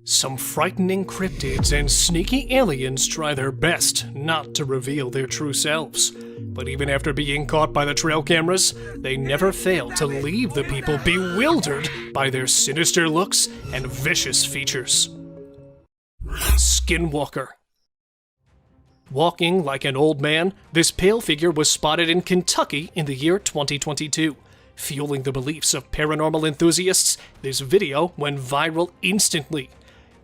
Some frightening cryptids and sneaky aliens try their best not to reveal their true selves. But even after being caught by the trail cameras, they never fail to leave the people bewildered by their sinister looks and vicious features. Skinwalker. Walking like an old man, this pale figure was spotted in Kentucky in the year 2022. Fueling the beliefs of paranormal enthusiasts, this video went viral instantly.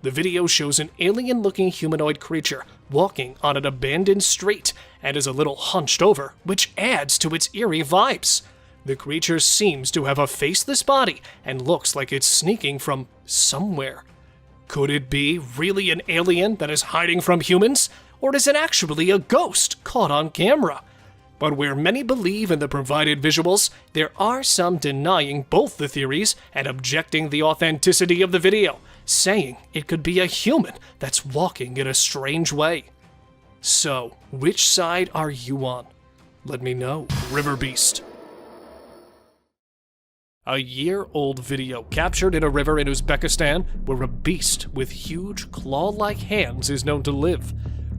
The video shows an alien-looking humanoid creature walking on an abandoned street and is a little hunched over, which adds to its eerie vibes. The creature seems to have a faceless body and looks like it's sneaking from somewhere. Could it be really an alien that is hiding from humans? Or is it actually a ghost caught on camera? But where many believe in the provided visuals, there are some denying both the theories and objecting the authenticity of the video, saying it could be a human that's walking in a strange way. So, which side are you on? Let me know. River Beast. A year-old video captured in a river in Uzbekistan where a beast with huge claw-like hands is known to live.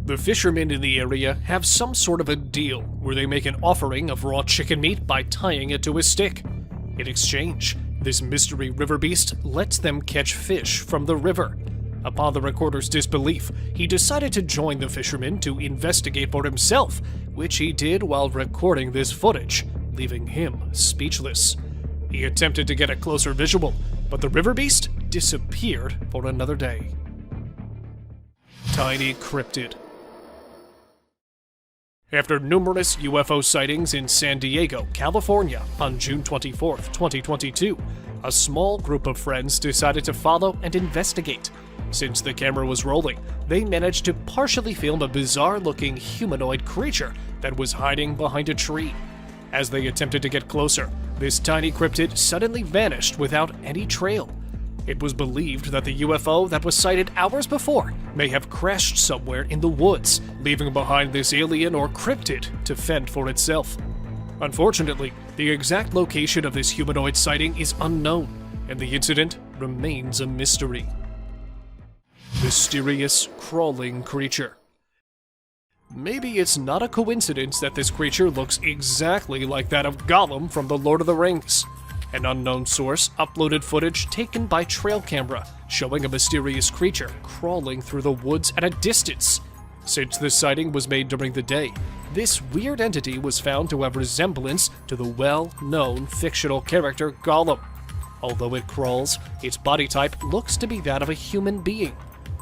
The fishermen in the area have some sort of a deal where they make an offering of raw chicken meat by tying it to a stick. In exchange, this mystery river beast lets them catch fish from the river. Upon the recorder's disbelief, he decided to join the fishermen to investigate for himself, which he did while recording this footage, leaving him speechless. He attempted to get a closer visual, but the river beast disappeared for another day. Tiny cryptid. After numerous UFO sightings in San Diego, California on June 24, 2022, a small group of friends decided to follow and investigate. Since the camera was rolling, they managed to partially film a bizarre-looking humanoid creature that was hiding behind a tree. As they attempted to get closer, this tiny cryptid suddenly vanished without any trail. It was believed that the UFO that was sighted hours before may have crashed somewhere in the woods, leaving behind this alien or cryptid to fend for itself. Unfortunately, the exact location of this humanoid sighting is unknown, and the incident remains a mystery. Mysterious crawling creature. Maybe it's not a coincidence that this creature looks exactly like that of Gollum from The Lord of the Rings. An unknown source uploaded footage taken by trail camera showing a mysterious creature crawling through the woods at a distance. Since this sighting was made during the day, this weird entity was found to have resemblance to the well-known fictional character Gollum. Although it crawls, its body type looks to be that of a human being.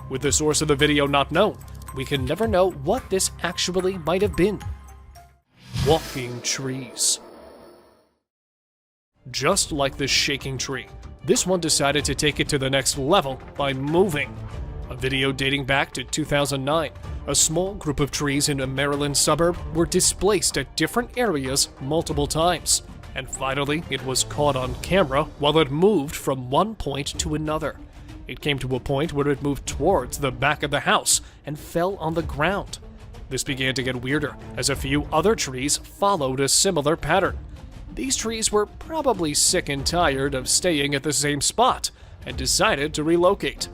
With the source of the video not known, we can never know what this actually might have been. Walking trees. Just like the shaking tree, this one decided to take it to the next level by moving. A video dating back to 2009, a small group of trees in a Maryland suburb were displaced at different areas multiple times, and finally it was caught on camera while it moved from one point to another. It came to a point where it moved towards the back of the house and fell on the ground. This began to get weirder as a few other trees followed a similar pattern. These trees were probably sick and tired of staying at the same spot and decided to relocate.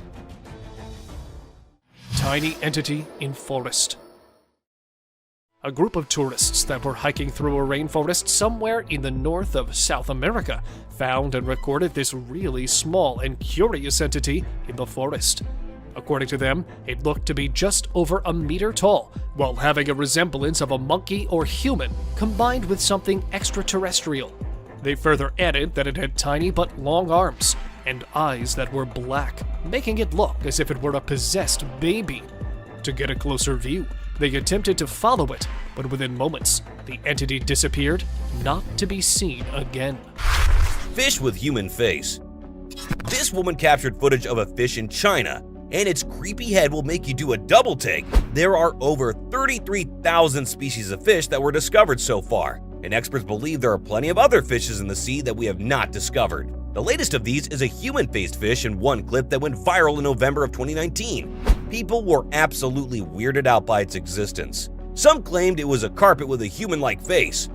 Tiny entity in forest. A group of tourists that were hiking through a rainforest somewhere in the north of South America found and recorded this really small and curious entity in the forest. According to them, it looked to be just over a meter tall, while having a resemblance of a monkey or human combined with something extraterrestrial. They further added that it had tiny but long arms and eyes that were black, making it look as if it were a possessed baby. To get a closer view, they attempted to follow it, but within moments, the entity disappeared, not to be seen again. Fish with human face. This woman captured footage of a fish in China, and its creepy head will make you do a double take. There are over 33,000 species of fish that were discovered so far, and experts believe there are plenty of other fishes in the sea that we have not discovered. The latest of these is a human-faced fish in one clip that went viral in November of 2019. People were absolutely weirded out by its existence. Some claimed it was a carpet with a human-like face.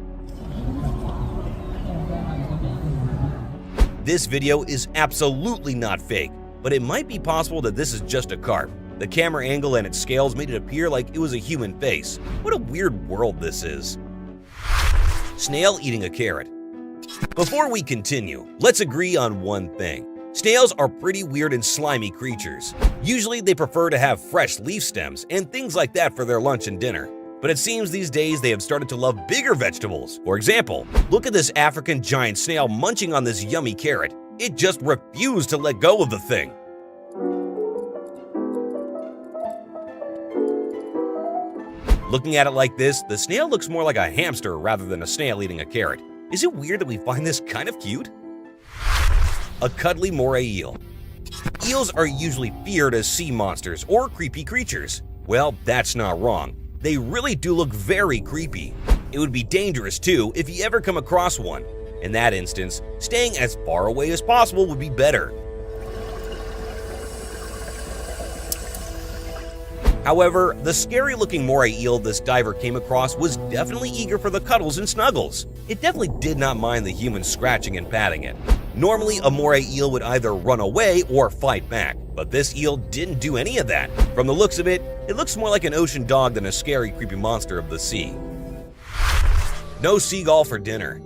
This video is absolutely not fake. but it might be possible that this is just a carp. The camera angle and its scales made it appear like it was a human face. What a weird world this is. Snail eating a carrot. Before we continue, let's agree on one thing. Snails are pretty weird and slimy creatures. Usually they prefer to have fresh leaf stems and things like that for their lunch and dinner. But it seems these days they have started to love bigger vegetables. For example, look at this African giant snail munching on this yummy carrot. It just refused to let go of the thing. Looking at it like this, the snail looks more like a hamster rather than a snail eating a carrot. Is it weird that we find this kind of cute? A cuddly moray eel. Eels are usually feared as sea monsters or creepy creatures. Well, that's not wrong. They really do look very creepy. It would be dangerous too if you ever come across one. In that instance, staying as far away as possible would be better. However, the scary-looking moray eel this diver came across was definitely eager for the cuddles and snuggles. It definitely did not mind the humans scratching and patting it. Normally, a moray eel would either run away or fight back, but this eel didn't do any of that. From the looks of it, it looks more like an ocean dog than a scary, creepy monster of the sea. No seagull for dinner.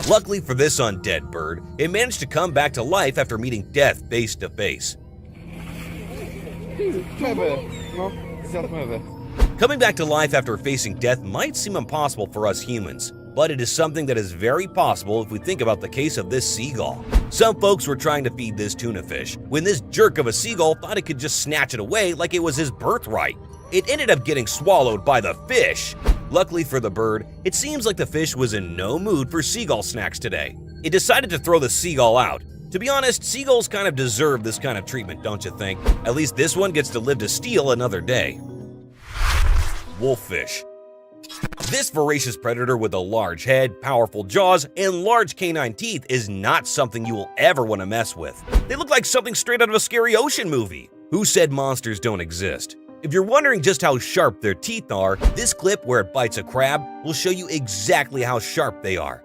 Luckily for this undead bird, it managed to come back to life after meeting death face to face. Coming back to life after facing death might seem impossible for us humans, but it is something that is very possible if we think about the case of this seagull. Some folks were trying to feed this tuna fish when this jerk of a seagull thought it could just snatch it away like it was his birthright. It ended up getting swallowed by the fish. Luckily for the bird, it seems like the fish was in no mood for seagull snacks today. It decided to throw the seagull out. To be honest, seagulls kind of deserve this kind of treatment, don't you think? At least this one gets to live to steal another day. Wolffish. This voracious predator with a large head, powerful jaws, and large canine teeth is not something you will ever want to mess with. They look like something straight out of a scary ocean movie. Who said monsters don't exist? If you're wondering just how sharp their teeth are, this clip where it bites a crab will show you exactly how sharp they are.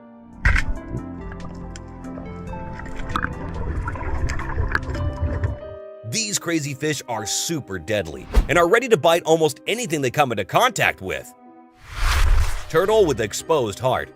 These crazy fish are super deadly and are ready to bite almost anything they come into contact with. Turtle with exposed heart.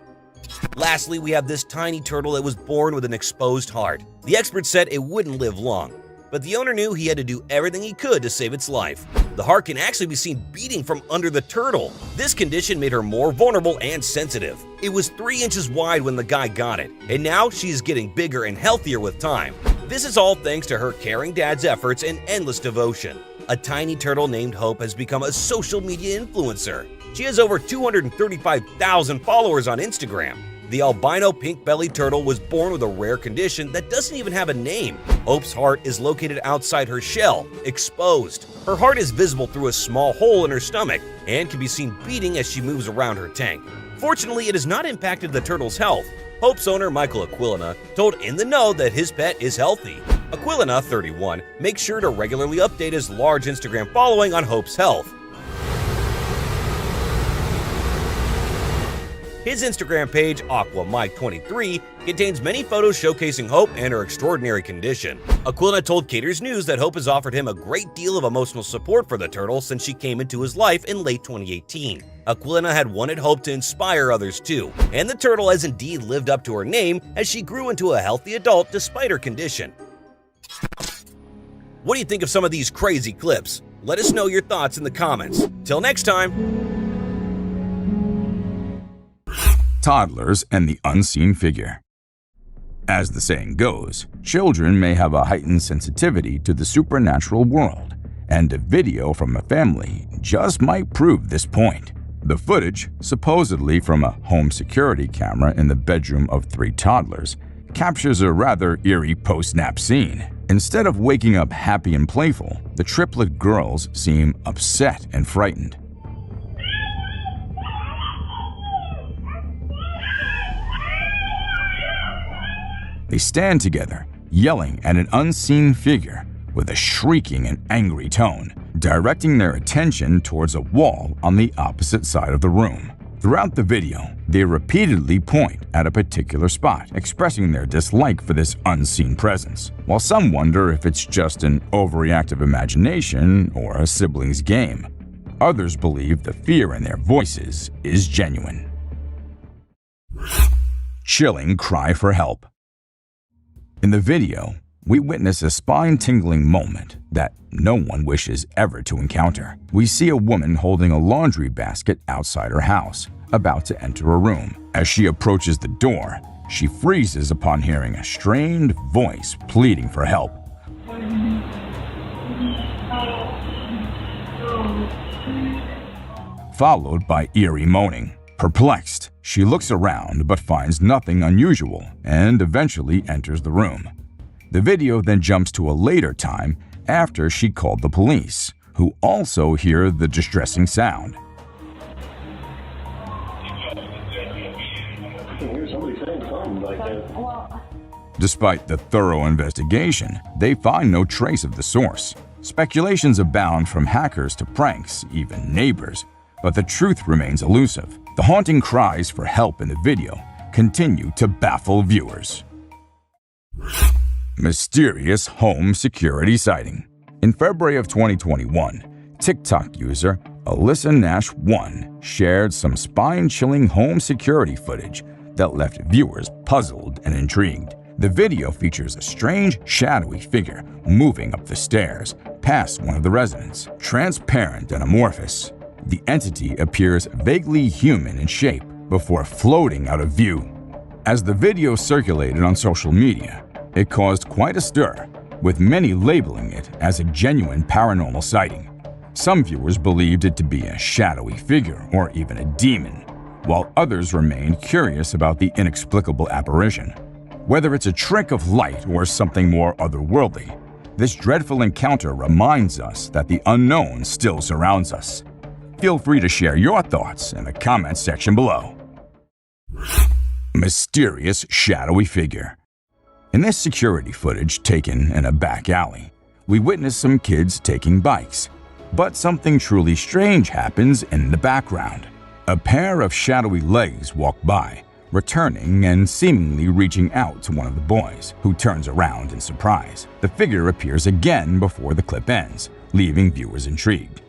Lastly, we have this tiny turtle that was born with an exposed heart. The experts said it wouldn't live long, but the owner knew he had to do everything he could to save its life. The heart can actually be seen beating from under the turtle. This condition made her more vulnerable and sensitive. It was 3 inches wide when the guy got it, and now she is getting bigger and healthier with time. This is all thanks to her caring dad's efforts and endless devotion. A tiny turtle named Hope has become a social media influencer. She has over 235,000 followers on Instagram. The albino pink-bellied turtle was born with a rare condition that doesn't even have a name. Hope's heart is located outside her shell, exposed. Her heart is visible through a small hole in her stomach and can be seen beating as she moves around her tank. Fortunately, it has not impacted the turtle's health. Hope's owner, Michael Aquilina, told In the Know that his pet is healthy. Aquilina, 31, makes sure to regularly update his large Instagram following on Hope's health. His Instagram page, AquaMike23, contains many photos showcasing Hope and her extraordinary condition. Aquilina told Cater's News that Hope has offered him a great deal of emotional support for the turtle since she came into his life in late 2018. Aquilina had wanted Hope to inspire others too, and the turtle has indeed lived up to her name as she grew into a healthy adult despite her condition. What do you think of some of these crazy clips? Let us know your thoughts in the comments. Till next time! Toddlers and the unseen figure. As the saying goes, children may have a heightened sensitivity to the supernatural world, and a video from a family just might prove this point. The footage, supposedly from a home security camera in the bedroom of 3 toddlers, captures a rather eerie post-nap scene. Instead of waking up happy and playful, the triplet girls seem upset and frightened. They stand together, yelling at an unseen figure with a shrieking and angry tone, directing their attention towards a wall on the opposite side of the room. Throughout the video, they repeatedly point at a particular spot, expressing their dislike for this unseen presence. While some wonder if it's just an overreactive imagination or a sibling's game, others believe the fear in their voices is genuine. Chilling cry for help. In the video, we witness a spine-tingling moment that no one wishes ever to encounter. We see a woman holding a laundry basket outside her house, about to enter a room. As she approaches the door, she freezes upon hearing a strained voice pleading for help. Followed by eerie moaning. Perplexed, she looks around but finds nothing unusual and eventually enters the room. The video then jumps to a later time after she called the police, who also hear the distressing sound. Despite the thorough investigation, they find no trace of the source. Speculations abound from hackers to pranks, even neighbors, but the truth remains elusive. The haunting cries for help in the video continue to baffle viewers. Mysterious home security sighting. In February of 2021, TikTok user Alyssa Nash 1 shared some spine-chilling home security footage that left viewers puzzled and intrigued. The video features a strange, shadowy figure moving up the stairs past one of the residents. Transparent and amorphous, the entity appears vaguely human in shape before floating out of view. As the video circulated on social media, it caused quite a stir, with many labeling it as a genuine paranormal sighting. Some viewers believed it to be a shadowy figure or even a demon, while others remained curious about the inexplicable apparition. Whether it's a trick of light or something more otherworldly, this dreadful encounter reminds us that the unknown still surrounds us. Feel free to share your thoughts in the comments section below. Mysterious shadowy figure. In this security footage taken in a back alley, we witness some kids taking bikes. But something truly strange happens in the background. A pair of shadowy legs walk by, returning and seemingly reaching out to one of the boys, who turns around in surprise. The figure appears again before the clip ends, leaving viewers intrigued.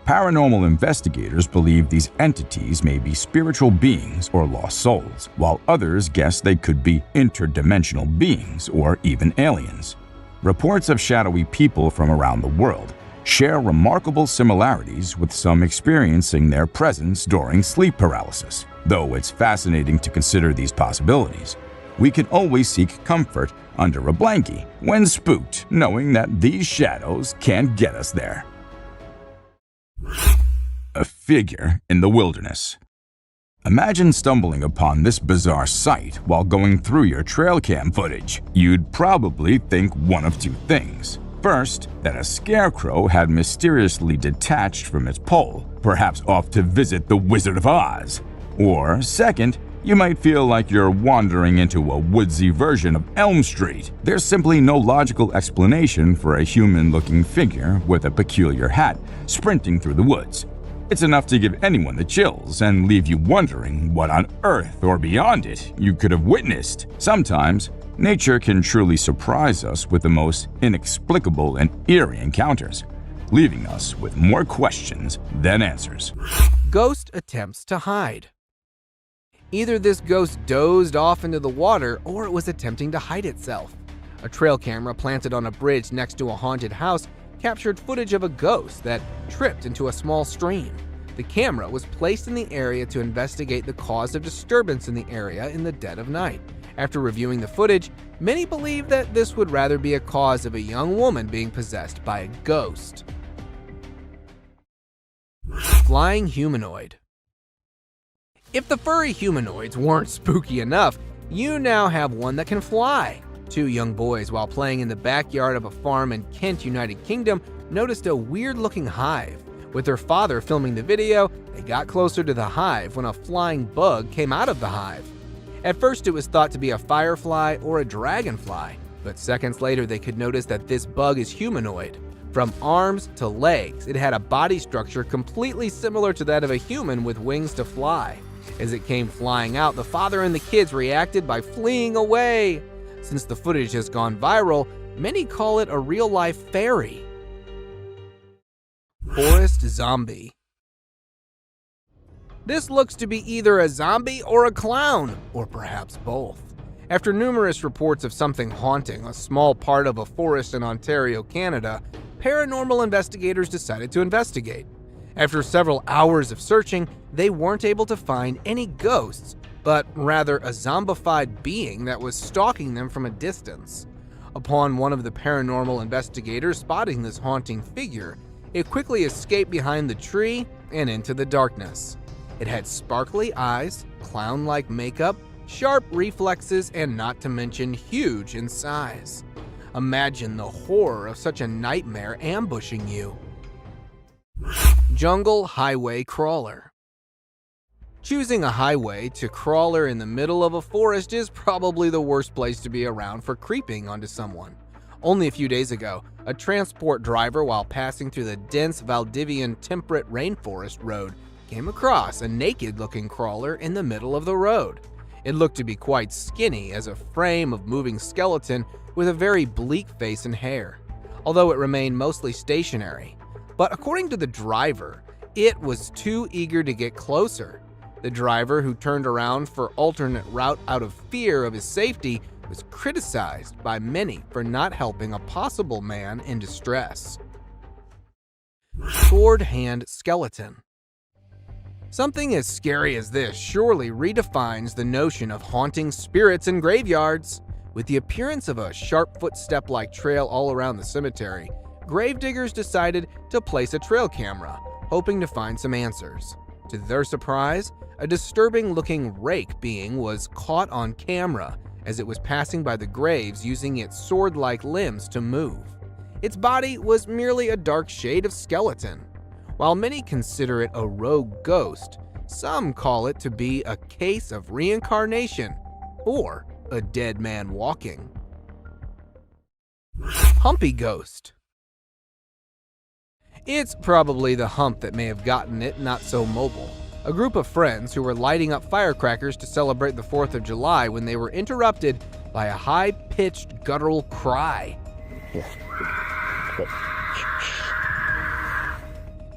Paranormal investigators believe these entities may be spiritual beings or lost souls, while others guess they could be interdimensional beings or even aliens. Reports of shadowy people from around the world share remarkable similarities, with some experiencing their presence during sleep paralysis. Though it's fascinating to consider these possibilities, we can always seek comfort under a blankie when spooked, knowing that these shadows can't get us there. A figure in the wilderness. Imagine stumbling upon this bizarre sight while going through your trail cam footage. You'd probably think one of two things. First, that a scarecrow had mysteriously detached from its pole, perhaps off to visit the Wizard of Oz. Or second, you might feel like you're wandering into a woodsy version of Elm Street. There's simply no logical explanation for a human-looking figure with a peculiar hat sprinting through the woods. It's enough to give anyone the chills and leave you wondering what on earth or beyond it you could have witnessed. Sometimes, nature can truly surprise us with the most inexplicable and eerie encounters, leaving us with more questions than answers. Ghost attempts to hide. Either this ghost dozed off into the water or it was attempting to hide itself. A trail camera planted on a bridge next to a haunted house captured footage of a ghost that tripped into a small stream. The camera was placed in the area to investigate the cause of disturbance in the area in the dead of night. After reviewing the footage, many believe that this would rather be a cause of a young woman being possessed by a ghost. Flying humanoid. If the furry humanoids weren't spooky enough, you now have one that can fly. Two young boys, while playing in the backyard of a farm in Kent, United Kingdom, noticed a weird-looking hive. With their father filming the video, they got closer to the hive when a flying bug came out of the hive. At first, it was thought to be a firefly or a dragonfly, but seconds later they could notice that this bug is humanoid. From arms to legs, it had a body structure completely similar to that of a human with wings to fly. As it came flying out, the father and the kids reacted by fleeing away. Since the footage has gone viral, many call it a real-life fairy. Forest zombie. This looks to be either a zombie or a clown, or perhaps both. After numerous reports of something haunting a small part of a forest in Ontario, Canada, paranormal investigators decided to investigate. After several hours of searching, they weren't able to find any ghosts, but rather a zombified being that was stalking them from a distance. Upon one of the paranormal investigators spotting this haunting figure, it quickly escaped behind the tree and into the darkness. It had sparkly eyes, clown-like makeup, sharp reflexes, and not to mention huge in size. Imagine the horror of such a nightmare ambushing you. Jungle highway crawler. Choosing a highway to crawler in the middle of a forest is probably the worst place to be around for creeping onto someone. Only a few days ago, a transport driver, while passing through the dense Valdivian temperate rainforest road, came across a naked-looking crawler in the middle of the road. It looked to be quite skinny as a frame of moving skeleton with a very bleak face and hair, although it remained mostly stationary. But according to the driver, it was too eager to get closer. The driver, who turned around for alternate route out of fear of his safety, was criticized by many for not helping a possible man in distress. Sword hand skeleton. Something as scary as this surely redefines the notion of haunting spirits in graveyards. With the appearance of a sharp footstep-like trail all around the cemetery, gravediggers decided to place a trail camera, hoping to find some answers. To their surprise, a disturbing-looking rake being was caught on camera as it was passing by the graves using its sword-like limbs to move. Its body was merely a dark shade of skeleton. While many consider it a rogue ghost, some call it to be a case of reincarnation or a dead man walking. Humpy ghost. It's probably the hump that may have gotten it not so mobile. A group of friends who were lighting up firecrackers to celebrate the 4th of July when they were interrupted by a high-pitched guttural cry.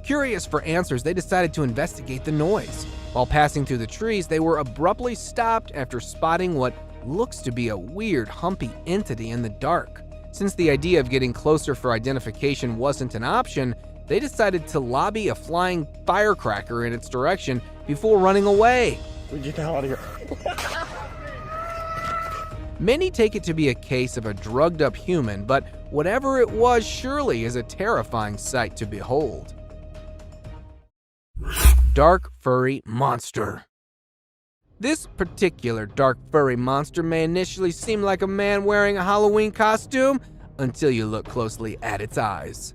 Curious for answers, they decided to investigate the noise. While passing through the trees, they were abruptly stopped after spotting what looks to be a weird, humpy entity in the dark. Since the idea of getting closer for identification wasn't an option, they decided to lobby a flying firecracker in its direction before running away. Get the hell out of here. Many take it to be a case of a drugged-up human, but whatever it was surely is a terrifying sight to behold. Dark furry monster. This particular dark furry monster may initially seem like a man wearing a Halloween costume until you look closely at its eyes.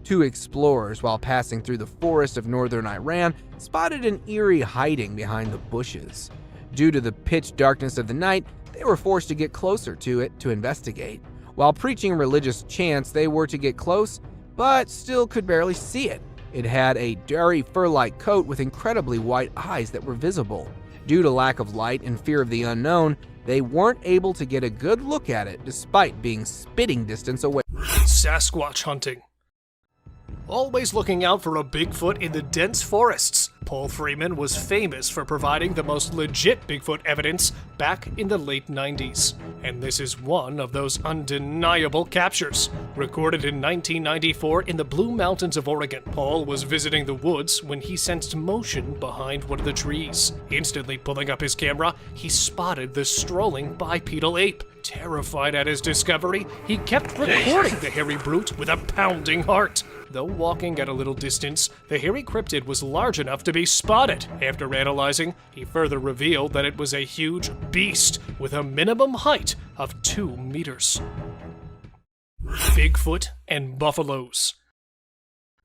Two explorers, while passing through the forest of northern Iran, spotted an eerie hiding behind the bushes. Due to the pitch darkness of the night, they were forced to get closer to it to investigate. While preaching religious chants, they were to get close, but still could barely see it. It had a dirty fur-like coat with incredibly white eyes that were visible. Due to lack of light and fear of the unknown, they weren't able to get a good look at it despite being spitting distance away. Sasquatch hunting. Always looking out for a Bigfoot in the dense forests, Paul Freeman was famous for providing the most legit Bigfoot evidence back in the late 90s. And this is one of those undeniable captures. Recorded in 1994 in the Blue Mountains of Oregon, Paul was visiting the woods when he sensed motion behind one of the trees. Instantly pulling up his camera, he spotted the strolling bipedal ape. Terrified at his discovery, he kept recording the hairy brute with a pounding heart. Though walking at a little distance, the hairy cryptid was large enough to be spotted. After analyzing, he further revealed that it was a huge beast with a minimum height of 2 meters. Bigfoot and buffaloes.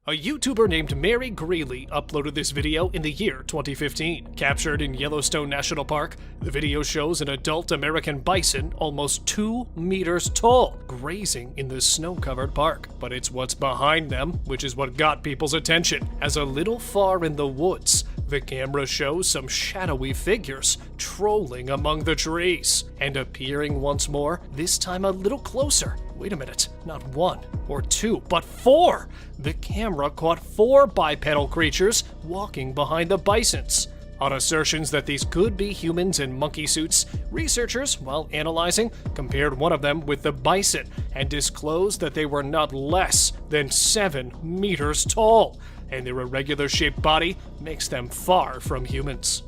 A YouTuber named Mary Greeley uploaded this video in the year 2015. Captured in Yellowstone National Park, the video shows an adult American bison almost 2 meters tall, grazing in the snow-covered park. But it's what's behind them, which is what got people's attention, as a little far in the woods, the camera shows some shadowy figures trolling among the trees, and appearing once more, this time a little closer. Wait a minute, not 1 or 2, but 4! The camera caught 4 bipedal creatures walking behind the bisons. On assertions that these could be humans in monkey suits, researchers, while analyzing, compared one of them with the bison and disclosed that they were not less than 7 meters tall, and their irregular-shaped body makes them far from humans.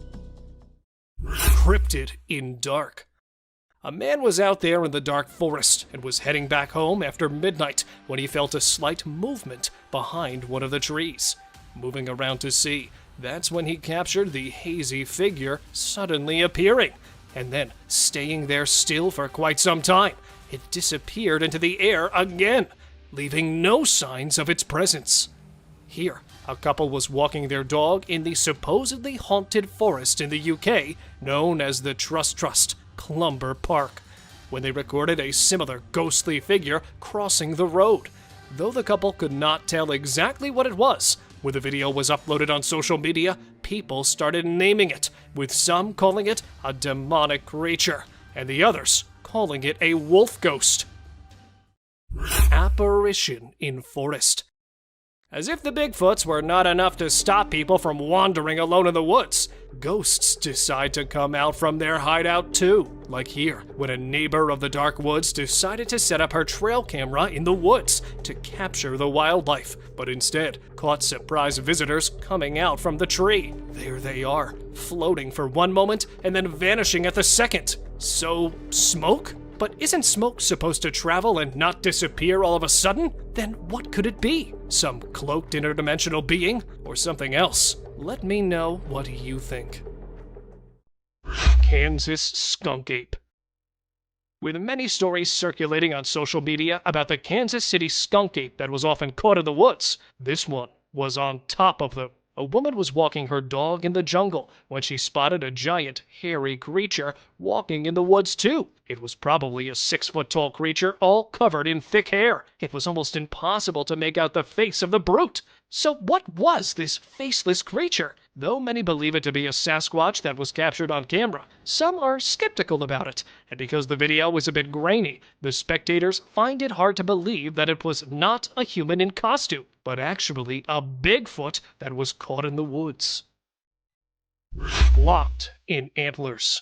Cryptid in dark. A man was out there in the dark forest and was heading back home after midnight when he felt a slight movement behind one of the trees. Moving around to see, that's when he captured the hazy figure suddenly appearing, and then staying there still for quite some time. It disappeared into the air again, leaving no signs of its presence. Here, a couple was walking their dog in the supposedly haunted forest in the UK known as the Trust Clumber Park, when they recorded a similar ghostly figure crossing the road. Though the couple could not tell exactly what it was, when the video was uploaded on social media, people started naming it, with some calling it a demonic creature, and the others calling it a wolf ghost. Apparition in forest. As if the Bigfoots were not enough to stop people from wandering alone in the woods, ghosts decide to come out from their hideout too. Like here, when a neighbor of the dark woods decided to set up her trail camera in the woods to capture the wildlife, but instead caught surprise visitors coming out from the tree. There they are, floating for one moment and then vanishing at the second. So, smoke? But isn't smoke supposed to travel and not disappear all of a sudden? Then what could it be? Some cloaked interdimensional being? Or something else? Let me know what you think. Kansas skunk ape. With many stories circulating on social media about the Kansas City skunk ape that was often caught in the woods, this one was on top of them. A woman was walking her dog in the jungle when she spotted a giant, hairy creature walking in the woods too. It was probably a 6-foot-tall creature all covered in thick hair. It was almost impossible to make out the face of the brute. So what was this faceless creature? Though many believe it to be a Sasquatch that was captured on camera, some are skeptical about it, and because the video was a bit grainy, the spectators find it hard to believe that it was not a human in costume, but actually a Bigfoot that was caught in the woods. Locked in antlers.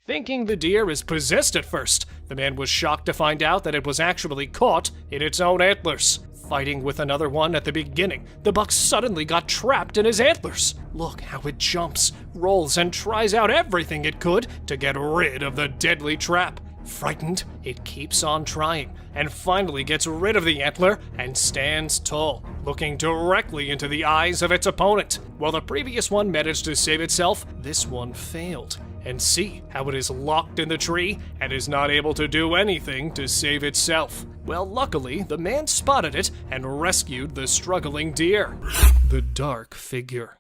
Thinking the deer is possessed at first, the man was shocked to find out that it was actually caught in its own antlers. Fighting with another one at the beginning, the buck suddenly got trapped in his antlers. Look how it jumps, rolls, and tries out everything it could to get rid of the deadly trap. Frightened, it keeps on trying, and finally gets rid of the antler and stands tall, looking directly into the eyes of its opponent. While the previous one managed to save itself, this one failed. And see how it is locked in the tree and is not able to do anything to save itself. Well, luckily, the man spotted it and rescued the struggling deer. The dark figure.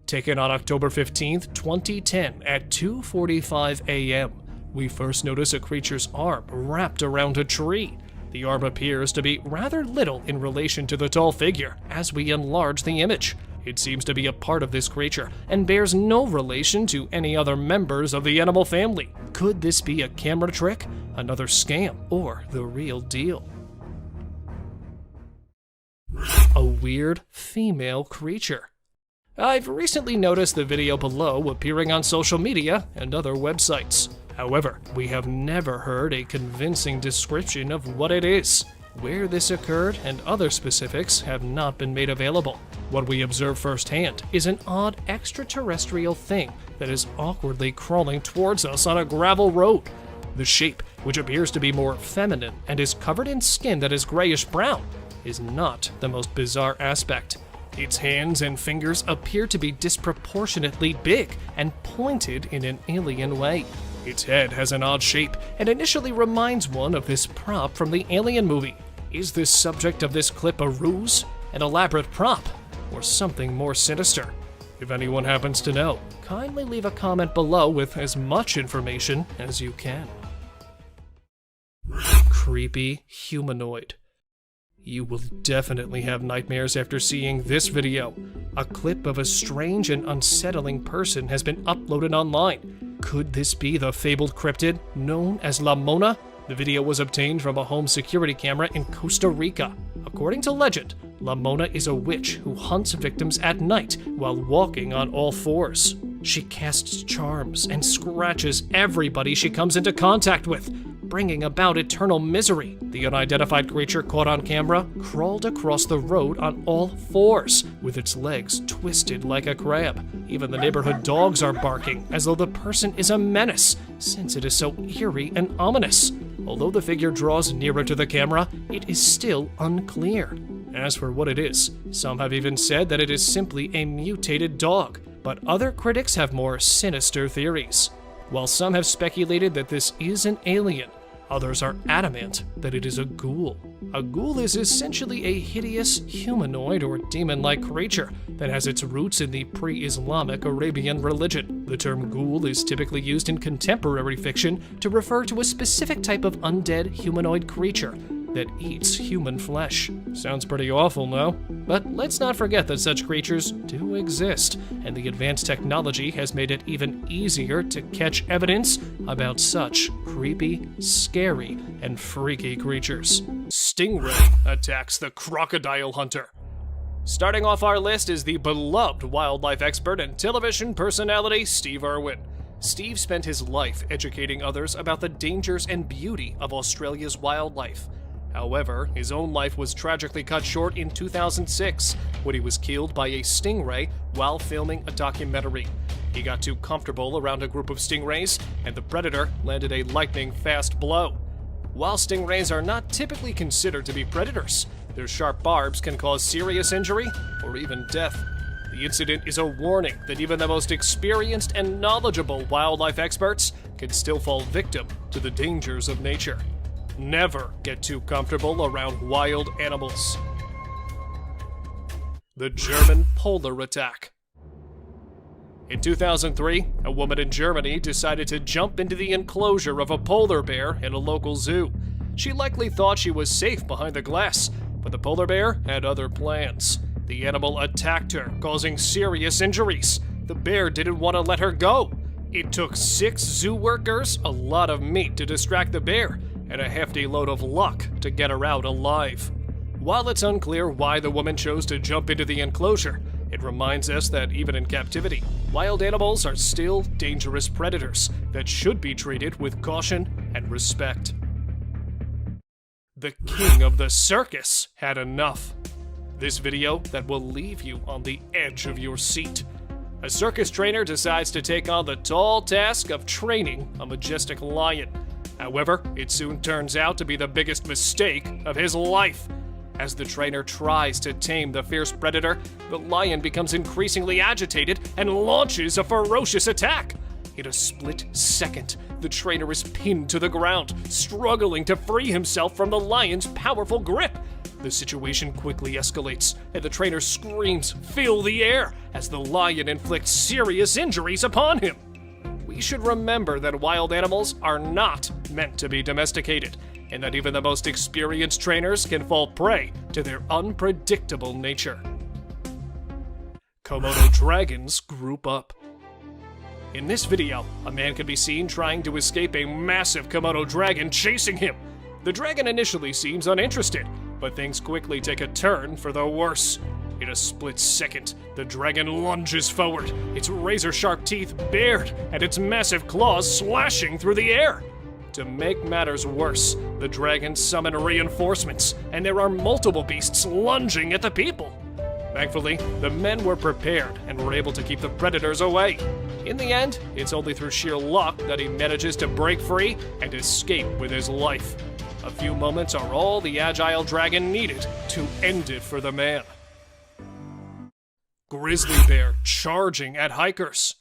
Taken on October 15th, 2010 at 2:45 a.m., we first notice a creature's arm wrapped around a tree. The arm appears to be rather little in relation to the tall figure as we enlarge the image. It seems to be a part of this creature and bears no relation to any other members of the animal family. Could this be a camera trick, another scam, or the real deal? A weird female creature. I've recently noticed the video below appearing on social media and other websites. However, we have never heard a convincing description of what it is. Where this occurred and other specifics have not been made available. What we observe firsthand is an odd extraterrestrial thing that is awkwardly crawling towards us on a gravel road. The shape, which appears to be more feminine and is covered in skin that is grayish-brown, is not the most bizarre aspect. Its hands and fingers appear to be disproportionately big and pointed in an alien way. Its head has an odd shape and initially reminds one of this prop from the Alien movie. Is this subject of this clip a ruse, an elaborate prop, or something more sinister? If anyone happens to know, kindly leave a comment below with as much information as you can. Creepy humanoid. You will definitely have nightmares after seeing this video. A clip of a strange and unsettling person has been uploaded online. Could this be the fabled cryptid known as La Mona? The video was obtained from a home security camera in Costa Rica. According to legend, La Mona is a witch who hunts victims at night while walking on all fours. She casts charms and scratches everybody she comes into contact with, bringing about eternal misery. The unidentified creature caught on camera crawled across the road on all fours, with its legs twisted like a crab. Even the neighborhood dogs are barking, as though the person is a menace, since it is so eerie and ominous. Although the figure draws nearer to the camera, it is still unclear. As for what it is, some have even said that it is simply a mutated dog, but other critics have more sinister theories. While some have speculated that this is an alien, others are adamant that it is a ghoul. A ghoul is essentially a hideous humanoid or demon-like creature that has its roots in the pre-Islamic Arabian religion. The term ghoul is typically used in contemporary fiction to refer to a specific type of undead humanoid creature that eats human flesh. Sounds pretty awful, no? But let's not forget that such creatures do exist, and the advanced technology has made it even easier to catch evidence about such creepy, scary, and freaky creatures. Stingray attacks the crocodile hunter. Starting off our list is the beloved wildlife expert and television personality Steve Irwin. Steve spent his life educating others about the dangers and beauty of Australia's wildlife. However, his own life was tragically cut short in 2006 when he was killed by a stingray while filming a documentary. He got too comfortable around a group of stingrays, and the predator landed a lightning-fast blow. While stingrays are not typically considered to be predators, their sharp barbs can cause serious injury or even death. The incident is a warning that even the most experienced and knowledgeable wildlife experts can still fall victim to the dangers of nature. Never get too comfortable around wild animals. The German polar attack. In 2003, a woman in Germany decided to jump into the enclosure of a polar bear in a local zoo. She likely thought she was safe behind the glass, but the polar bear had other plans. The animal attacked her, causing serious injuries. The bear didn't want to let her go. It took 6 zoo workers, a lot of meat to distract the bear, and a hefty load of luck to get her out alive. While it's unclear why the woman chose to jump into the enclosure, it reminds us that even in captivity, wild animals are still dangerous predators that should be treated with caution and respect. The king of the circus had enough. This video that will leave you on the edge of your seat. A circus trainer decides to take on the tall task of training a majestic lion. However, it soon turns out to be the biggest mistake of his life. As the trainer tries to tame the fierce predator, the lion becomes increasingly agitated and launches a ferocious attack. In a split second, the trainer is pinned to the ground, struggling to free himself from the lion's powerful grip. The situation quickly escalates, and the trainer screams, "Fill the air!" as the lion inflicts serious injuries upon him. We should remember that wild animals are not meant to be domesticated, and that even the most experienced trainers can fall prey to their unpredictable nature. Komodo dragons group up. In this video, a man can be seen trying to escape a massive Komodo dragon chasing him. The dragon initially seems uninterested, but things quickly take a turn for the worse. In a split second, the dragon lunges forward, its razor-sharp teeth bared and its massive claws slashing through the air. To make matters worse, the dragons summon reinforcements, and there are multiple beasts lunging at the people. Thankfully, the men were prepared and were able to keep the predators away. In the end, it's only through sheer luck that he manages to break free and escape with his life. A few moments are all the agile dragon needed to end it for the man. Grizzly bear charging at hikers.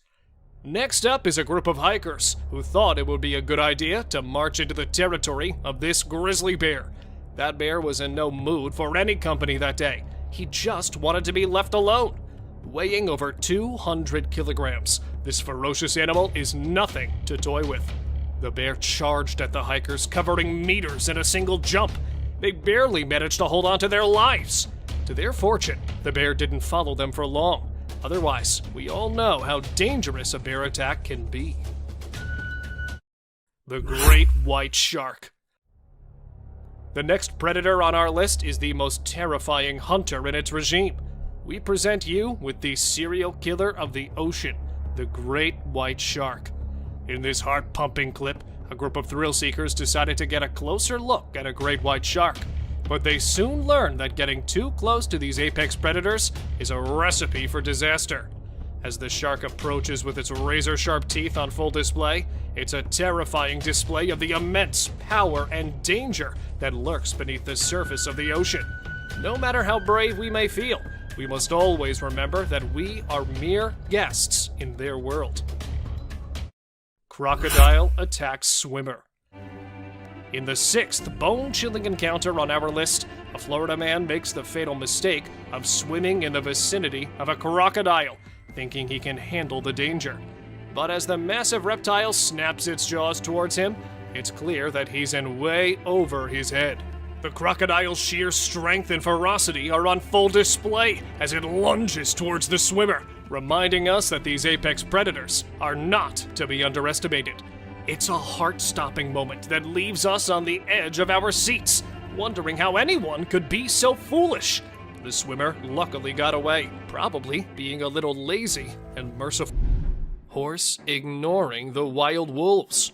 Next up is a group of hikers who thought it would be a good idea to march into the territory of this grizzly bear. That bear was in no mood for any company that day. He just wanted to be left alone. Weighing over 200 kilograms, this ferocious animal is nothing to toy with. The bear charged at the hikers, covering meters in a single jump. They barely managed to hold on to their lives. To their fortune, the bear didn't follow them for long. Otherwise, we all know how dangerous a bear attack can be. The great white shark. The next predator on our list is the most terrifying hunter in its regime. We present you with the serial killer of the ocean, the great white shark. In this heart-pumping clip, a group of thrill seekers decided to get a closer look at a great white shark. But they soon learned that getting too close to these apex predators is a recipe for disaster. As the shark approaches with its razor-sharp teeth on full display, it's a terrifying display of the immense power and danger that lurks beneath the surface of the ocean. No matter how brave we may feel, we must always remember that we are mere guests in their world. Crocodile attacks swimmer. In the sixth bone-chilling encounter on our list, a Florida man makes the fatal mistake of swimming in the vicinity of a crocodile, thinking he can handle the danger. But as the massive reptile snaps its jaws towards him, it's clear that he's in way over his head. The crocodile's sheer strength and ferocity are on full display as it lunges towards the swimmer, reminding us that these apex predators are not to be underestimated. It's a heart-stopping moment that leaves us on the edge of our seats, wondering how anyone could be so foolish. The swimmer luckily got away, probably being a little lazy and merciful. Horse ignoring the wild wolves.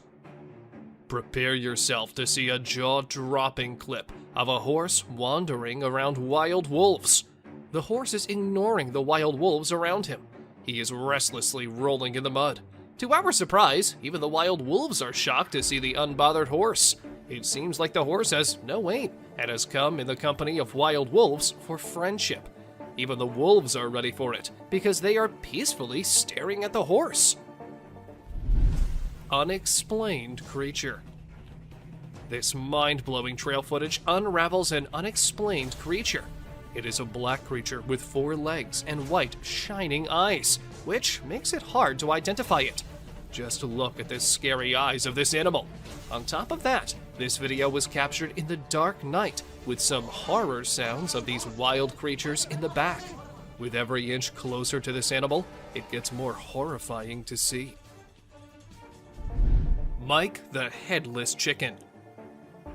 Prepare yourself to see a jaw-dropping clip of a horse wandering around wild wolves. The horse is ignoring the wild wolves around him. He is restlessly rolling in the mud. To our surprise, even the wild wolves are shocked to see the unbothered horse. It seems like the horse has no aim and has come in the company of wild wolves for friendship. Even the wolves are ready for it because they are peacefully staring at the horse. Unexplained creature. This mind-blowing trail footage unravels an unexplained creature. It is a black creature with 4 legs and white, shining eyes, which makes it hard to identify it. Just look at the scary eyes of this animal. On top of that, this video was captured in the dark night with some horror sounds of these wild creatures in the back. With every inch closer to this animal, it gets more horrifying to see. Mike the Headless Chicken.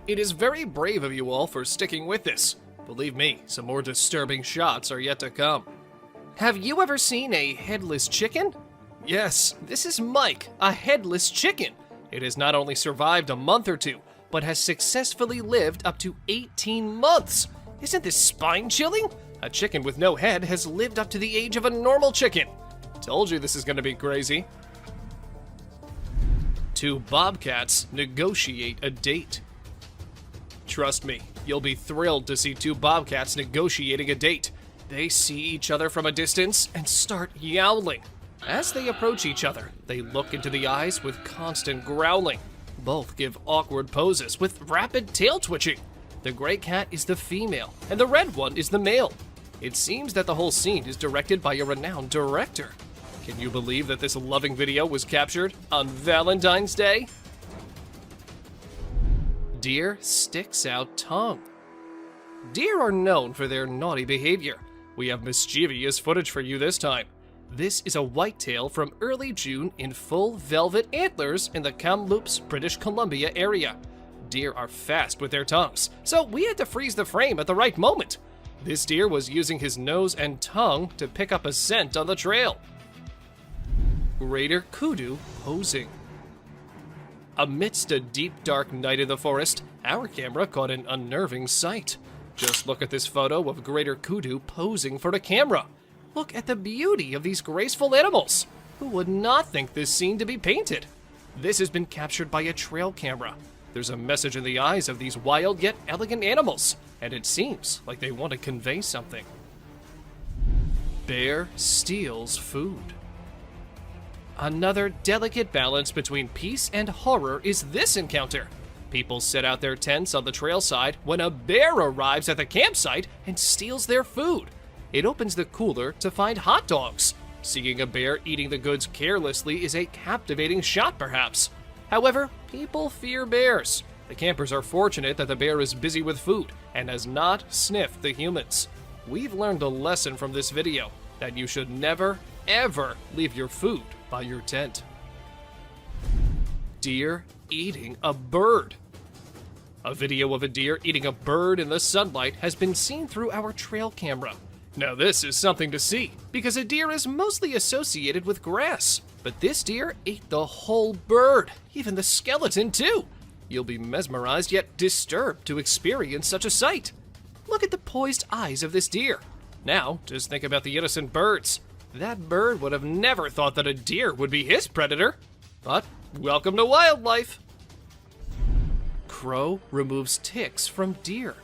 It is very brave of you all for sticking with this. Believe me, some more disturbing shots are yet to come. Have you ever seen a headless chicken? Yes, this is Mike, a headless chicken. It has not only survived a month or two, but has successfully lived up to 18 months. Isn't this spine-chilling? A chicken with no head has lived up to the age of a normal chicken. Told you this is gonna be crazy. 2 bobcats negotiate a date. Trust me, you'll be thrilled to see 2 bobcats negotiating a date. They see each other from a distance and start yowling. As they approach each other, they look into the eyes with constant growling. Both give awkward poses with rapid tail twitching. The gray cat is the female, and the red one is the male. It seems that the whole scene is directed by a renowned director. Can you believe that this loving video was captured on Valentine's Day? Deer sticks out tongue. Deer are known for their naughty behavior. We have mischievous footage for you this time. This is a whitetail from early June in full velvet antlers in the Kamloops, British Columbia area. Deer are fast with their tongues, so we had to freeze the frame at the right moment. This deer was using his nose and tongue to pick up a scent on the trail. Greater kudu posing. Amidst a deep, dark night in the forest, our camera caught an unnerving sight. Just look at this photo of greater kudu posing for the camera. Look at the beauty of these graceful animals. Who would not think this scene to be painted? This has been captured by a trail camera. There's a message in the eyes of these wild yet elegant animals, and it seems like they want to convey something. Bear steals food. Another delicate balance between peace and horror is this encounter. People set out their tents on the trail side when a bear arrives at the campsite and steals their food. It opens the cooler to find hot dogs. Seeing a bear eating the goods carelessly is a captivating shot, perhaps. However, people fear bears. The campers are fortunate that the bear is busy with food and has not sniffed the humans. We've learned a lesson from this video, that you should never, ever leave your food by your tent. Deer eating a bird. A video of a deer eating a bird in the sunlight has been seen through our trail camera. Now this is something to see, because a deer is mostly associated with grass. But this deer ate the whole bird, even the skeleton too. You'll be mesmerized yet disturbed to experience such a sight. Look at the poised eyes of this deer. Now, just think about the innocent birds. That bird would have never thought that a deer would be his predator. But welcome to wildlife. Crow removes ticks from deer.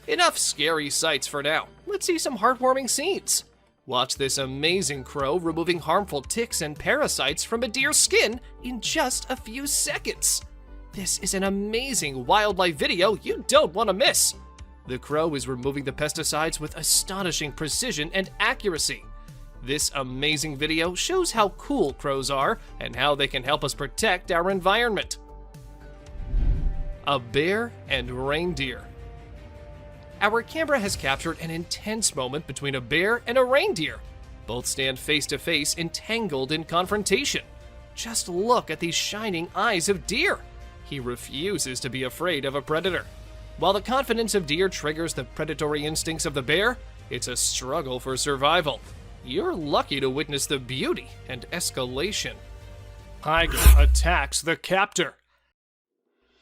Enough scary sights for now. Let's see some heartwarming scenes. Watch this amazing crow removing harmful ticks and parasites from a deer's skin in just a few seconds. This is an amazing wildlife video you don't want to miss. The crow is removing the pesticides with astonishing precision and accuracy. This amazing video shows how cool crows are and how they can help us protect our environment. A bear and reindeer. Our camera has captured an intense moment between a bear and a reindeer. Both stand face to face, entangled in confrontation. Just look at these shining eyes of deer. He refuses to be afraid of a predator. While the confidence of deer triggers the predatory instincts of the bear, it's a struggle for survival. You're lucky to witness the beauty and escalation. Tiger attacks the captor.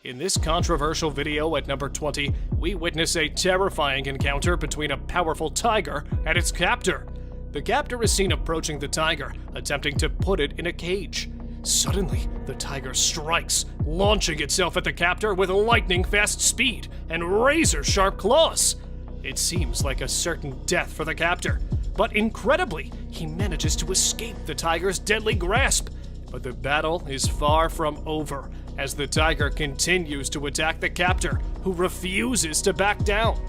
In this controversial video at number 20, we witness a terrifying encounter between a powerful tiger and its captor. The captor is seen approaching the tiger, attempting to put it in a cage. Suddenly, the tiger strikes, launching itself at the captor with lightning-fast speed and razor-sharp claws. It seems like a certain death for the captor, but incredibly, he manages to escape the tiger's deadly grasp. But the battle is far from over, as the tiger continues to attack the captor, who refuses to back down.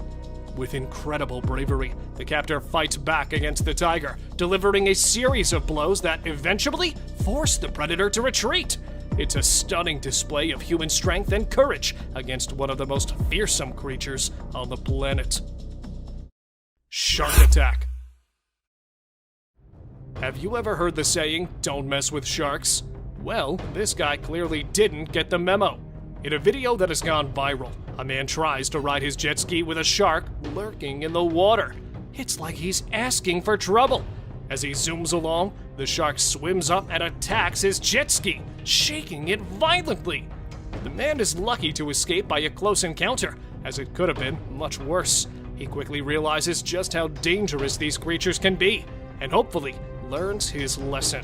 With incredible bravery, the captor fights back against the tiger, delivering a series of blows that eventually force the predator to retreat. It's a stunning display of human strength and courage against one of the most fearsome creatures on the planet. Shark attack. Have you ever heard the saying, "Don't mess with sharks"? Well, this guy clearly didn't get the memo. In a video that has gone viral, a man tries to ride his jet ski with a shark lurking in the water. It's like he's asking for trouble. As he zooms along, the shark swims up and attacks his jet ski, shaking it violently. The man is lucky to escape by a close encounter, as it could have been much worse. He quickly realizes just how dangerous these creatures can be, and hopefully learns his lesson.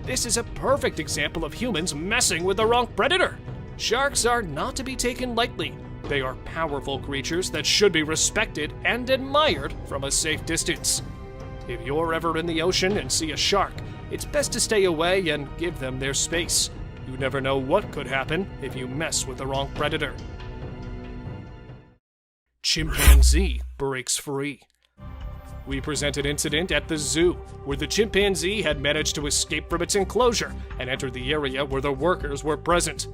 This is a perfect example of humans messing with the wrong predator. Sharks are not to be taken lightly. They are powerful creatures that should be respected and admired from a safe distance. If you're ever in the ocean and see a shark, it's best to stay away and give them their space. You never know what could happen if you mess with the wrong predator. Chimpanzee breaks free. We present an incident at the zoo where the chimpanzee had managed to escape from its enclosure and entered the area where the workers were present.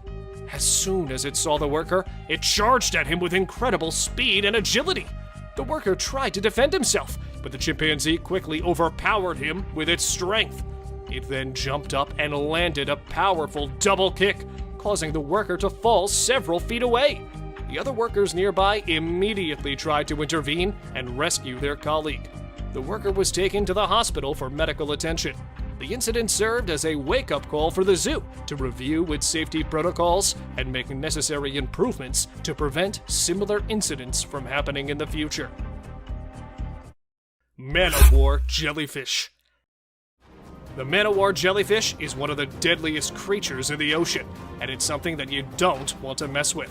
As soon as it saw the worker, it charged at him with incredible speed and agility. The worker tried to defend himself, but the chimpanzee quickly overpowered him with its strength. It then jumped up and landed a powerful double kick, causing the worker to fall several feet away. The other workers nearby immediately tried to intervene and rescue their colleague. The worker was taken to the hospital for medical attention. The incident served as a wake-up call for the zoo to review its safety protocols and make necessary improvements to prevent similar incidents from happening in the future. Man-o-war jellyfish. The man-o-war jellyfish is one of the deadliest creatures in the ocean, and it's something that you don't want to mess with.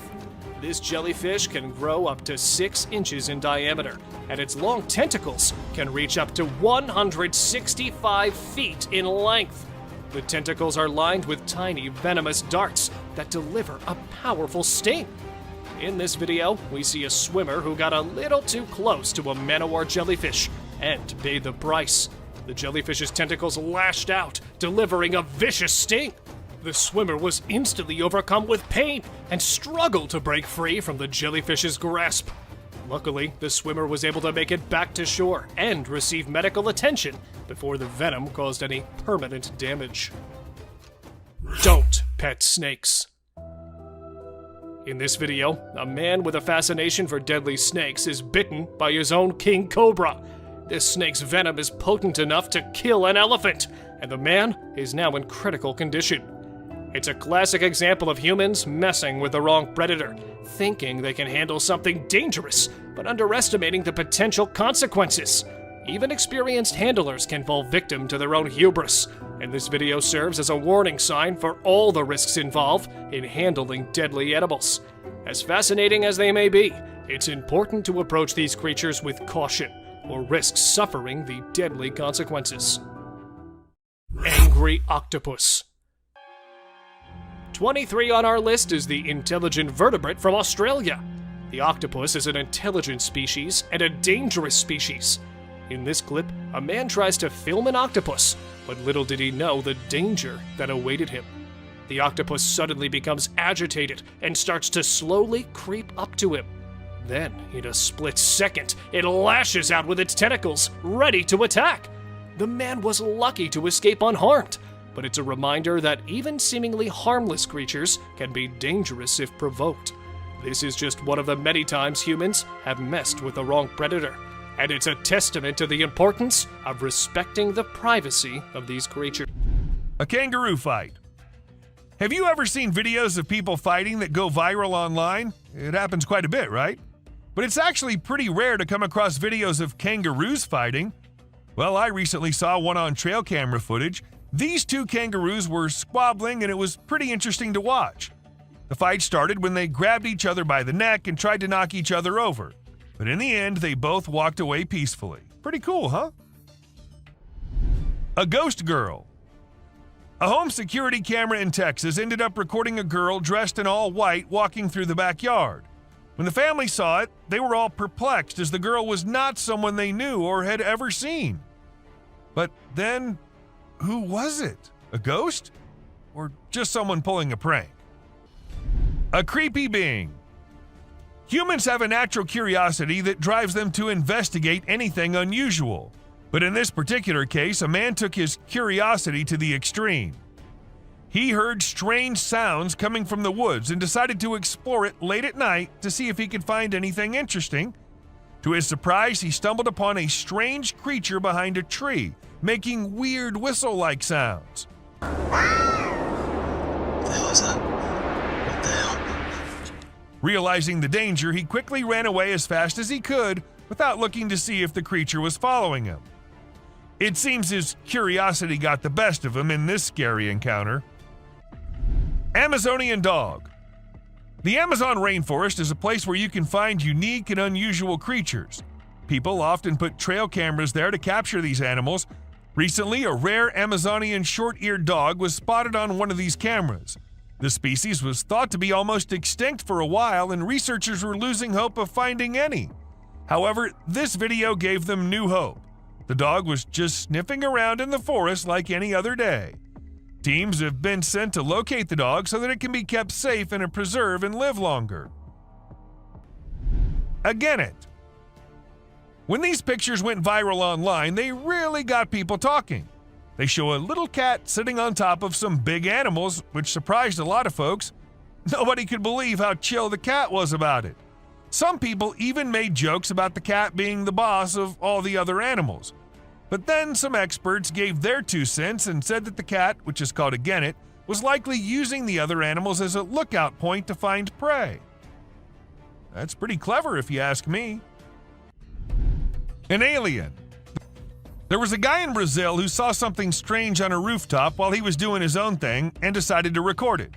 This jellyfish can grow up to 6 inches in diameter, and its long tentacles can reach up to 165 feet in length. The tentacles are lined with tiny venomous darts that deliver a powerful sting. In this video, we see a swimmer who got a little too close to a man-o-war jellyfish and paid the price. The jellyfish's tentacles lashed out, delivering a vicious sting. The swimmer was instantly overcome with pain and struggled to break free from the jellyfish's grasp. Luckily, the swimmer was able to make it back to shore and receive medical attention before the venom caused any permanent damage. Don't pet snakes. In this video, a man with a fascination for deadly snakes is bitten by his own king cobra. This snake's venom is potent enough to kill an elephant, and the man is now in critical condition. It's a classic example of humans messing with the wrong predator, thinking they can handle something dangerous, but underestimating the potential consequences. Even experienced handlers can fall victim to their own hubris, and this video serves as a warning sign for all the risks involved in handling deadly animals. As fascinating as they may be, it's important to approach these creatures with caution, or risk suffering the deadly consequences. Angry octopus. 23 on our list is the intelligent vertebrate from Australia. The octopus is an intelligent species and a dangerous species. In this clip, a man tries to film an octopus, but little did he know the danger that awaited him. The octopus suddenly becomes agitated and starts to slowly creep up to him. Then, in a split second, it lashes out with its tentacles, ready to attack. The man was lucky to escape unharmed, but it's a reminder that even seemingly harmless creatures can be dangerous if provoked. This is just one of the many times humans have messed with the wrong predator, and it's a testament to the importance of respecting the privacy of these creatures. A kangaroo fight. Have you ever seen videos of people fighting that go viral online? It happens quite a bit, right? But it's actually pretty rare to come across videos of kangaroos fighting. Well, I recently saw one on trail camera footage. These two kangaroos were squabbling, and it was pretty interesting to watch. The fight started when they grabbed each other by the neck and tried to knock each other over. But in the end, they both walked away peacefully. Pretty cool, huh? A ghost girl. A home security camera in Texas ended up recording a girl dressed in all white walking through the backyard. When the family saw it, they were all perplexed as the girl was not someone they knew or had ever seen. But then, who was it? A ghost? Or just someone pulling a prank? A creepy being. Humans have a natural curiosity that drives them to investigate anything unusual. But in this particular case, a man took his curiosity to the extreme. He heard strange sounds coming from the woods and decided to explore it late at night to see if he could find anything interesting. To his surprise, he stumbled upon a strange creature behind a tree, making weird whistle-like sounds. What the hell is that? What the hell? Realizing the danger, he quickly ran away as fast as he could without looking to see if the creature was following him. It seems his curiosity got the best of him in this scary encounter. Amazonian dog. The Amazon rainforest is a place where you can find unique and unusual creatures. People often put trail cameras there to capture these animals. Recently, a rare Amazonian short-eared dog was spotted on one of these cameras. The species was thought to be almost extinct for a while, and researchers were losing hope of finding any. However, this video gave them new hope. The dog was just sniffing around in the forest like any other day. Teams have been sent to locate the dog so that it can be kept safe in a preserve and live longer. A genet. When these pictures went viral online, they really got people talking. They show a little cat sitting on top of some big animals, which surprised a lot of folks. Nobody could believe how chill the cat was about it. Some people even made jokes about the cat being the boss of all the other animals. But then some experts gave their 2 cents and said that the cat, which is called a genet, was likely using the other animals as a lookout point to find prey. That's pretty clever if you ask me. An alien. There was a guy in Brazil who saw something strange on a rooftop while he was doing his own thing and decided to record it.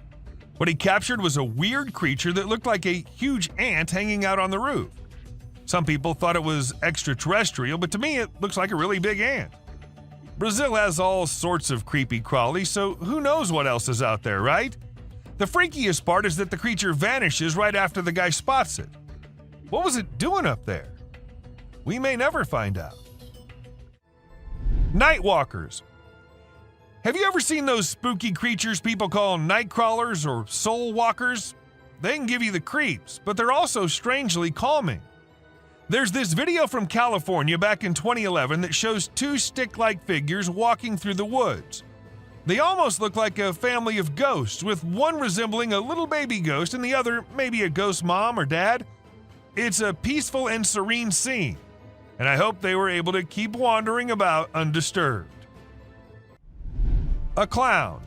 What he captured was a weird creature that looked like a huge ant hanging out on the roof. Some people thought it was extraterrestrial, but to me it looks like a really big ant. Brazil has all sorts of creepy crawlies, so who knows what else is out there, right? The freakiest part is that the creature vanishes right after the guy spots it. What was it doing up there? We may never find out. Nightwalkers. Have you ever seen those spooky creatures people call night crawlers or soul walkers? They can give you the creeps, but they're also strangely calming. There's this video from California back in 2011 that shows two stick-like figures walking through the woods. They almost look like a family of ghosts, with one resembling a little baby ghost and the other maybe a ghost mom or dad. It's a peaceful and serene scene, and I hope they were able to keep wandering about undisturbed. A clown.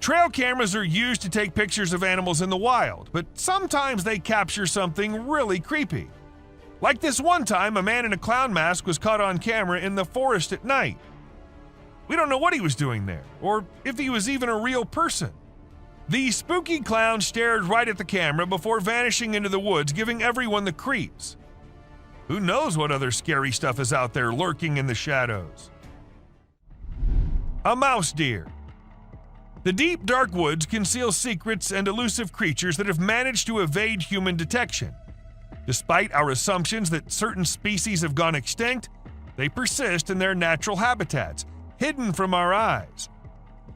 Trail cameras are used to take pictures of animals in the wild, but sometimes they capture something really creepy. Like this one time, a man in a clown mask was caught on camera in the forest at night. We don't know what he was doing there, or if he was even a real person. The spooky clown stared right at the camera before vanishing into the woods, giving everyone the creeps. Who knows what other scary stuff is out there lurking in the shadows? A mouse deer. The deep, dark woods conceal secrets and elusive creatures that have managed to evade human detection. Despite our assumptions that certain species have gone extinct, they persist in their natural habitats, hidden from our eyes.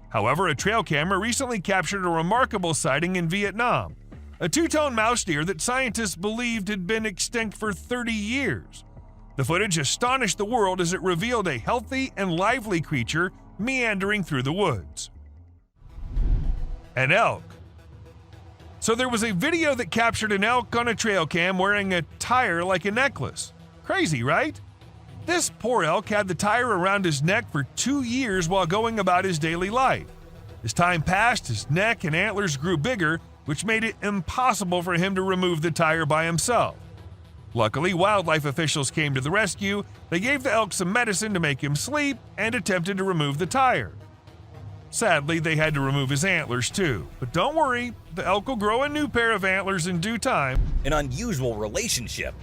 However, a trail camera recently captured a remarkable sighting in Vietnam, a two-tone mouse deer that scientists believed had been extinct for 30 years. The footage astonished the world as it revealed a healthy and lively creature meandering through the woods. An elk. So there was a video that captured an elk on a trail cam wearing a tire like a necklace. Crazy, right? This poor elk had the tire around his neck for 2 years while going about his daily life. As time passed, his neck and antlers grew bigger, which made it impossible for him to remove the tire by himself. Luckily, wildlife officials came to the rescue. They gave the elk some medicine to make him sleep and attempted to remove the tire. Sadly, they had to remove his antlers too. But don't worry, the elk will grow a new pair of antlers in due time. An unusual relationship.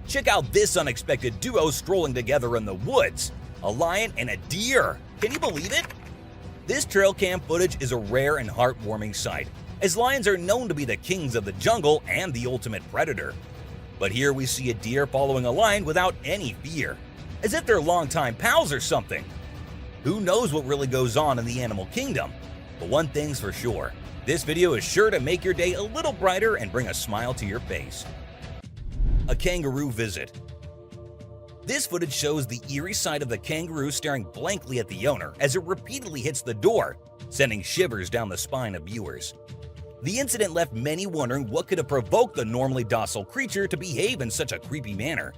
Check out this unexpected duo strolling together in the woods. A lion and a deer. Can you believe it? This trail cam footage is a rare and heartwarming sight, as lions are known to be the kings of the jungle and the ultimate predator. But here we see a deer following a lion without any fear, as if they're longtime pals or something. Who knows what really goes on in the animal kingdom? But one thing's for sure, this video is sure to make your day a little brighter and bring a smile to your face. A kangaroo visit. This footage shows the eerie sight of the kangaroo staring blankly at the owner as it repeatedly hits the door, sending shivers down the spine of viewers. The incident left many wondering what could have provoked the normally docile creature to behave in such a creepy manner.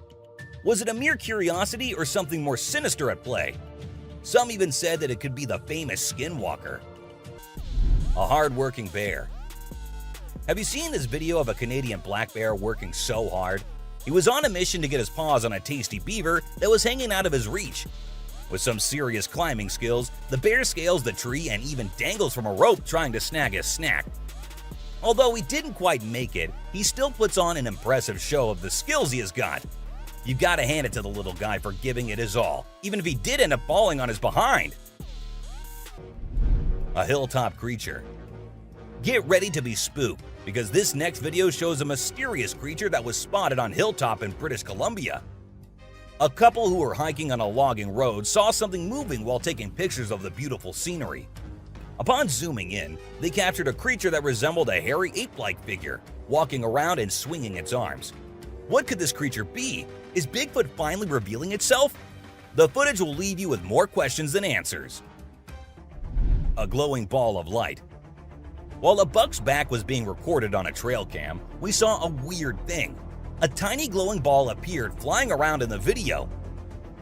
Was it a mere curiosity or something more sinister at play? Some even said that it could be the famous skinwalker. A hard-working bear. Have you seen this video of a Canadian black bear working so hard? He was on a mission to get his paws on a tasty beaver that was hanging out of his reach. With some serious climbing skills, the bear scales the tree and even dangles from a rope trying to snag his snack. Although he didn't quite make it, he still puts on an impressive show of the skills he has got. You gotta hand it to the little guy for giving it his all, even if he did end up falling on his behind. A hilltop creature. Get ready to be spooked, because this next video shows a mysterious creature that was spotted on Hilltop in British Columbia. A couple who were hiking on a logging road saw something moving while taking pictures of the beautiful scenery. Upon zooming in, they captured a creature that resembled a hairy ape-like figure, walking around and swinging its arms. What could this creature be? Is Bigfoot finally revealing itself? The footage will leave you with more questions than answers. A glowing ball of light. While a buck's back was being recorded on a trail cam, we saw a weird thing. A tiny glowing ball appeared flying around in the video.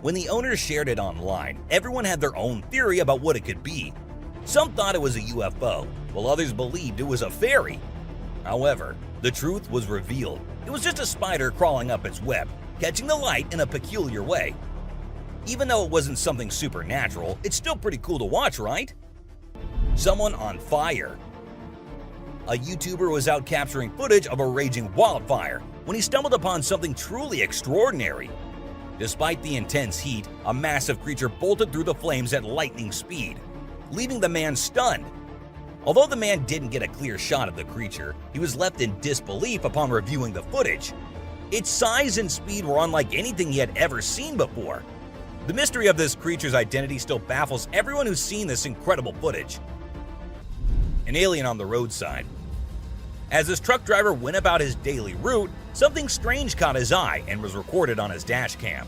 When the owners shared it online, everyone had their own theory about what it could be. Some thought it was a UFO, while others believed it was a fairy. However, the truth was revealed. It was just a spider crawling up its web, catching the light in a peculiar way. Even though it wasn't something supernatural, it's still pretty cool to watch, right? Someone on fire. A YouTuber was out capturing footage of a raging wildfire when he stumbled upon something truly extraordinary. Despite the intense heat, a massive creature bolted through the flames at lightning speed, leaving the man stunned. Although the man didn't get a clear shot of the creature, he was left in disbelief upon reviewing the footage. Its size and speed were unlike anything he had ever seen before. The mystery of this creature's identity still baffles everyone who's seen this incredible footage. An alien on the roadside. As this truck driver went about his daily route, something strange caught his eye and was recorded on his dash cam.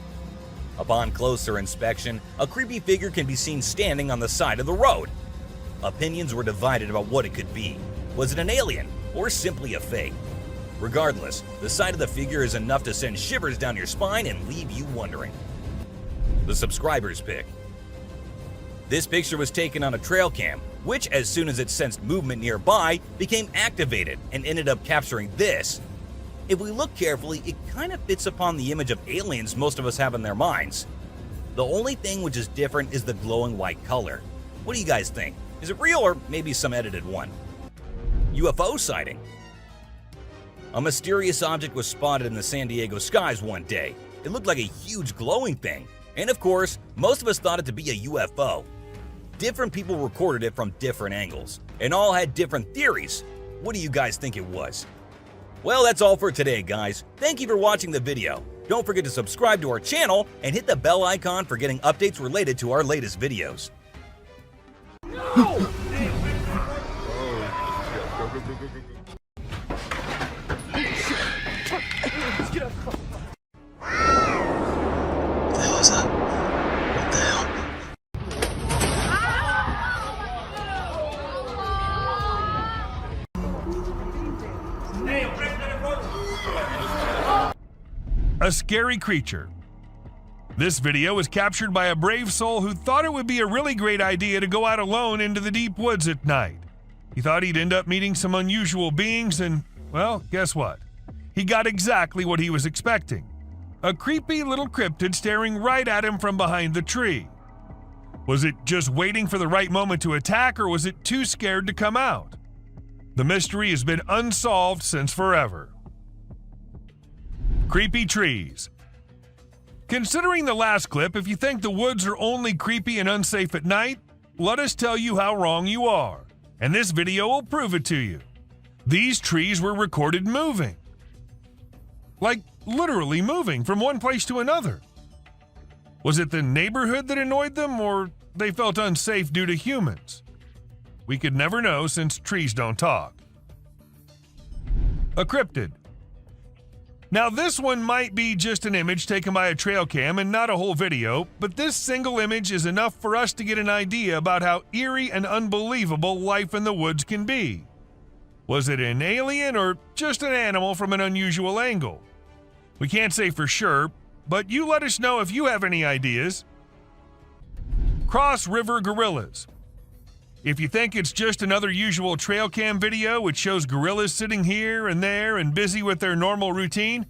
Upon closer inspection, a creepy figure can be seen standing on the side of the road. Opinions were divided about what it could be. Was it an alien or simply a fake? Regardless, the sight of the figure is enough to send shivers down your spine and leave you wondering. The subscriber's pick. This picture was taken on a trail cam, which as soon as it sensed movement nearby, became activated and ended up capturing this. If we look carefully, it kind of fits upon the image of aliens most of us have in their minds. The only thing which is different is the glowing white color. What do you guys think? Is it real or maybe some edited one? UFO sighting. A mysterious object was spotted in the San Diego skies one day. It looked like a huge glowing thing. And of course, most of us thought it to be a UFO. Different people recorded it from different angles, and all had different theories. What do you guys think it was? Well, that's all for today, guys. Thank you for watching the video. Don't forget to subscribe to our channel and hit the bell icon for getting updates related to our latest videos. What the hell is that? What the hell? A scary creature. This video was captured by a brave soul who thought it would be a really great idea to go out alone into the deep woods at night. He thought he'd end up meeting some unusual beings and, well, guess what? He got exactly what he was expecting. A creepy little cryptid staring right at him from behind the tree. Was it just waiting for the right moment to attack, or was it too scared to come out? The mystery has been unsolved since forever. Creepy trees. Considering the last clip, if you think the woods are only creepy and unsafe at night, let us tell you how wrong you are. And this video will prove it to you. These trees were recorded moving. Like literally moving from one place to another. Was it the neighborhood that annoyed them, or they felt unsafe due to humans? We could never know since trees don't talk. A cryptid. Now this one might be just an image taken by a trail cam and not a whole video, but this single image is enough for us to get an idea about how eerie and unbelievable life in the woods can be. Was it an alien or just an animal from an unusual angle? We can't say for sure, but you let us know if you have any ideas. Cross River Gorillas. If you think it's just another usual trail cam video which shows gorillas sitting here and there and busy with their normal routine,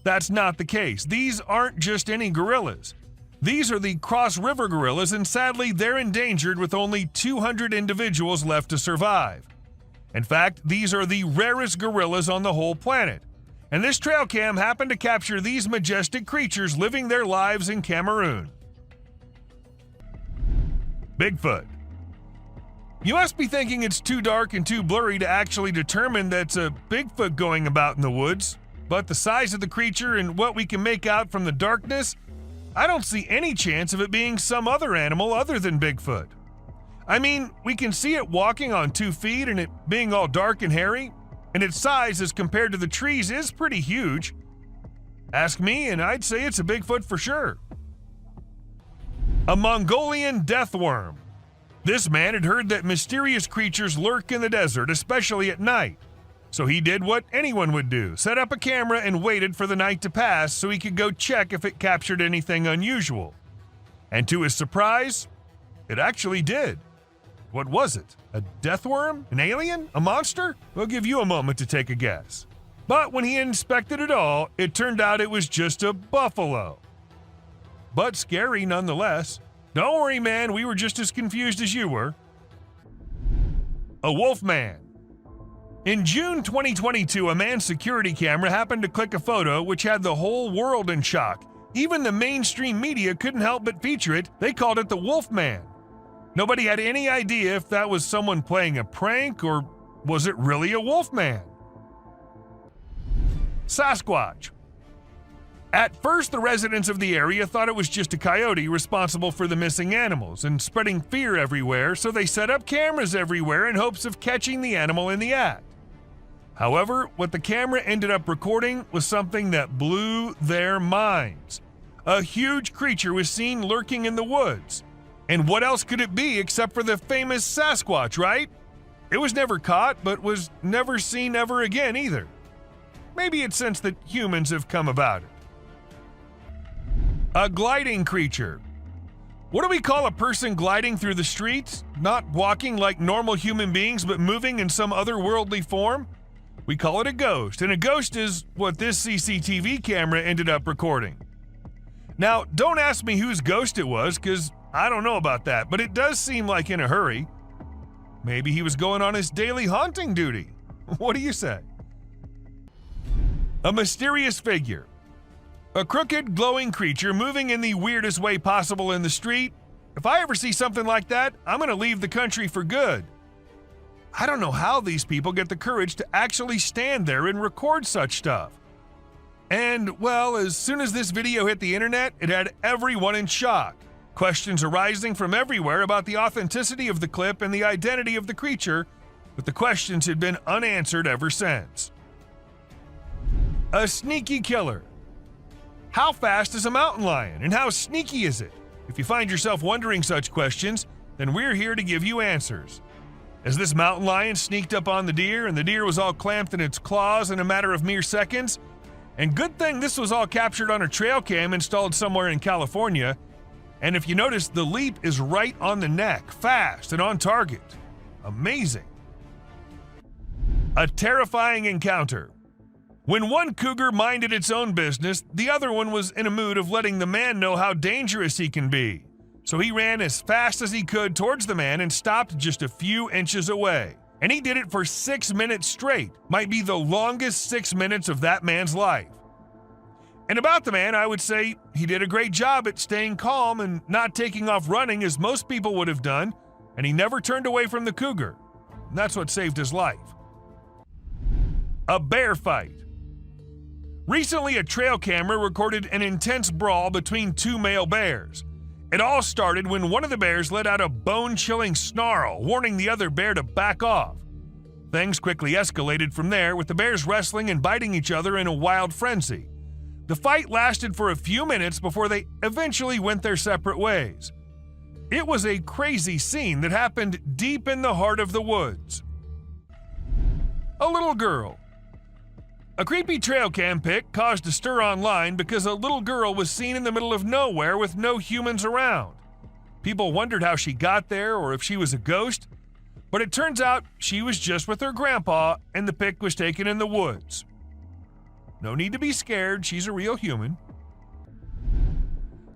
that's not the case. These aren't just any gorillas. These are the Cross River gorillas, and sadly they're endangered with only 200 individuals left to survive. In fact, these are the rarest gorillas on the whole planet. And this trail cam happened to capture these majestic creatures living their lives in Cameroon. Bigfoot. You must be thinking it's too dark and too blurry to actually determine that's a Bigfoot going about in the woods, but the size of the creature and what we can make out from the darkness, I don't see any chance of it being some other animal other than Bigfoot. I mean, we can see it walking on 2 feet and it being all dark and hairy, and its size as compared to the trees is pretty huge. Ask me and I'd say it's a Bigfoot for sure. A Mongolian death worm. This man had heard that mysterious creatures lurk in the desert, especially at night. So he did what anyone would do, set up a camera and waited for the night to pass so he could go check if it captured anything unusual. And to his surprise, it actually did. What was it? A death worm? An alien? A monster? We'll give you a moment to take a guess. But when he inspected it all, it turned out it was just a buffalo. But scary nonetheless. Don't worry, man, we were just as confused as you were. A wolf man. In June 2022, a man's security camera happened to click a photo which had the whole world in shock. Even the mainstream media couldn't help but feature it. They called it the Wolf Man. Nobody had any idea if that was someone playing a prank or was it really a wolfman? Sasquatch. At first, the residents of the area thought it was just a coyote responsible for the missing animals and spreading fear everywhere, so they set up cameras everywhere in hopes of catching the animal in the act. However, what the camera ended up recording was something that blew their minds. A huge creature was seen lurking in the woods. And what else could it be except for the famous Sasquatch, right? It was never caught, but was never seen ever again either. Maybe it's since that humans have come about it. A gliding creature. What do we call a person gliding through the streets? Not walking like normal human beings, but moving in some otherworldly form? We call it a ghost, and a ghost is what this CCTV camera ended up recording. Now, don't ask me whose ghost it was, because I don't know about that, but it does seem like in a hurry. Maybe he was going on his daily haunting duty. What do you say? A mysterious figure. A crooked, glowing creature moving in the weirdest way possible in the street. If I ever see something like that, I'm going to leave the country for good. I don't know how these people get the courage to actually stand there and record such stuff. And, well, as soon as this video hit the internet, it had everyone in shock. Questions arising from everywhere about the authenticity of the clip and the identity of the creature, but the questions had been unanswered ever since. A sneaky killer. How fast is a mountain lion, and how sneaky is it? If you find yourself wondering such questions, then we're here to give you answers. As this mountain lion sneaked up on the deer, and the deer was all clamped in its claws in a matter of mere seconds, and good thing this was all captured on a trail cam installed somewhere in California, and if you notice, the leap is right on the neck, fast and on target. Amazing. A terrifying encounter. When one cougar minded its own business, the other one was in a mood of letting the man know how dangerous he can be. So he ran as fast as he could towards the man and stopped just a few inches away. And he did it for 6 minutes straight. Might be the longest 6 minutes of that man's life. And about the man, I would say he did a great job at staying calm and not taking off running as most people would have done, and he never turned away from the cougar. And that's what saved his life. A bear fight. Recently, a trail camera recorded an intense brawl between two male bears. It all started when one of the bears let out a bone-chilling snarl, warning the other bear to back off. Things quickly escalated from there, with the bears wrestling and biting each other in a wild frenzy. The fight lasted for a few minutes before they eventually went their separate ways. It was a crazy scene that happened deep in the heart of the woods. A little girl. A creepy trail cam pic caused a stir online because a little girl was seen in the middle of nowhere with no humans around. People wondered how she got there or if she was a ghost, but it turns out she was just with her grandpa and the pic was taken in the woods. No need to be scared, she's a real human.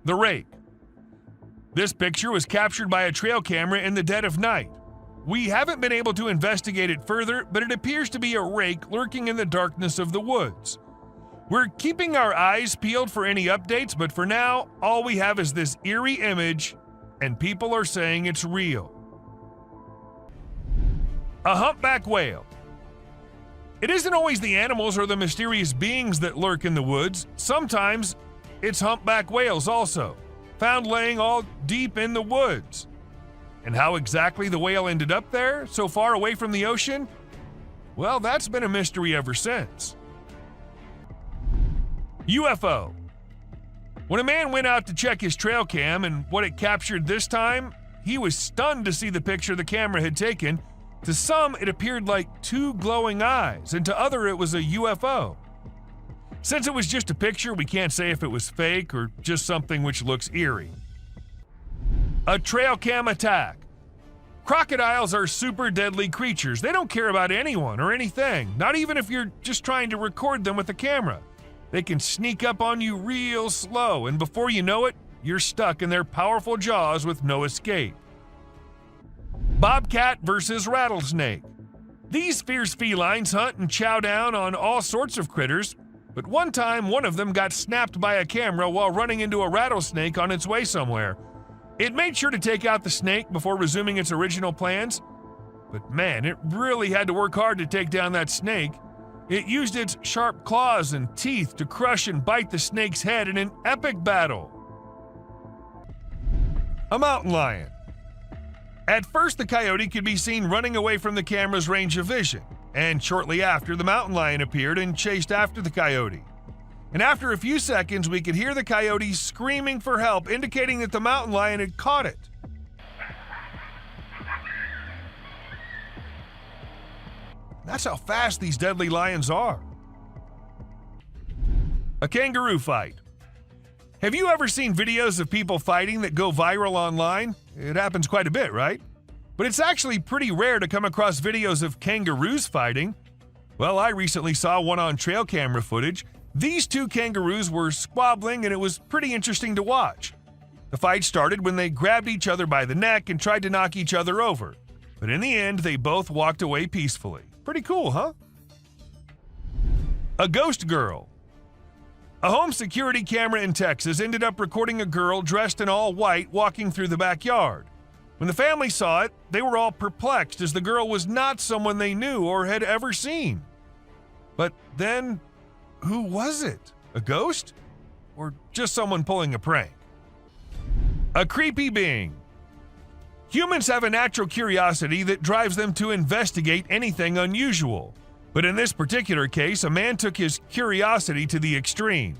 The rake. This picture was captured by a trail camera in the dead of night. We haven't been able to investigate it further, but it appears to be a rake lurking in the darkness of the woods. We're keeping our eyes peeled for any updates, but for now, all we have is this eerie image, and people are saying it's real. A humpback whale. It isn't always the animals or the mysterious beings that lurk in the woods. Sometimes it's humpback whales also, found laying all deep in the woods. And how exactly the whale ended up there, so far away from the ocean? Well, that's been a mystery ever since. UFO. When a man went out to check his trail cam and what it captured this time, he was stunned to see the picture the camera had taken. To some, it appeared like two glowing eyes, and to others, it was a UFO. Since it was just a picture, we can't say if it was fake or just something which looks eerie. A trail cam attack. Crocodiles are super deadly creatures. They don't care about anyone or anything, not even if you're just trying to record them with a camera. They can sneak up on you real slow, and before you know it, you're stuck in their powerful jaws with no escape. Bobcat versus rattlesnake. These fierce felines hunt and chow down on all sorts of critters, but one time one of them got snapped by a camera while running into a rattlesnake on its way somewhere. It made sure to take out the snake before resuming its original plans. But man, it really had to work hard to take down that snake. It used its sharp claws and teeth to crush and bite the snake's head in an epic battle. A mountain lion. At first, the coyote could be seen running away from the camera's range of vision, and shortly after, the mountain lion appeared and chased after the coyote. And after a few seconds, we could hear the coyote screaming for help, indicating that the mountain lion had caught it. That's how fast these deadly lions are. A kangaroo fight. Have you ever seen videos of people fighting that go viral online? It happens quite a bit, right? But it's actually pretty rare to come across videos of kangaroos fighting. Well, I recently saw one on trail camera footage. These two kangaroos were squabbling, and it was pretty interesting to watch. The fight started when they grabbed each other by the neck and tried to knock each other over. But in the end, they both walked away peacefully. Pretty cool, huh? A ghost girl. A home security camera in Texas ended up recording a girl dressed in all white walking through the backyard. When the family saw it, they were all perplexed as the girl was not someone they knew or had ever seen. But then, who was it? A ghost? Or just someone pulling a prank? A creepy being. Humans have a natural curiosity that drives them to investigate anything unusual. But in this particular case, a man took his curiosity to the extreme.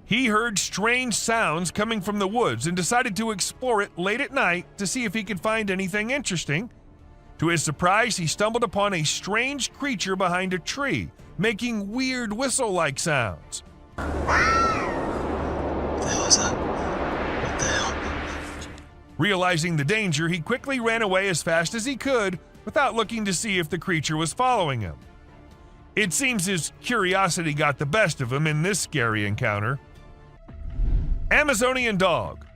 He heard strange sounds coming from the woods and decided to explore it late at night to see if he could find anything interesting. To his surprise, he stumbled upon a strange creature behind a tree, making weird whistle-like sounds. What the hell is that? What the hell? Realizing the danger, he quickly ran away as fast as he could without looking to see if the creature was following him. It seems his curiosity got the best of him in this scary encounter. Amazonian dog.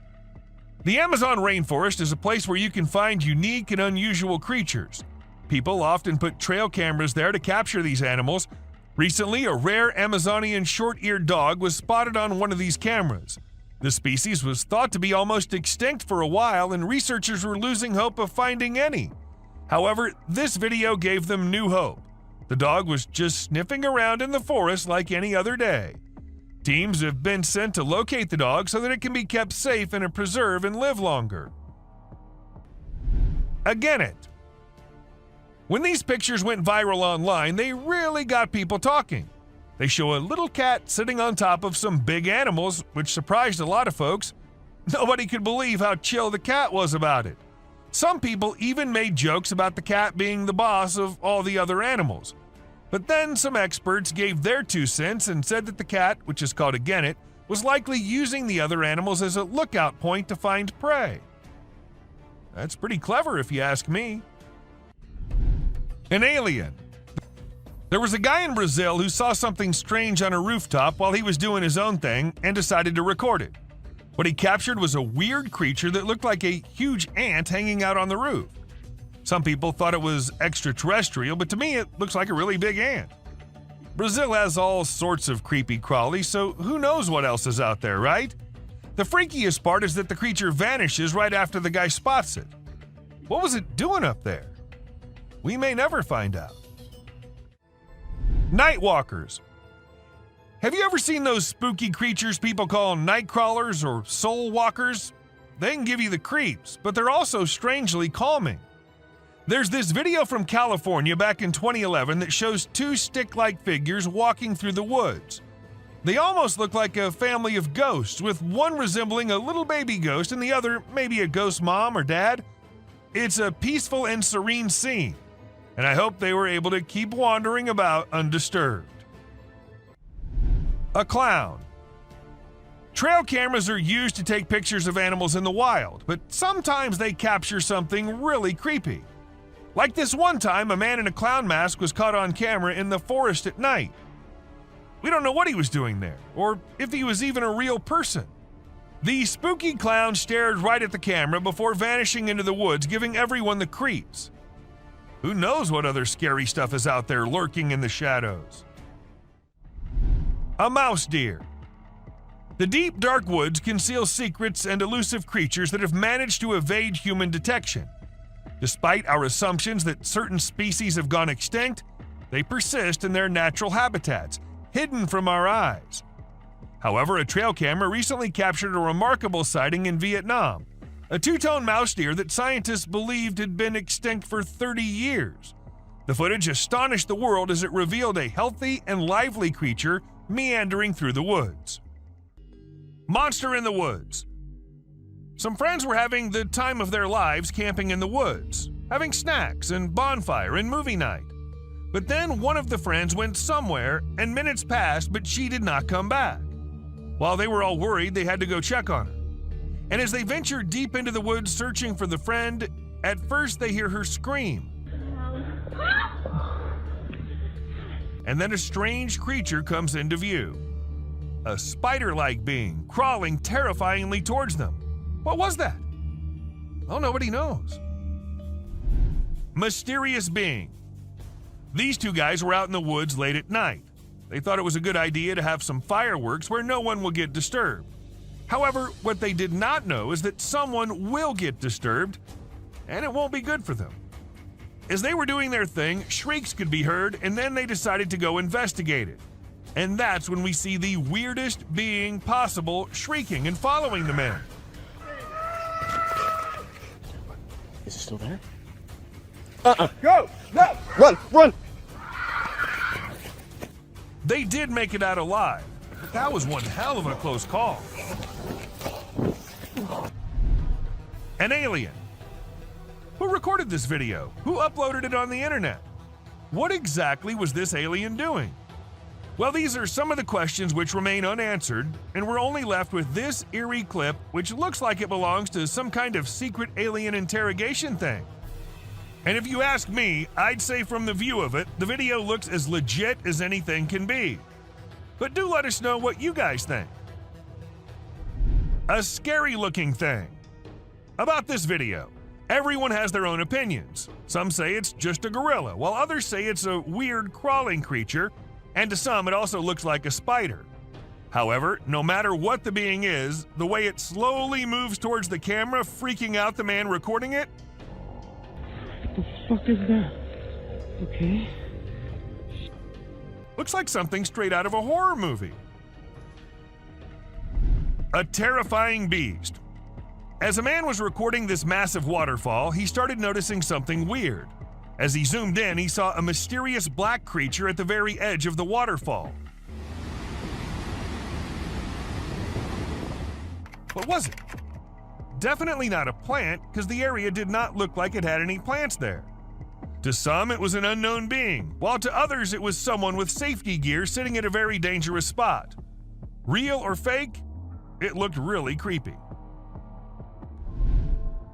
The Amazon rainforest is a place where you can find unique and unusual creatures. People often put trail cameras there to capture these animals. Recently, a rare Amazonian short-eared dog was spotted on one of these cameras. The species was thought to be almost extinct for a while, and researchers were losing hope of finding any. However, this video gave them new hope. The dog was just sniffing around in the forest like any other day. Teams have been sent to locate the dog so that it can be kept safe in a preserve and live longer. A genet. When these pictures went viral online, they really got people talking. They show a little cat sitting on top of some big animals, which surprised a lot of folks. Nobody could believe how chill the cat was about it. Some people even made jokes about the cat being the boss of all the other animals. But then some experts gave their 2 cents and said that the cat, which is called a genet, was likely using the other animals as a lookout point to find prey. That's pretty clever if you ask me. An alien. There was a guy in Brazil who saw something strange on a rooftop while he was doing his own thing and decided to record it. What he captured was a weird creature that looked like a huge ant hanging out on the roof. Some people thought it was extraterrestrial, but to me it looks like a really big ant. Brazil has all sorts of creepy crawlies, so who knows what else is out there, right? The freakiest part is that the creature vanishes right after the guy spots it. What was it doing up there? We may never find out. Nightwalkers. Have you ever seen those spooky creatures people call night crawlers or soul walkers? They can give you the creeps, but they're also strangely calming. There's this video from California back in 2011 that shows 2 stick-like figures walking through the woods. They almost look like a family of ghosts, with one resembling a little baby ghost and the other maybe a ghost mom or dad. It's a peaceful and serene scene, and I hope they were able to keep wandering about undisturbed. A clown. Trail cameras are used to take pictures of animals in the wild, but sometimes they capture something really creepy. Like this one time, a man in a clown mask was caught on camera in the forest at night. We don't know what he was doing there, or if he was even a real person. The spooky clown stared right at the camera before vanishing into the woods, giving everyone the creeps. Who knows what other scary stuff is out there lurking in the shadows? A mouse deer. The deep, dark woods conceal secrets and elusive creatures that have managed to evade human detection. Despite our assumptions that certain species have gone extinct, they persist in their natural habitats, hidden from our eyes. However, a trail camera recently captured a remarkable sighting in Vietnam, a two-tone mouse deer that scientists believed had been extinct for 30 years. The footage astonished the world as it revealed a healthy and lively creature meandering through the woods. Monster in the woods. Some friends were having the time of their lives camping in the woods, having snacks and bonfire and movie night. But then one of the friends went somewhere and minutes passed, but she did not come back. While they were all worried, they had to go check on her. And as they ventured deep into the woods searching for the friend, at first they hear her scream. And then a strange creature comes into view. A spider-like being crawling terrifyingly towards them. What was that? Well, nobody knows. Mysterious being. These two guys were out in the woods late at night. They thought it was a good idea to have some fireworks where no one will get disturbed. However, what they did not know is that someone will get disturbed, and it won't be good for them. As they were doing their thing, shrieks could be heard, and then they decided to go investigate it. And that's when we see the weirdest being possible shrieking and following the men. Is it still there? Go! No! Run! Run! They did make it out alive, but that was one hell of a close call. An alien. Who recorded this video? Who uploaded it on the internet? What exactly was this alien doing? Well, these are some of the questions which remain unanswered, and we're only left with this eerie clip, which looks like it belongs to some kind of secret alien interrogation thing. And if you ask me, I'd say from the view of it, the video looks as legit as anything can be. But do let us know what you guys think. A scary looking thing. About this video, everyone has their own opinions. Some say it's just a gorilla, while others say it's a weird crawling creature, and to some it also looks like a spider. However, no matter what the being is, the way it slowly moves towards the camera, freaking out the man recording it, What the fuck is that? Okay. looks like something straight out of a horror movie. A terrifying beast. As a man was recording this massive waterfall, he started noticing something weird. As he zoomed in, he saw a mysterious black creature at the very edge of the waterfall. What was it? Definitely not a plant, because the area did not look like it had any plants there. To some, it was an unknown being, while to others, it was someone with safety gear sitting at a very dangerous spot. Real or fake? It looked really creepy.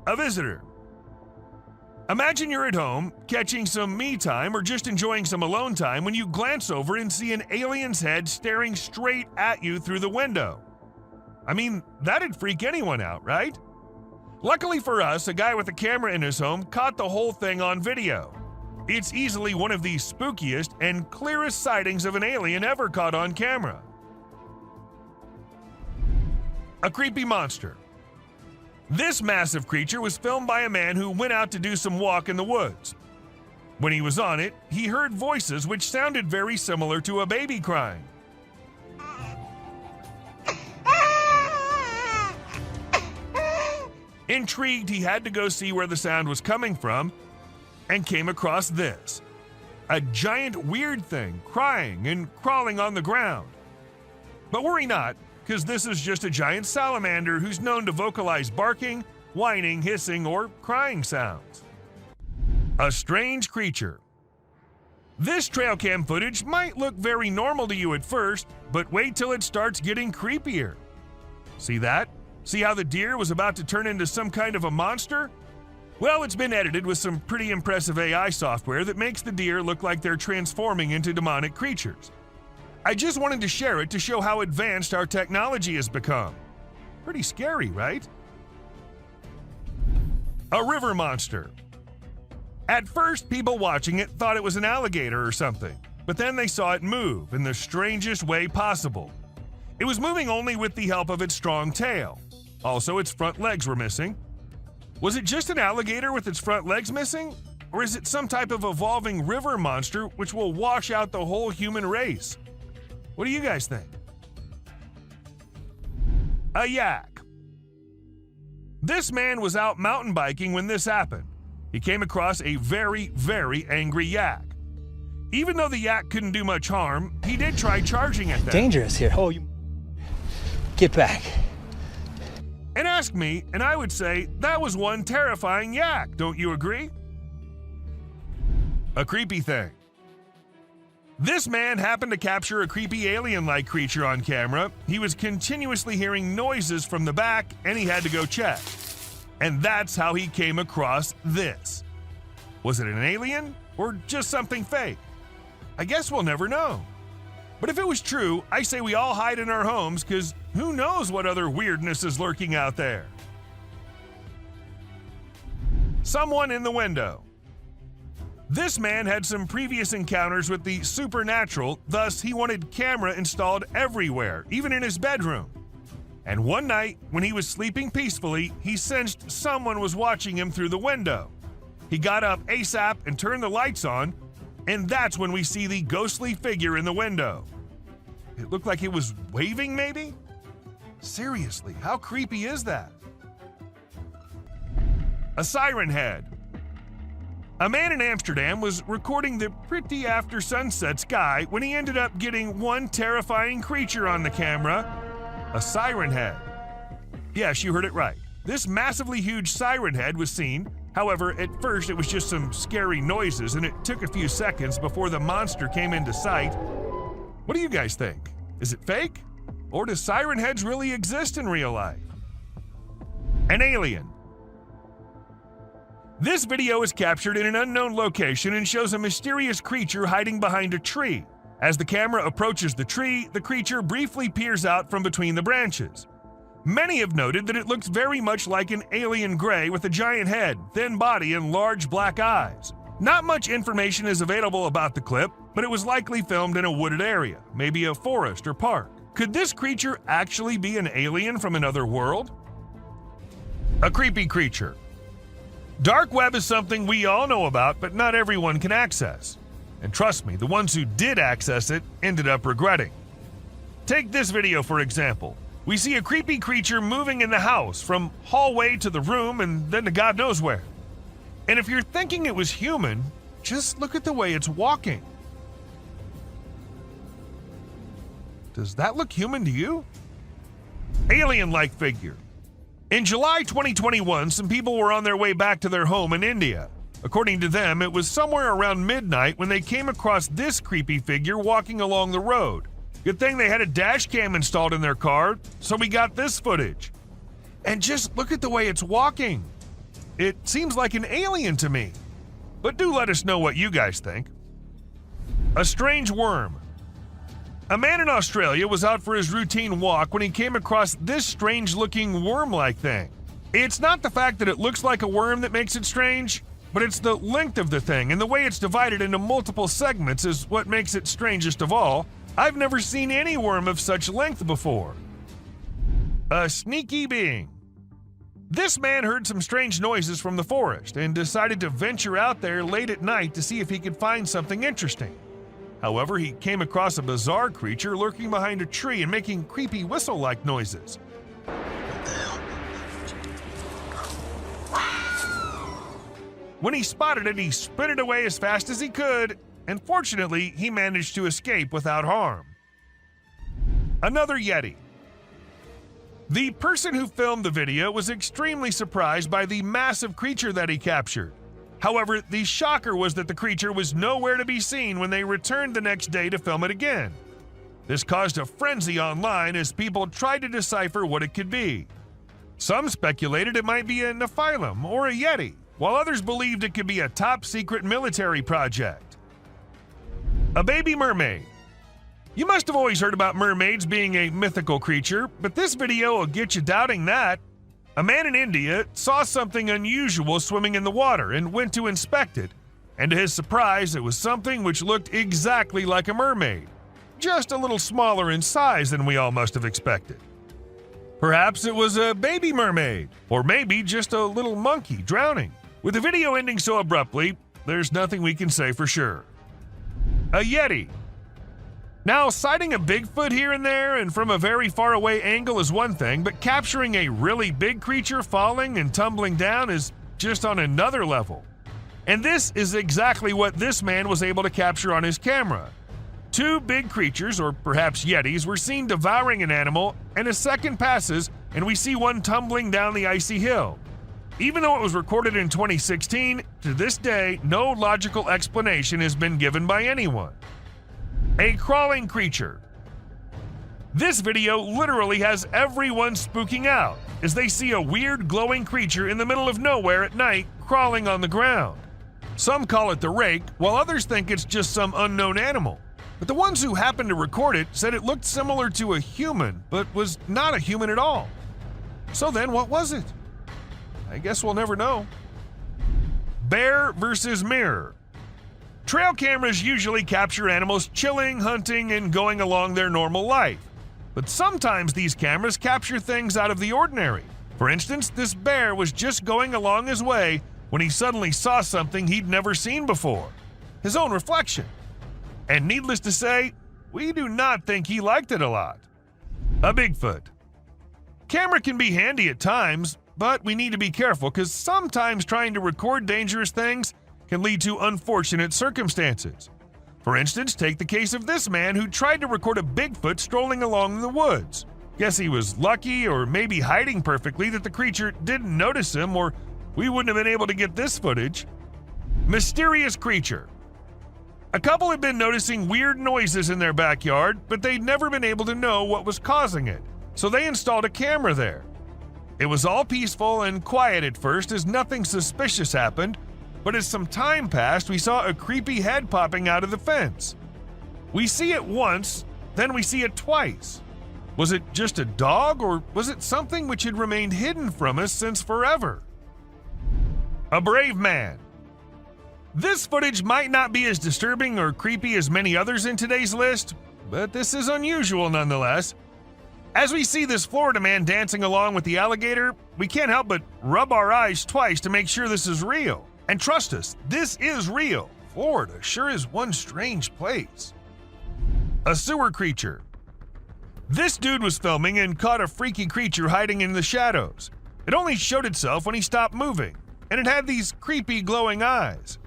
A visitor. Imagine you're at home, catching some me time or just enjoying some alone time when you glance over and see an alien's head staring straight at you through the window. I mean, that'd freak anyone out, right? Luckily for us, a guy with a camera in his home caught the whole thing on video. It's easily one of the spookiest and clearest sightings of an alien ever caught on camera. A creepy monster. This massive creature was filmed by a man who went out to do some walk in the woods. When he was on it, he heard voices which sounded very similar to a baby crying. Intrigued, he had to go see where the sound was coming from and came across this. A giant weird thing crying and crawling on the ground. But worry not, because this is just a giant salamander who's known to vocalize barking, whining, hissing, or crying sounds. A strange creature. This trail cam footage might look very normal to you at first, but wait till it starts getting creepier. See that? See how the deer was about to turn into some kind of a monster? Well, it's been edited with some pretty impressive AI software that makes the deer look like they're transforming into demonic creatures. I just wanted to share it to show how advanced our technology has become. Pretty scary, right? A river monster. At first, people watching it thought it was an alligator or something, but then they saw it move in the strangest way possible. It was moving only with the help of its strong tail. Also, its front legs were missing. Was it just an alligator with its front legs missing? Or is it some type of evolving river monster which will wash out the whole human race? What do you guys think? A yak. This man was out mountain biking when this happened. He came across a very, very angry yak. Even though the yak couldn't do much harm, he did try charging at them. Dangerous here. Oh, you. Get back. And ask me, and I would say that was one terrifying yak, don't you agree? A creepy thing. This man happened to capture a creepy alien-like creature on camera. He was continuously hearing noises from the back, and he had to go check. And that's how he came across this. Was it an alien or just something fake? I guess we'll never know. But if it was true, I say we all hide in our homes, because who knows what other weirdness is lurking out there. Someone in the window. This man had some previous encounters with the supernatural, thus he wanted camera installed everywhere, even in his bedroom. And one night, when he was sleeping peacefully, he sensed someone was watching him through the window. He got up ASAP and turned the lights on, and that's when we see the ghostly figure in the window. It looked like it was waving, maybe? Seriously, how creepy is that? A siren head. A man in Amsterdam was recording the pretty after sunset sky when he ended up getting one terrifying creature on the camera, a siren head. Yes, you heard it right. This massively huge siren head was seen. However, at first it was just some scary noises, and it took a few seconds before the monster came into sight. What do you guys think? Is it fake? Or do siren heads really exist in real life? An alien. This video is captured in an unknown location and shows a mysterious creature hiding behind a tree. As the camera approaches the tree, the creature briefly peers out from between the branches. Many have noted that it looks very much like an alien gray with a giant head, thin body, and large black eyes. Not much information is available about the clip, but it was likely filmed in a wooded area, maybe a forest or park. Could this creature actually be an alien from another world? A creepy creature. Dark web is something we all know about, but not everyone can access. And trust me, the ones who did access it ended up regretting. Take this video for example. We see a creepy creature moving in the house, from hallway to the room and then to God knows where. And if you're thinking it was human, just look at the way it's walking. Does that look human to you? Alien-like figure. In July 2021, some people were on their way back to their home in India. According to them, it was somewhere around midnight when they came across this creepy figure walking along the road. Good thing they had a dash cam installed in their car, so we got this footage. And just look at the way it's walking. It seems like an alien to me. But do let us know what you guys think. A strange worm. A man in Australia was out for his routine walk when he came across this strange-looking worm-like thing. It's not the fact that it looks like a worm that makes it strange, but it's the length of the thing and the way it's divided into multiple segments is what makes it strangest of all. I've never seen any worm of such length before. A sneaky being. This man heard some strange noises from the forest and decided to venture out there late at night to see if he could find something interesting. However, he came across a bizarre creature lurking behind a tree and making creepy whistle-like noises. When he spotted it, he sprinted away as fast as he could, and fortunately, he managed to escape without harm. Another Yeti. The person who filmed the video was extremely surprised by the massive creature that he captured. However, the shocker was that the creature was nowhere to be seen when they returned the next day to film it again. This caused a frenzy online as people tried to decipher what it could be. Some speculated it might be a Nephilim or a Yeti, while others believed it could be a top-secret military project. A baby mermaid. You must have always heard about mermaids being a mythical creature, but this video will get you doubting that. A man in India saw something unusual swimming in the water and went to inspect it, and to his surprise, it was something which looked exactly like a mermaid. just a little smaller in size than we all must have expected. Perhaps it was a baby mermaid, or maybe just a little monkey drowning. With the video ending so abruptly, there's nothing we can say for sure. A Yeti. Now, sighting a Bigfoot here and there and from a very far away angle is one thing, but capturing a really big creature falling and tumbling down is just on another level. And this is exactly what this man was able to capture on his camera. Two big creatures, or perhaps Yetis, were seen devouring an animal, and a second passes and we see one tumbling down the icy hill. Even though it was recorded in 2016, to this day, no logical explanation has been given by anyone. A crawling creature. This video literally has everyone spooking out as they see a weird glowing creature in the middle of nowhere at night crawling on the ground. Some call it the rake, while others think it's just some unknown animal. But the ones who happened to record it said it looked similar to a human, but was not a human at all. So then what was it? I guess we'll never know. Bear versus mirror. Trail cameras usually capture animals chilling, hunting, and going along their normal life. But sometimes these cameras capture things out of the ordinary. For instance, this bear was just going along his way when he suddenly saw something he'd never seen before. His own reflection. And needless to say, we do not think he liked it a lot. A Bigfoot. Camera can be handy at times, but we need to be careful because sometimes trying to record dangerous things can lead to unfortunate circumstances. For instance, take the case of this man who tried to record a Bigfoot strolling along in the woods. Guess he was lucky, or maybe hiding perfectly, that the creature didn't notice him, or we wouldn't have been able to get this footage. Mysterious creature. A couple had been noticing weird noises in their backyard, but they'd never been able to know what was causing it, so they installed a camera there. It was all peaceful and quiet at first as nothing suspicious happened, but as some time passed, we saw a creepy head popping out of the fence. We see it once, then we see it twice. Was it just a dog, or was it something which had remained hidden from us since forever? A brave man. This footage might not be as disturbing or creepy as many others in today's list, but this is unusual nonetheless. As we see this Florida man dancing along with the alligator, we can't help but rub our eyes twice to make sure this is real. And trust us, this is real. Florida sure is one strange place. A sewer creature. This dude was filming and caught a freaky creature hiding in the shadows. It only showed itself when he stopped moving, and it had these creepy glowing eyes.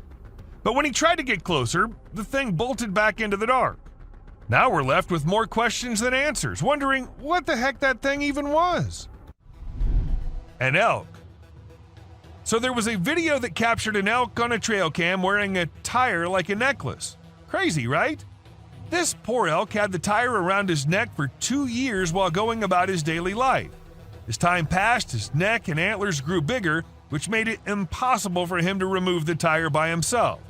But when he tried to get closer, the thing bolted back into the dark. Now we're left with more questions than answers, wondering what the heck that thing even was. An elk. So there was a video that captured an elk on a trail cam wearing a tire like a necklace. Crazy, right? This poor elk had the tire around his neck for 2 years while going about his daily life. As time passed, his neck and antlers grew bigger, which made it impossible for him to remove the tire by himself.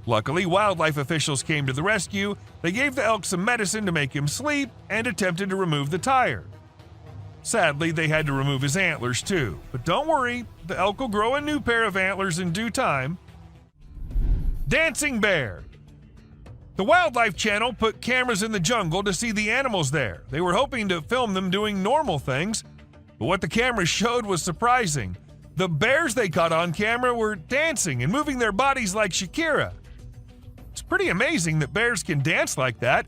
Luckily, wildlife officials came to the rescue. They gave the elk some medicine to make him sleep and attempted to remove the tire. Sadly, they had to remove his antlers too, but don't worry, the elk will grow a new pair of antlers in due time. Dancing bear. The Wildlife Channel put cameras in the jungle to see the animals there. They were hoping to film them doing normal things, but what the cameras showed was surprising. The bears they caught on camera were dancing and moving their bodies like Shakira. It's pretty amazing that bears can dance like that,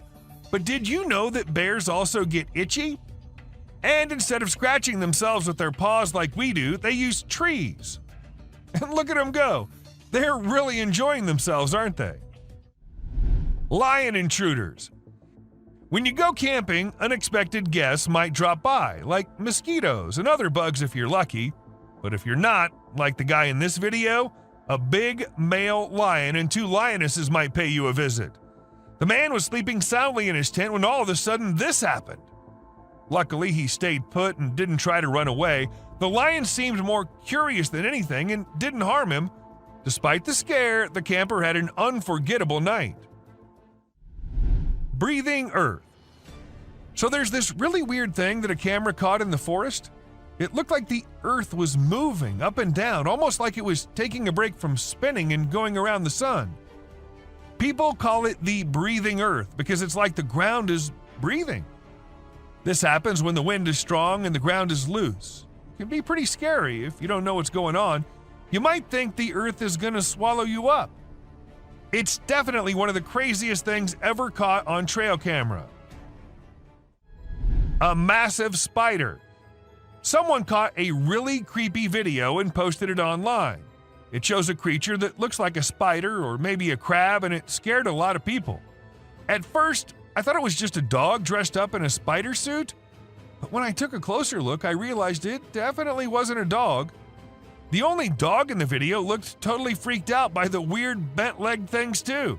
but did you know that bears also get itchy? And instead of scratching themselves with their paws like we do, they use trees. And look at them go. They're really enjoying themselves, aren't they? Lion intruders. When you go camping, unexpected guests might drop by, like mosquitoes and other bugs if you're lucky. But if you're not, like the guy in this video, a big male lion and 2 lionesses might pay you a visit. The man was sleeping soundly in his tent when all of a sudden this happened. Luckily, he stayed put and didn't try to run away. The lion seemed more curious than anything and didn't harm him. Despite the scare, the camper had an unforgettable night. Breathing earth. So there's this really weird thing that a camera caught in the forest. It looked like the earth was moving up and down, almost like it was taking a break from spinning and going around the sun. People call it the breathing earth because it's like the ground is breathing. This happens when the wind is strong and the ground is loose. It can be pretty scary if you don't know what's going on. You might think the earth is going to swallow you up. It's definitely one of the craziest things ever caught on trail camera. A massive spider. Someone caught a really creepy video and posted it online. It shows a creature that looks like a spider or maybe a crab, and it scared a lot of people. At first, I thought it was just a dog dressed up in a spider suit, but when I took a closer look, I realized it definitely wasn't a dog. The only dog in the video looked totally freaked out by the weird bent-legged things too.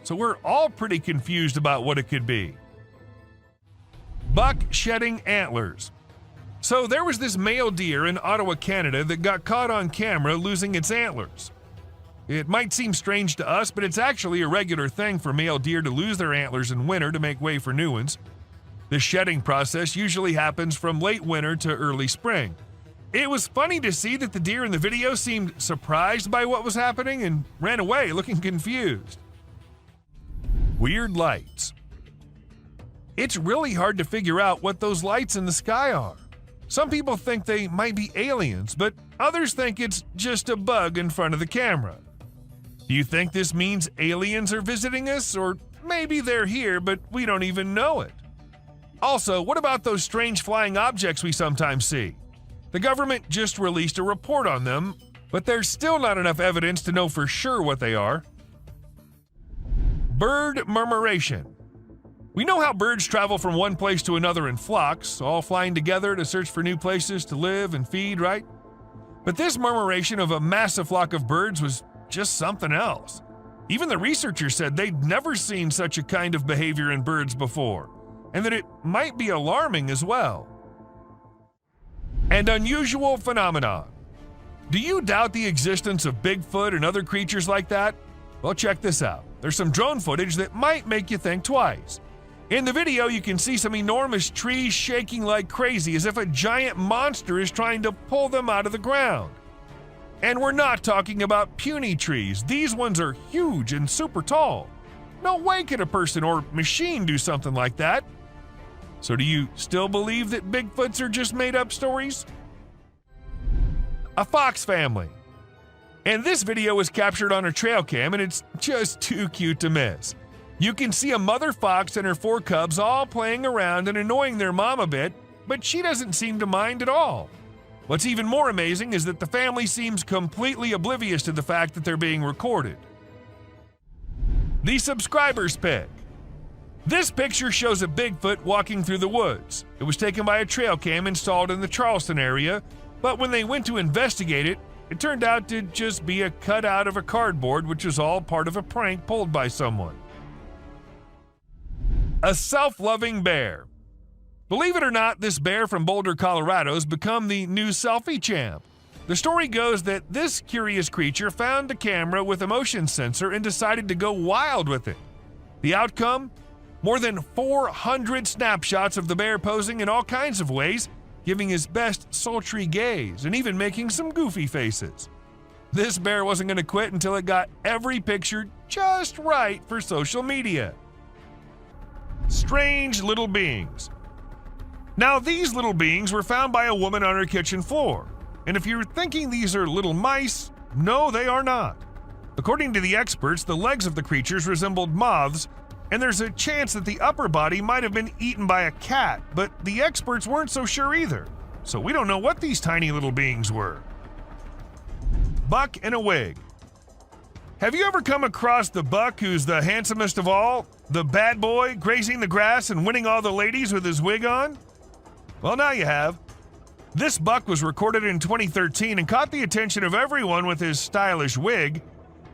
So we're all pretty confused about what it could be. Buck shedding antlers. So there was this male deer in Ottawa, Canada that got caught on camera losing its antlers. It might seem strange to us, but it's actually a regular thing for male deer to lose their antlers in winter to make way for new ones. The shedding process usually happens from late winter to early spring. It was funny to see that the deer in the video seemed surprised by what was happening and ran away looking confused. Weird lights. It's really hard to figure out what those lights in the sky are. Some people think they might be aliens, but others think it's just a bug in front of the camera. Do you think this means aliens are visiting us, or maybe they're here but we don't even know it? Also, what about those strange flying objects we sometimes see? The government just released a report on them, but there's still not enough evidence to know for sure what they are. Bird murmuration. We know how birds travel from one place to another in flocks, all flying together to search for new places to live and feed, right? But this murmuration of a massive flock of birds was just something else. Even the researchers said they'd never seen such a kind of behavior in birds before, and that it might be alarming as well. And unusual phenomenon. Do you doubt the existence of Bigfoot and other creatures like that? Well, check this out. There's some drone footage that might make you think twice. In the video, you can see some enormous trees shaking like crazy as if a giant monster is trying to pull them out of the ground. And we're not talking about puny trees. These ones are huge and super tall. No way could a person or machine do something like that. So do you still believe that Bigfoots are just made-up stories? A fox family. And this video was captured on a trail cam, and it's just too cute to miss. You can see a mother fox and her 4 cubs all playing around and annoying their mom a bit, but she doesn't seem to mind at all. What's even more amazing is that the family seems completely oblivious to the fact that they're being recorded. The subscriber's pick. This picture shows a Bigfoot walking through the woods. It was taken by a trail cam installed in the Charleston area, but when they went to investigate it, it turned out to just be a cutout of a cardboard, which was all part of a prank pulled by someone. A self-loving bear. Believe it or not, this bear from Boulder, Colorado has become the new selfie champ. The story goes that this curious creature found a camera with a motion sensor and decided to go wild with it. The outcome? More than 400 snapshots of the bear posing in all kinds of ways, giving his best sultry gaze and even making some goofy faces. This bear wasn't going to quit until it got every picture just right for social media. Strange little beings. Now, these little beings were found by a woman on her kitchen floor. And if you're thinking these are little mice, no, they are not. According to the experts, the legs of the creatures resembled moths, and there's a chance that the upper body might have been eaten by a cat, but the experts weren't so sure either. So we don't know what these tiny little beings were. Buck in a wig. Have you ever come across the buck who's the handsomest of all? The bad boy grazing the grass and winning all the ladies with his wig on? Well, now you have. This buck was recorded in 2013 and caught the attention of everyone with his stylish wig.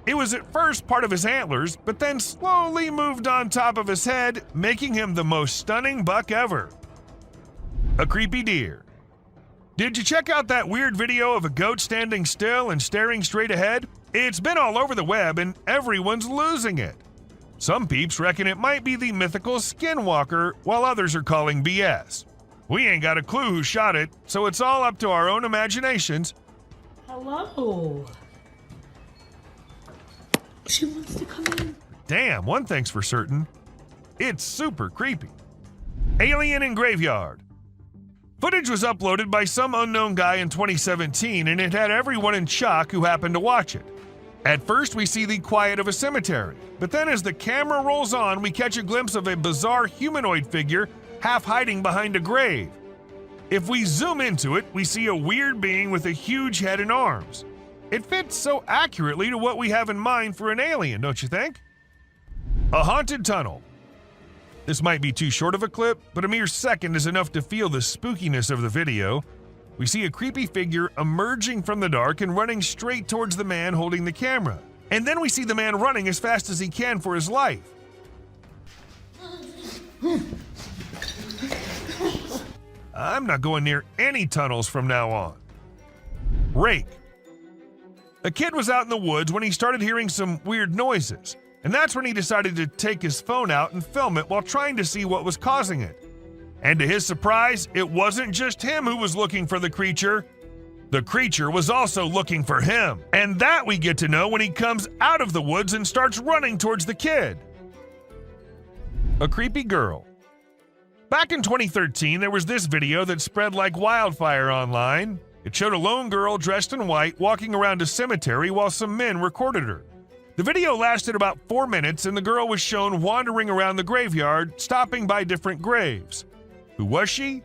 It was at first part of his antlers, but then slowly moved on top of his head, making him the most stunning buck ever. A creepy deer. Did you check out that weird video of a goat standing still and staring straight ahead? It's been all over the web and everyone's losing it. Some peeps reckon it might be the mythical skinwalker, while others are calling BS. We ain't got a clue who shot it, so it's all up to our own imaginations. Hello. She wants to come in. damn, one thing's for certain. It's super creepy. Alien in Graveyard. Footage was uploaded by some unknown guy in 2017, and it had everyone in shock who happened to watch it. At first, we see the quiet of a cemetery, but then as the camera rolls on, we catch a glimpse of a bizarre humanoid figure half hiding behind a grave. If we zoom into it, we see a weird being with a huge head and arms. It fits so accurately to what we have in mind for an alien, don't you think? A haunted tunnel. This might be too short of a clip, but a mere second is enough to feel the spookiness of the video. We see a creepy figure emerging from the dark and running straight towards the man holding the camera. And then we see the man running as fast as he can for his life. I'm not going near any tunnels from now on. Rake. A kid was out in the woods when he started hearing some weird noises, and that's when he decided to take his phone out and film it while trying to see what was causing it. And to his surprise, it wasn't just him who was looking for the creature. The creature was also looking for him, and that we get to know when he comes out of the woods and starts running towards the kid. A creepy girl. Back in 2013, there was this video that spread like wildfire online. It showed a lone girl dressed in white walking around a cemetery while some men recorded her. The video lasted about 4 minutes, and the girl was shown wandering around the graveyard, stopping by different graves. Who was she?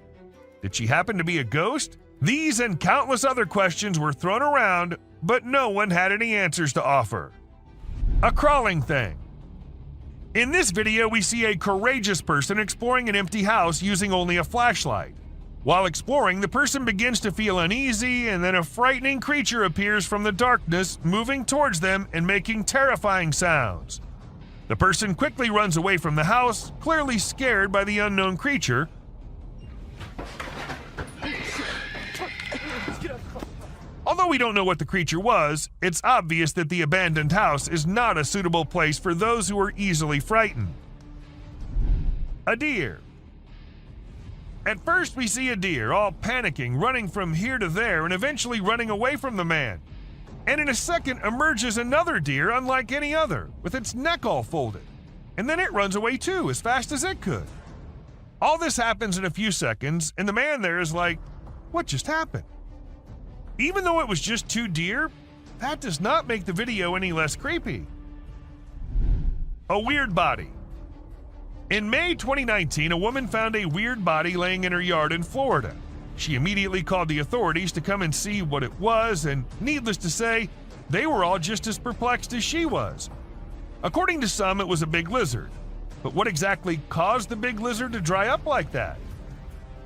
Did she happen to be a ghost? These and countless other questions were thrown around, but no one had any answers to offer. A crawling thing. In this video, we see a courageous person exploring an empty house using only a flashlight. While exploring, the person begins to feel uneasy, and then a frightening creature appears from the darkness, moving towards them and making terrifying sounds. The person quickly runs away from the house, clearly scared by the unknown creature. Although we don't know what the creature was, it's obvious that the abandoned house is not a suitable place for those who are easily frightened. A deer. At first, we see a deer all panicking, running from here to there, and eventually running away from the man. And in a second emerges another deer unlike any other, with its neck all folded. And then it runs away too, as fast as it could. All this happens in a few seconds, and the man there is like, what just happened? Even though it was just 2 deer, that does not make the video any less creepy. A weird body. In May 2019, a woman found a weird body laying in her yard in Florida. She immediately called the authorities to come and see what it was, and needless to say, they were all just as perplexed as she was. According to some, it was a big lizard. But what exactly caused the big lizard to dry up like that?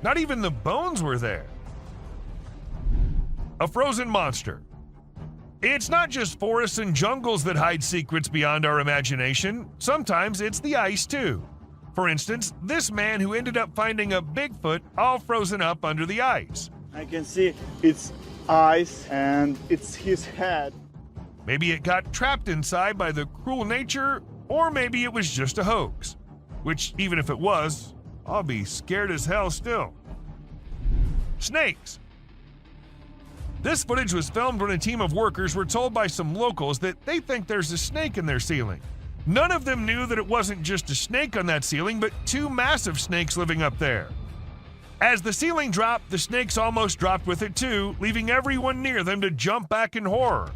Not even the bones were there. A frozen monster. It's not just forests and jungles that hide secrets beyond our imagination. Sometimes it's the ice too. For instance, this man who ended up finding a Bigfoot all frozen up under the ice. I can see its eyes and it's his head. Maybe it got trapped inside by the cruel nature, or maybe it was just a hoax. Which, even if it was, I'll be scared as hell still. Snakes. This footage was filmed when a team of workers were told by some locals that they think there's a snake in their ceiling. None of them knew that it wasn't just a snake on that ceiling, but 2 massive snakes living up there. As the ceiling dropped, the snakes almost dropped with it too, leaving everyone near them to jump back in horror.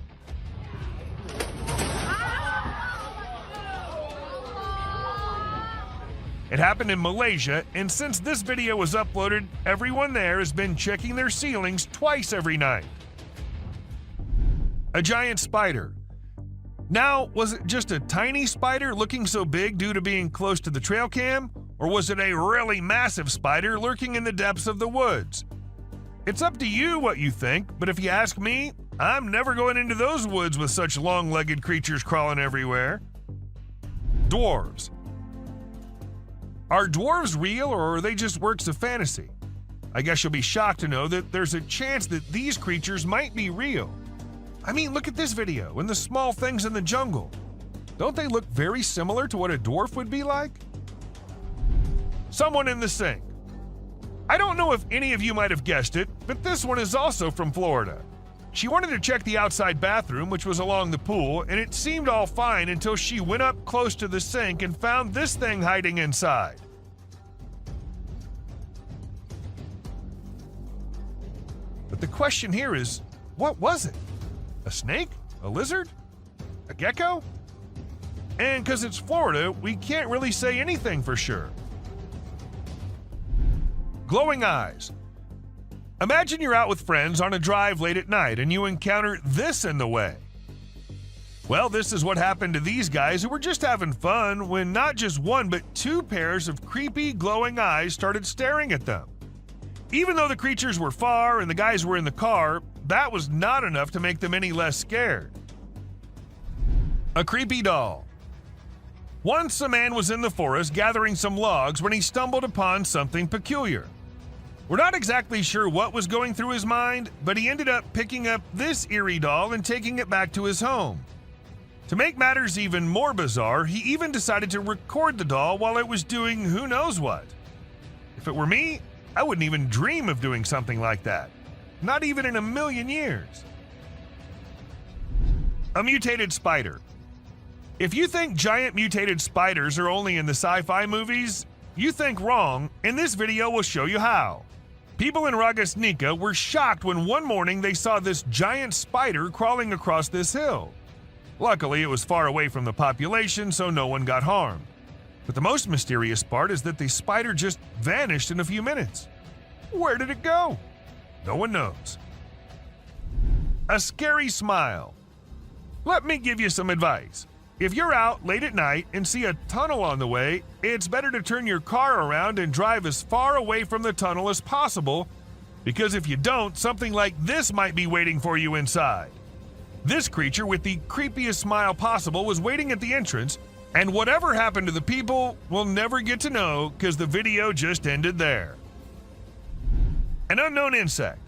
It happened in Malaysia, and since this video was uploaded, everyone there has been checking their ceilings twice every night. A giant spider. Now, was it just a tiny spider looking so big due to being close to the trail cam? Or was it a really massive spider lurking in the depths of the woods? It's up to you what you think, but if you ask me, I'm never going into those woods with such long-legged creatures crawling everywhere. Dwarves. Are dwarves real, or are they just works of fantasy? I guess you'll be shocked to know that there's a chance that these creatures might be real. I mean, look at this video and the small things in the jungle. Don't they look very similar to what a dwarf would be like? Someone in the sink. I don't know if any of you might have guessed it, but this one is also from Florida. She wanted to check the outside bathroom, which was along the pool, and it seemed all fine until she went up close to the sink and found this thing hiding inside. But the question here is, what was it? A snake? A lizard? A gecko? And because it's Florida, we can't really say anything for sure. Glowing eyes. Imagine you're out with friends on a drive late at night and you encounter this in the way. Well, this is what happened to these guys who were just having fun when not just one but two pairs of creepy glowing eyes started staring at them. Even though the creatures were far and the guys were in the car, that was not enough to make them any less scared. A creepy doll. Once a man was in the forest gathering some logs when he stumbled upon something peculiar. We're not exactly sure what was going through his mind, but he ended up picking up this eerie doll and taking it back to his home. To make matters even more bizarre, he even decided to record the doll while it was doing who knows what. If it were me, I wouldn't even dream of doing something like that. Not even in a million years. A mutated spider. If you think giant mutated spiders are only in the sci-fi movies, you think wrong, and this video will show you how. People in Ragasnika were shocked when one morning they saw this giant spider crawling across this hill. Luckily, it was far away from the population, so no one got harmed. But the most mysterious part is that the spider just vanished in a few minutes. Where did it go? No one knows. A scary smile. Let me give you some advice. If you're out late at night and see a tunnel on the way, it's better to turn your car around and drive as far away from the tunnel as possible, because if you don't, something like this might be waiting for you inside. This creature with the creepiest smile possible was waiting at the entrance, and whatever happened to the people, we'll never get to know because the video just ended there. An unknown insect.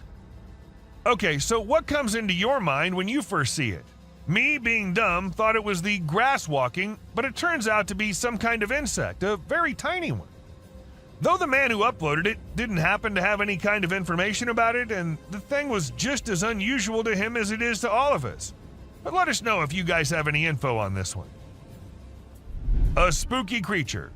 Okay, so what comes into your mind when you first see it? Me, being dumb, thought it was the grass walking, but it turns out to be some kind of insect, a very tiny one. Though the man who uploaded it didn't happen to have any kind of information about it, and the thing was just as unusual to him as it is to all of us. But let us know if you guys have any info on this one. A spooky creature.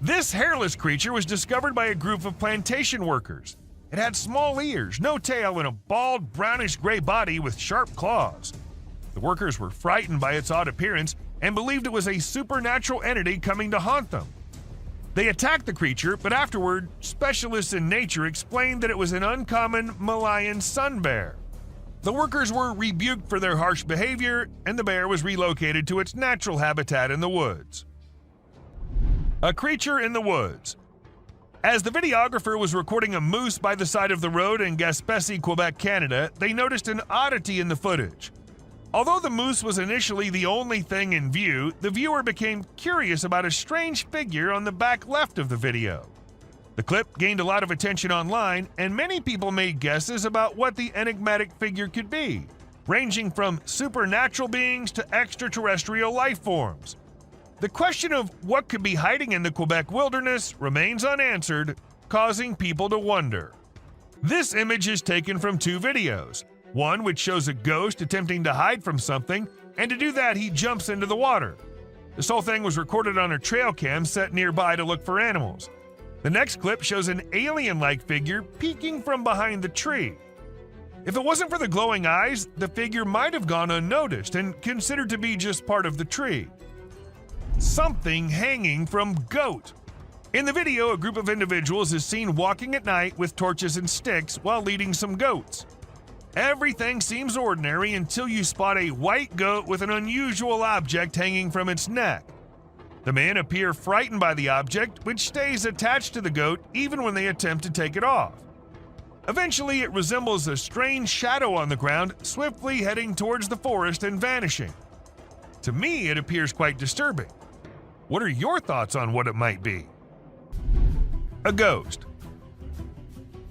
This hairless creature was discovered by a group of plantation workers. It had small ears, no tail, and a bald, brownish-gray body with sharp claws. The workers were frightened by its odd appearance and believed it was a supernatural entity coming to haunt them. They attacked the creature, but afterward, specialists in nature explained that it was an uncommon Malayan sun bear. The workers were rebuked for their harsh behavior, and the bear was relocated to its natural habitat in the woods. A creature in the woods. As the videographer was recording a moose by the side of the road in Gaspésie, Quebec, Canada, they noticed an oddity in the footage. Although the moose was initially the only thing in view, the viewer became curious about a strange figure on the back left of the video. The clip gained a lot of attention online, and many people made guesses about what the enigmatic figure could be, ranging from supernatural beings to extraterrestrial life forms. The question of what could be hiding in the Quebec wilderness remains unanswered, causing people to wonder. This image is taken from two videos. One which shows a ghost attempting to hide from something, and to do that he jumps into the water. This whole thing was recorded on a trail cam set nearby to look for animals. The next clip shows an alien-like figure peeking from behind the tree. If it wasn't for the glowing eyes, the figure might have gone unnoticed and considered to be just part of the tree. Something hanging from goat. In the video, a group of individuals is seen walking at night with torches and sticks while leading some goats. Everything seems ordinary until you spot a white goat with an unusual object hanging from its neck. The men appear frightened by the object, which stays attached to the goat even when they attempt to take it off. Eventually, it resembles a strange shadow on the ground, swiftly heading towards the forest and vanishing. To me, it appears quite disturbing. What are your thoughts on what it might be? A ghost.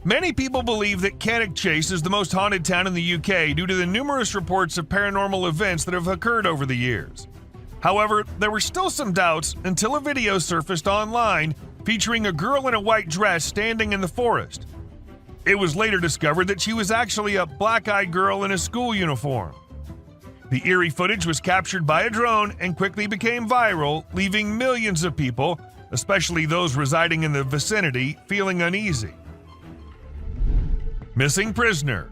Many people believe that Cannock Chase is the most haunted town in the UK due to the numerous reports of paranormal events that have occurred over the years. However, there were still some doubts until a video surfaced online featuring a girl in a white dress standing in the forest. It was later discovered that she was actually a black-eyed girl in a school uniform. The eerie footage was captured by a drone and quickly became viral, leaving millions of people, especially those residing in the vicinity, feeling uneasy. Missing prisoner.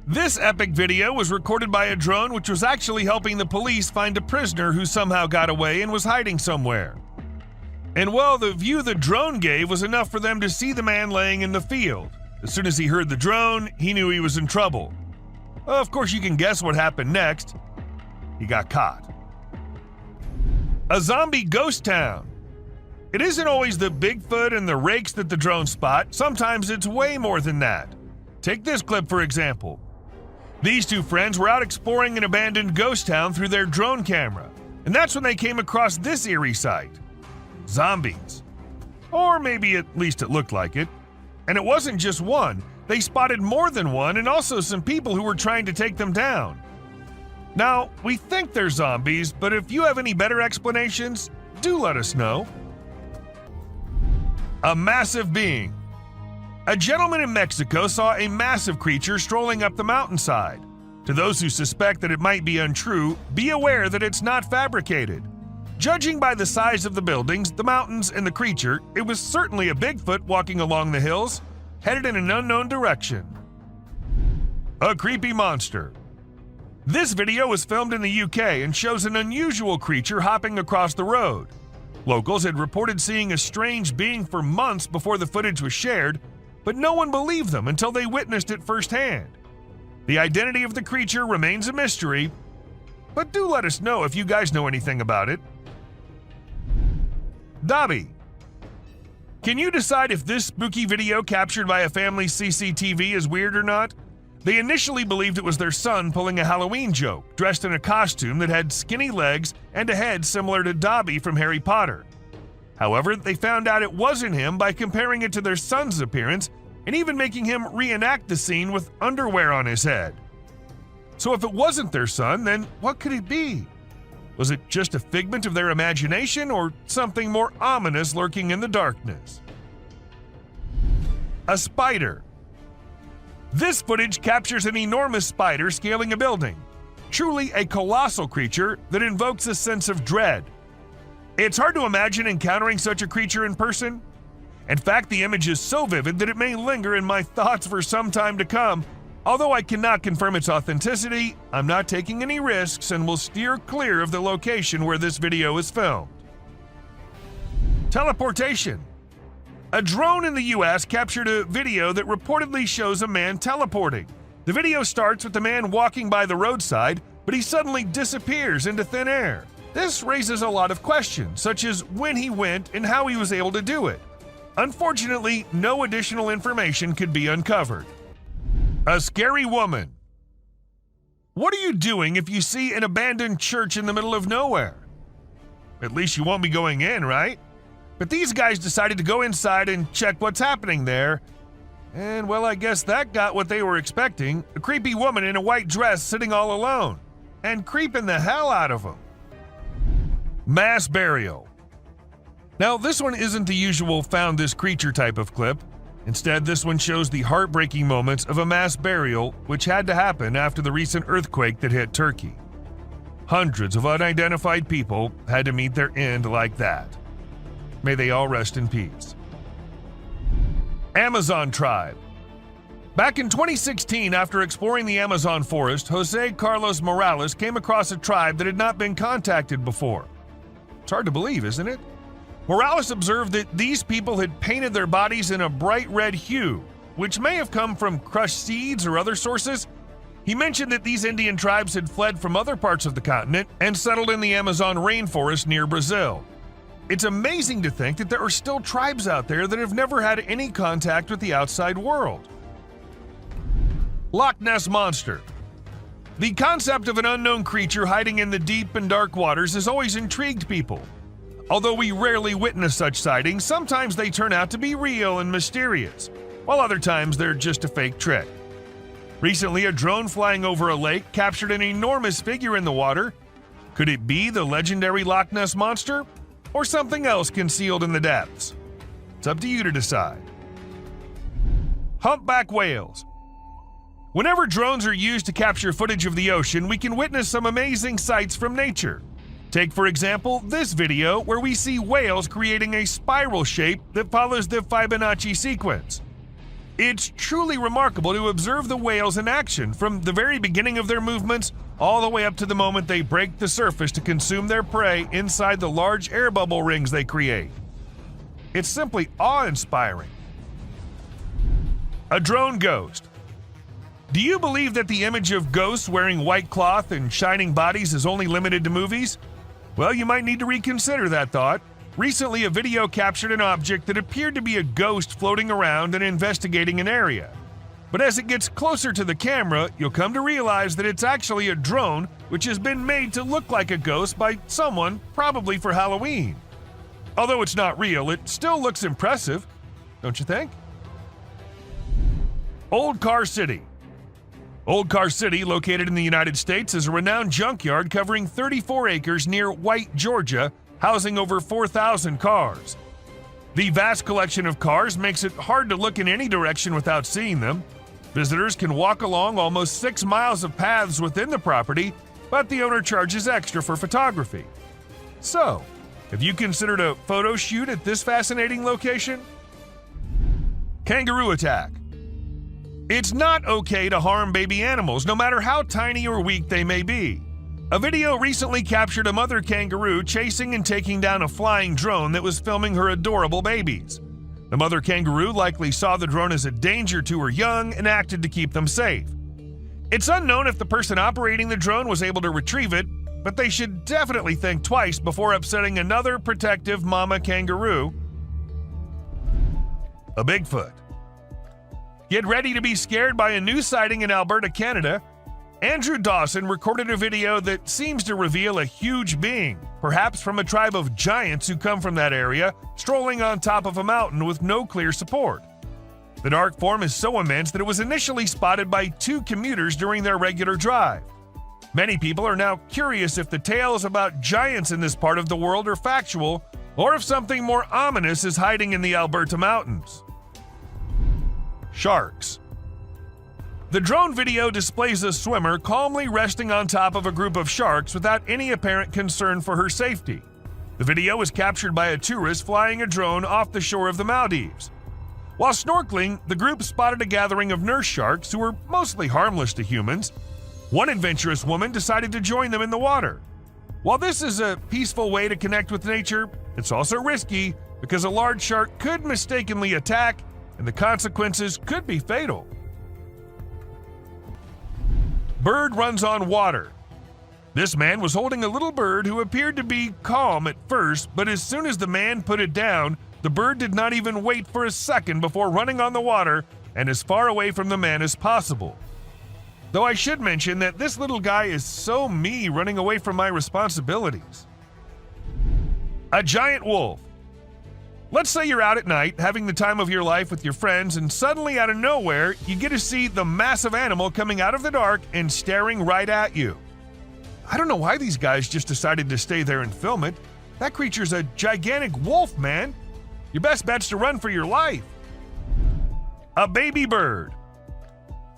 This epic video was recorded by a drone which was actually helping the police find a prisoner who somehow got away and was hiding somewhere. And well, the view the drone gave was enough for them to see the man laying in the field. As soon as he heard the drone, he knew he was in trouble. Of course, you can guess what happened next. He got caught. A zombie ghost town. It isn't always the Bigfoot and the rakes that the drones spot. Sometimes it's way more than that. Take this clip for example. These two friends were out exploring an abandoned ghost town through their drone camera, and that's when they came across this eerie sight. Zombies. Or maybe at least it looked like it. And it wasn't just one. They spotted more than one and also some people who were trying to take them down. Now, we think they're zombies, but if you have any better explanations, do let us know. A massive being. A gentleman in Mexico saw a massive creature strolling up the mountainside. To those who suspect that it might be untrue, be aware that it's not fabricated. Judging by the size of the buildings, the mountains, and the creature, it was certainly a Bigfoot walking along the hills, headed in an unknown direction. A creepy monster. This video was filmed in the UK and shows an unusual creature hopping across the road. Locals had reported seeing a strange being for months before the footage was shared, but no one believed them until they witnessed it firsthand. The identity of the creature remains a mystery, but do let us know if you guys know anything about it. Dobby. Can you decide if this spooky video captured by a family's CCTV is weird or not? They initially believed it was their son pulling a Halloween joke, dressed in a costume that had skinny legs and a head similar to Dobby from Harry Potter. However, they found out it wasn't him by comparing it to their son's appearance and even making him reenact the scene with underwear on his head. So if it wasn't their son, then what could it be? Was it just a figment of their imagination or something more ominous lurking in the darkness? A spider. This footage captures an enormous spider scaling a building. Truly a colossal creature that invokes a sense of dread. It's hard to imagine encountering such a creature in person. In fact, the image is so vivid that it may linger in my thoughts for some time to come. Although I cannot confirm its authenticity, I'm not taking any risks and will steer clear of the location where this video is filmed. Teleportation. A drone in the US captured a video that reportedly shows a man teleporting. The video starts with the man walking by the roadside, but he suddenly disappears into thin air. This raises a lot of questions, such as when he went and how he was able to do it. Unfortunately, no additional information could be uncovered. A scary woman. What are you doing if you see an abandoned church in the middle of nowhere? At least you won't be going in, right? But these guys decided to go inside and check what's happening there. And well, I guess that got what they were expecting. A creepy woman in a white dress sitting all alone. And creeping the hell out of them. Mass burial. Now, this one isn't the usual found this creature type of clip. Instead, this one shows the heartbreaking moments of a mass burial which had to happen after the recent earthquake that hit Turkey. Hundreds of unidentified people had to meet their end like that. May they all rest in peace. Amazon tribe. Back in 2016, after exploring the Amazon forest, Jose Carlos Morales came across a tribe that had not been contacted before. It's hard to believe, isn't it? Morales observed that these people had painted their bodies in a bright red hue, which may have come from crushed seeds or other sources. He mentioned that these Indian tribes had fled from other parts of the continent and settled in the Amazon rainforest near Brazil. It's amazing to think that there are still tribes out there that have never had any contact with the outside world. Loch Ness Monster. The concept of an unknown creature hiding in the deep and dark waters has always intrigued people. Although we rarely witness such sightings, sometimes they turn out to be real and mysterious, while other times they're just a fake trick. Recently, a drone flying over a lake captured an enormous figure in the water. Could it be the legendary Loch Ness Monster? Or something else concealed in the depths? It's up to you to decide. Humpback whales. Whenever drones are used to capture footage of the ocean, we can witness some amazing sights from nature. Take, for example, this video where we see whales creating a spiral shape that follows the Fibonacci sequence. It's truly remarkable to observe the whales in action from the very beginning of their movements all the way up to the moment they break the surface to consume their prey inside the large air bubble rings they create. It's simply awe-inspiring. A drone ghost. Do you believe that the image of ghosts wearing white cloth and shining bodies is only limited to movies? Well, you might need to reconsider that thought. Recently, a video captured an object that appeared to be a ghost floating around and investigating an area. But as it gets closer to the camera, you'll come to realize that it's actually a drone which has been made to look like a ghost by someone, probably for Halloween. Although it's not real, it still looks impressive, don't you think? Old Car City. Old Car City, located in the United States, is a renowned junkyard covering 34 acres near White, Georgia, housing over 4,000 cars. The vast collection of cars makes it hard to look in any direction without seeing them. Visitors can walk along almost 6 miles of paths within the property, but the owner charges extra for photography. So, have you considered a photo shoot at this fascinating location? Kangaroo attack. It's not okay to harm baby animals, no matter how tiny or weak they may be. A video recently captured a mother kangaroo chasing and taking down a flying drone that was filming her adorable babies. The mother kangaroo likely saw the drone as a danger to her young and acted to keep them safe. It's unknown if the person operating the drone was able to retrieve it, but they should definitely think twice before upsetting another protective mama kangaroo. A Bigfoot. Get ready to be scared by a new sighting in Alberta, Canada. Andrew Dawson recorded a video that seems to reveal a huge being, perhaps from a tribe of giants who come from that area, strolling on top of a mountain with no clear support. The dark form is so immense that it was initially spotted by 2 commuters during their regular drive. Many people are now curious if the tales about giants in this part of the world are factual, or if something more ominous is hiding in the Alberta mountains. Sharks. The drone video displays a swimmer calmly resting on top of a group of sharks without any apparent concern for her safety. The video was captured by a tourist flying a drone off the shore of the Maldives. While snorkeling, the group spotted a gathering of nurse sharks who were mostly harmless to humans. One adventurous woman decided to join them in the water. While this is a peaceful way to connect with nature, it's also risky because a large shark could mistakenly attack and the consequences could be fatal. Bird runs on water. This man was holding a little bird who appeared to be calm at first, but as soon as the man put it down, the bird did not even wait for a second before running on the water and as far away from the man as possible. Though I should mention that this little guy is so me running away from my responsibilities. A giant wolf. Let's say you're out at night, having the time of your life with your friends, and suddenly out of nowhere, you get to see the massive animal coming out of the dark and staring right at you. I don't know why these guys just decided to stay there and film it. That creature's a gigantic wolf, man. Your best bet's to run for your life. A baby bird.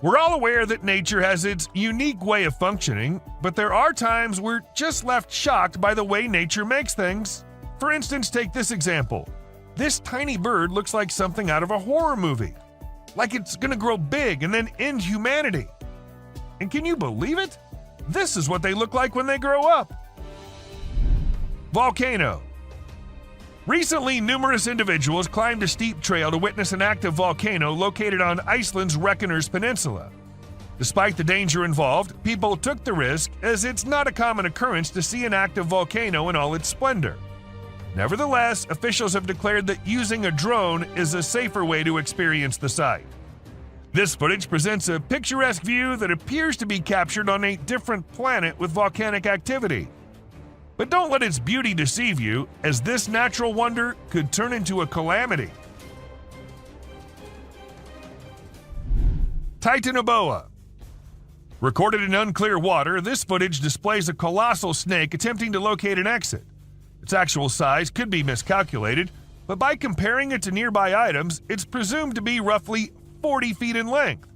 We're all aware that nature has its unique way of functioning, but there are times we're just left shocked by the way nature makes things. For instance, take this example. This tiny bird looks like something out of a horror movie. Like it's gonna grow big and then end humanity. And can you believe it? This is what they look like when they grow up. Volcano. Recently, numerous individuals climbed a steep trail to witness an active volcano located on Iceland's Reykjanes Peninsula. Despite the danger involved, people took the risk as it's not a common occurrence to see an active volcano in all its splendor. Nevertheless, officials have declared that using a drone is a safer way to experience the site. This footage presents a picturesque view that appears to be captured on a different planet with volcanic activity. But don't let its beauty deceive you, as this natural wonder could turn into a calamity. Titanoboa. Recorded in unclear water, this footage displays a colossal snake attempting to locate an exit. Its actual size could be miscalculated, but by comparing it to nearby items, it's presumed to be roughly 40 feet in length.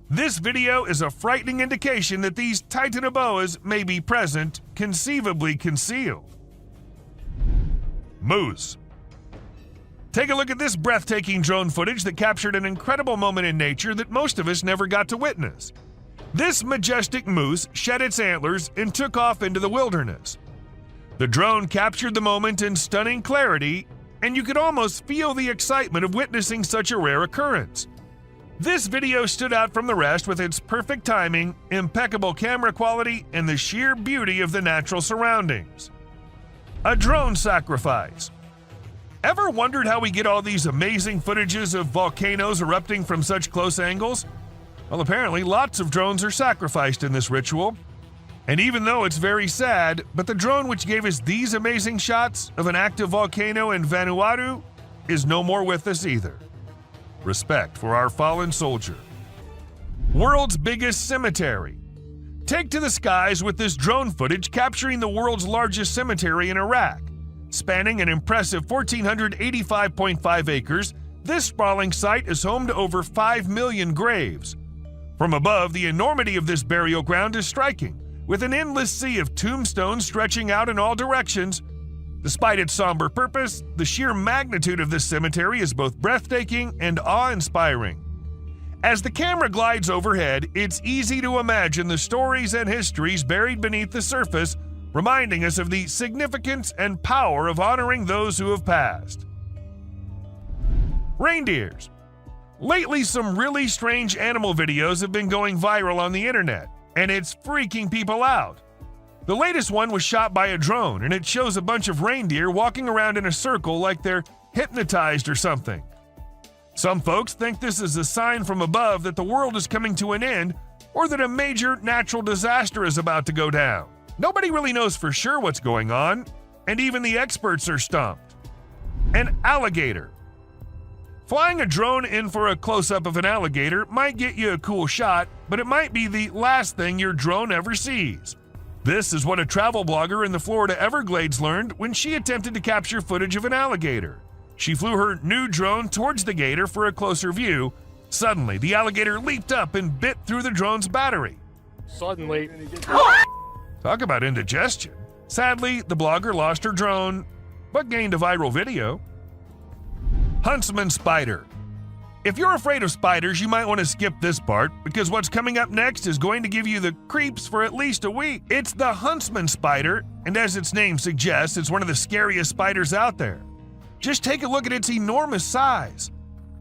This video is a frightening indication that these titanoboas may be present, conceivably concealed. Moose. Take a look at this breathtaking drone footage that captured an incredible moment in nature that most of us never got to witness. This majestic moose shed its antlers and took off into the wilderness. The drone captured the moment in stunning clarity, and you could almost feel the excitement of witnessing such a rare occurrence. This video stood out from the rest with its perfect timing, impeccable camera quality, and the sheer beauty of the natural surroundings. A drone sacrifice. Ever wondered how we get all these amazing footages of volcanoes erupting from such close angles? Well, apparently lots of drones are sacrificed in this ritual. And even though it's very sad, but the drone which gave us these amazing shots of an active volcano in Vanuatu is no more with us either. Respect for our fallen soldier. World's biggest cemetery. Take to the skies with this drone footage capturing the world's largest cemetery in Iraq. Spanning an impressive 1,485.5 acres, this sprawling site is home to over 5 million graves. From above, the enormity of this burial ground is striking, with an endless sea of tombstones stretching out in all directions. Despite its somber purpose, the sheer magnitude of this cemetery is both breathtaking and awe-inspiring. As the camera glides overhead, it's easy to imagine the stories and histories buried beneath the surface, reminding us of the significance and power of honoring those who have passed. Reindeers. Lately, some really strange animal videos have been going viral on the internet, and it's freaking people out. The latest one was shot by a drone, and it shows a bunch of reindeer walking around in a circle like they're hypnotized or something. Some folks think this is a sign from above that the world is coming to an end, or that a major natural disaster is about to go down. Nobody really knows for sure what's going on, and even the experts are stumped. An alligator. Flying a drone in for a close-up of an alligator might get you a cool shot, but it might be the last thing your drone ever sees. This is what a travel blogger in the Florida Everglades learned when she attempted to capture footage of an alligator. She flew her new drone towards the gator for a closer view. Suddenly, the alligator leaped up and bit through the drone's battery. Suddenly. Talk about indigestion. Sadly, the blogger lost her drone, but gained a viral video. Huntsman spider. If you're afraid of spiders, you might want to skip this part, because what's coming up next is going to give you the creeps for at least a week. It's the huntsman spider, and as its name suggests, it's one of the scariest spiders out there. Just take a look at its enormous size.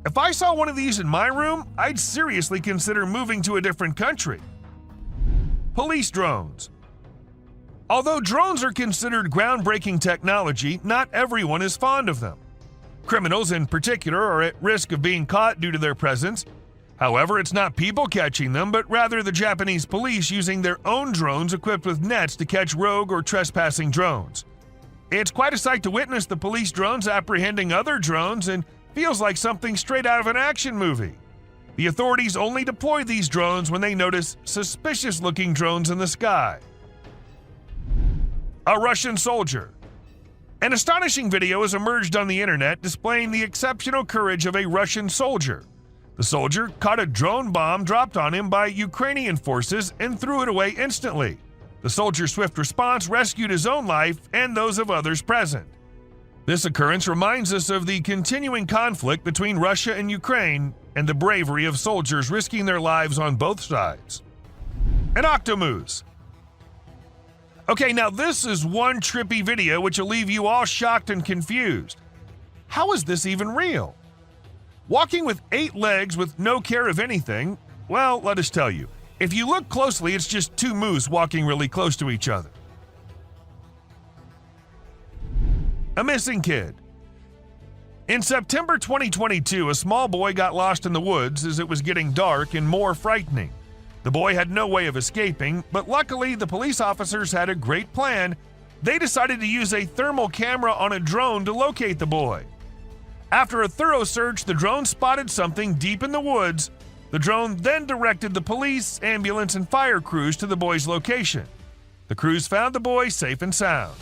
If I saw one of these in my room, I'd seriously consider moving to a different country. Police drones. Although drones are considered groundbreaking technology, not everyone is fond of them. Criminals in particular are at risk of being caught due to their presence. However, it's not people catching them, but rather the Japanese police using their own drones equipped with nets to catch rogue or trespassing drones. It's quite a sight to witness the police drones apprehending other drones, and feels like something straight out of an action movie. The authorities only deploy these drones when they notice suspicious-looking drones in the sky. A Russian soldier. An astonishing video has emerged on the internet displaying the exceptional courage of a Russian soldier. The soldier caught a drone bomb dropped on him by Ukrainian forces and threw it away instantly. The soldier's swift response rescued his own life and those of others present. This occurrence reminds us of the continuing conflict between Russia and Ukraine and the bravery of soldiers risking their lives on both sides. An octomoose. Okay, now this is one trippy video which will leave you all shocked and confused. How is this even real? Walking with 8 legs with no care of anything? Well, let us tell you. If you look closely, it's just 2 moose walking really close to each other. A missing kid. In September 2022, a small boy got lost in the woods as it was getting dark and more frightening. The boy had no way of escaping, but luckily the police officers had a great plan. They decided to use a thermal camera on a drone to locate the boy. After a thorough search, the drone spotted something deep in the woods. The drone then directed the police, ambulance, and fire crews to the boy's location. The crews found the boy safe and sound.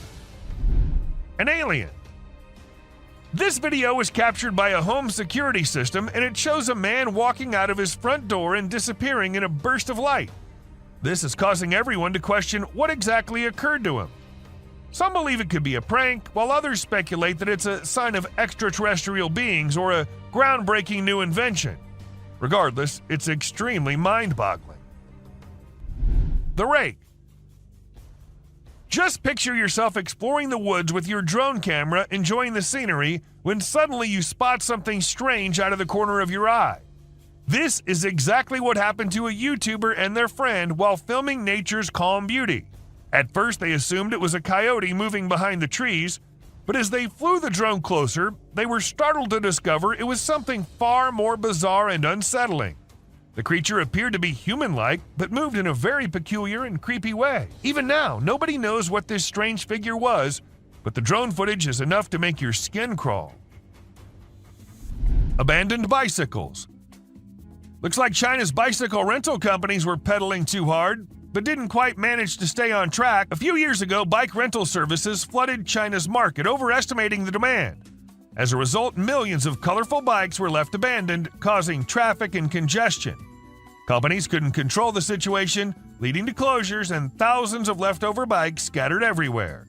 An alien. This video was captured by a home security system, and it shows a man walking out of his front door and disappearing in a burst of light. This is causing everyone to question what exactly occurred to him. Some believe it could be a prank, while others speculate that it's a sign of extraterrestrial beings or a groundbreaking new invention. Regardless, it's extremely mind-boggling. The rake. Just picture yourself exploring the woods with your drone camera, enjoying the scenery, when suddenly you spot something strange out of the corner of your eye. This is exactly what happened to a YouTuber and their friend while filming nature's calm beauty. At first, they assumed it was a coyote moving behind the trees, but as they flew the drone closer, they were startled to discover it was something far more bizarre and unsettling. The creature appeared to be human-like, but moved in a very peculiar and creepy way. Even now, nobody knows what this strange figure was, but the drone footage is enough to make your skin crawl. Abandoned bicycles. Looks like China's bicycle rental companies were pedaling too hard, but didn't quite manage to stay on track. A few years ago, bike rental services flooded China's market, overestimating the demand. As a result, millions of colorful bikes were left abandoned, causing traffic and congestion. Companies couldn't control the situation, leading to closures and thousands of leftover bikes scattered everywhere.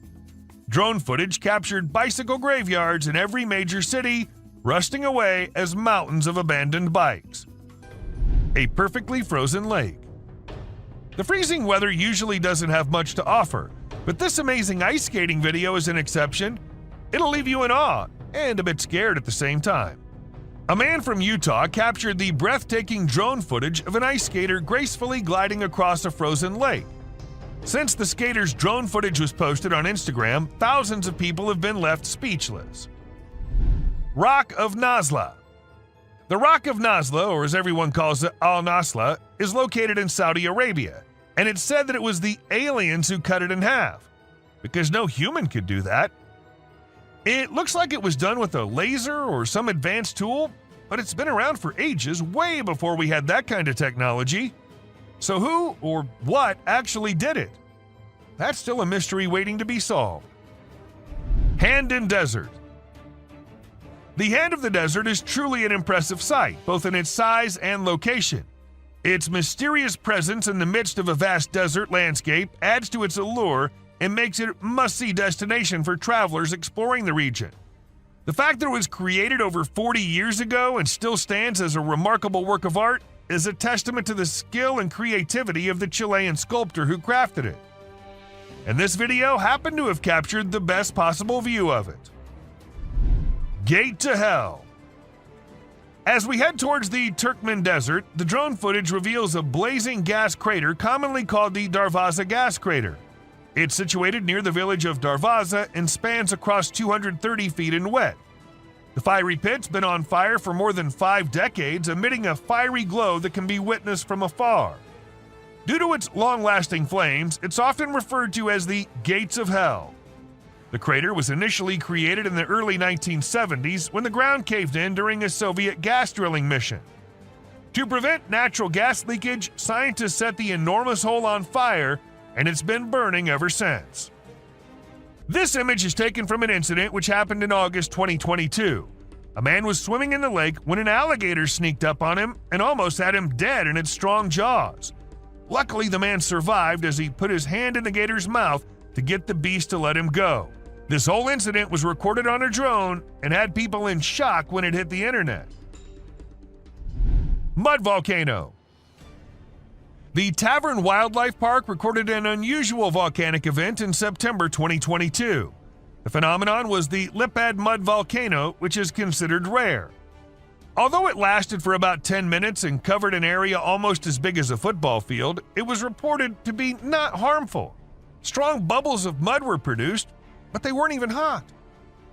Drone footage captured bicycle graveyards in every major city, rusting away as mountains of abandoned bikes. A perfectly frozen lake. The freezing weather usually doesn't have much to offer, but this amazing ice skating video is an exception. It'll leave you in awe and a bit scared at the same time. A man from Utah captured the breathtaking drone footage of an ice skater gracefully gliding across a frozen lake. Since the skater's drone footage was posted on Instagram, thousands of people have been left speechless. Rock of Nazla. The Rock of Nazla, or as everyone calls it, Al-Nasla, is located in Saudi Arabia, and it's said that it was the aliens who cut it in half, because no human could do that. It looks like it was done with a laser or some advanced tool, but it's been around for ages, way before we had that kind of technology. So who or what actually did it? That's still a mystery waiting to be solved. Hand in Desert. The Hand of the Desert is truly an impressive sight, both in its size and location. Its mysterious presence in the midst of a vast desert landscape adds to its allure and makes it a must-see destination for travelers exploring the region. The fact that it was created over 40 years ago and still stands as a remarkable work of art is a testament to the skill and creativity of the Chilean sculptor who crafted it. And this video happened to have captured the best possible view of it. Gate to Hell. As we head towards the Turkmen Desert, the drone footage reveals a blazing gas crater commonly called the Darvaza gas crater. It's situated near the village of Darvaza and spans across 230 feet in width. The fiery pit's been on fire for more than 5 decades, emitting a fiery glow that can be witnessed from afar. Due to its long-lasting flames, it's often referred to as the Gates of Hell. The crater was initially created in the early 1970s when the ground caved in during a Soviet gas drilling mission. To prevent natural gas leakage, scientists set the enormous hole on fire, and it's been burning ever since. This image is taken from an incident which happened in August 2022. A man was swimming in the lake when an alligator sneaked up on him and almost had him dead in its strong jaws. Luckily, the man survived as he put his hand in the gator's mouth to get the beast to let him go. This whole incident was recorded on a drone and had people in shock when it hit the internet. Mud volcano. The Tavern Wildlife Park recorded an unusual volcanic event in September 2022. The phenomenon was the Lipad mud volcano, which is considered rare. Although it lasted for about 10 minutes and covered an area almost as big as a football field, it was reported to be not harmful. Strong bubbles of mud were produced, but they weren't even hot.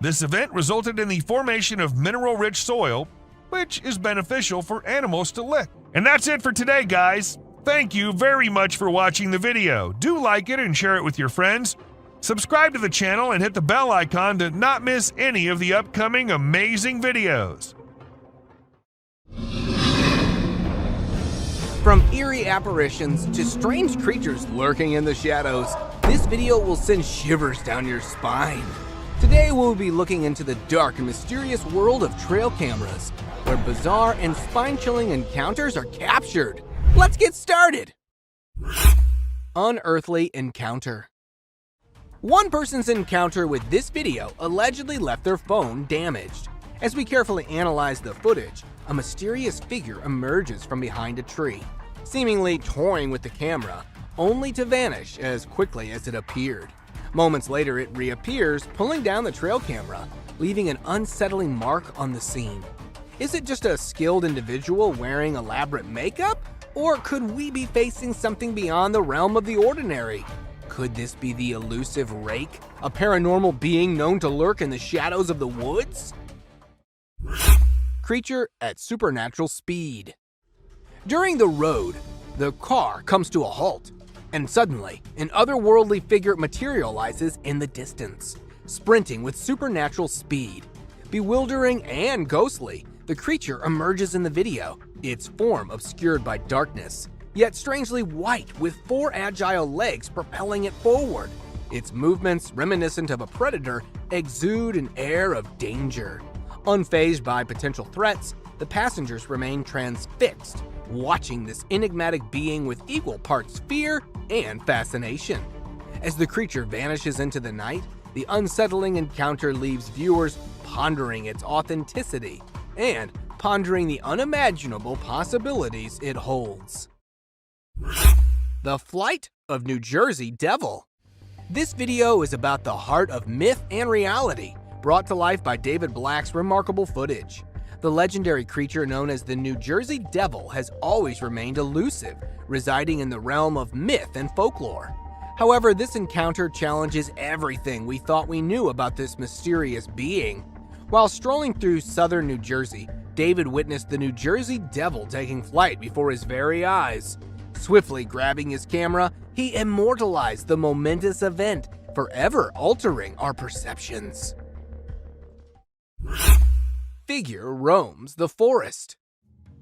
This event resulted in the formation of mineral-rich soil, which is beneficial for animals to lick. And that's it for today, guys. Thank you very much for watching the video. Do like it and share it with your friends. Subscribe to the channel and hit the bell icon to not miss any of the upcoming amazing videos. From eerie apparitions to strange creatures lurking in the shadows, this video will send shivers down your spine. Today we'll be looking into the dark and mysterious world of trail cameras, where bizarre and spine-chilling encounters are captured. Let's get started! Unearthly encounter. One person's encounter with this video allegedly left their phone damaged. As we carefully analyze the footage, a mysterious figure emerges from behind a tree, seemingly toying with the camera, only to vanish as quickly as it appeared. Moments later, it reappears, pulling down the trail camera, leaving an unsettling mark on the scene. Is it just a skilled individual wearing elaborate makeup? Or could we be facing something beyond the realm of the ordinary? Could this be the elusive rake, a paranormal being known to lurk in the shadows of the woods? Creature at supernatural speed. During the road, the car comes to a halt, and suddenly, an otherworldly figure materializes in the distance, sprinting with supernatural speed. Bewildering and ghostly, the creature emerges in the video, its form obscured by darkness, yet strangely white with 4 agile legs propelling it forward. Its movements, reminiscent of a predator, exude an air of danger. Unfazed by potential threats, the passengers remain transfixed, watching this enigmatic being with equal parts fear and fascination. As the creature vanishes into the night, the unsettling encounter leaves viewers pondering its authenticity and pondering the unimaginable possibilities it holds. The Flight of New Jersey Devil. This video is about the heart of myth and reality, brought to life by David Black's remarkable footage. The legendary creature known as the New Jersey Devil has always remained elusive, residing in the realm of myth and folklore. However, this encounter challenges everything we thought we knew about this mysterious being. While strolling through southern New Jersey, David witnessed the New Jersey Devil taking flight before his very eyes. Swiftly grabbing his camera, he immortalized the momentous event, forever altering our perceptions. Figure roams the forest.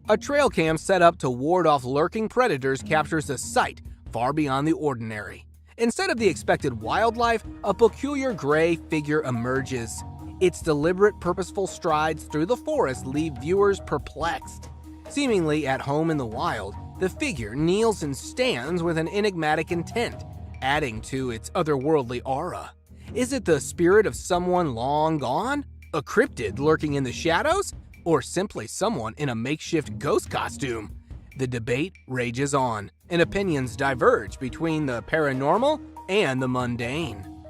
A trail cam set up to ward off lurking predators captures a sight far beyond the ordinary. Instead of the expected wildlife, a peculiar gray figure emerges. Its deliberate, purposeful strides through the forest leave viewers perplexed. Seemingly at home in the wild, the figure kneels and stands with an enigmatic intent, adding to its otherworldly aura. Is it the spirit of someone long gone? A cryptid lurking in the shadows? Or simply someone in a makeshift ghost costume? The debate rages on, and opinions diverge between the paranormal and the mundane.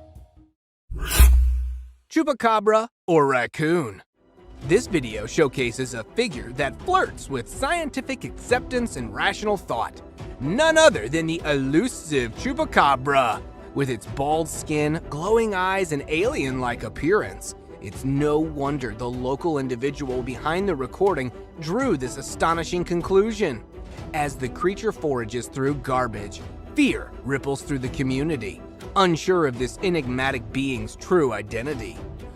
Chupacabra or raccoon. This video showcases a figure that flirts with scientific acceptance and rational thought. None other than the elusive Chupacabra. With its bald skin, glowing eyes, and alien-like appearance, it's no wonder the local individual behind the recording drew this astonishing conclusion. As the creature forages through garbage, fear ripples through the community, unsure of this enigmatic being's true identity.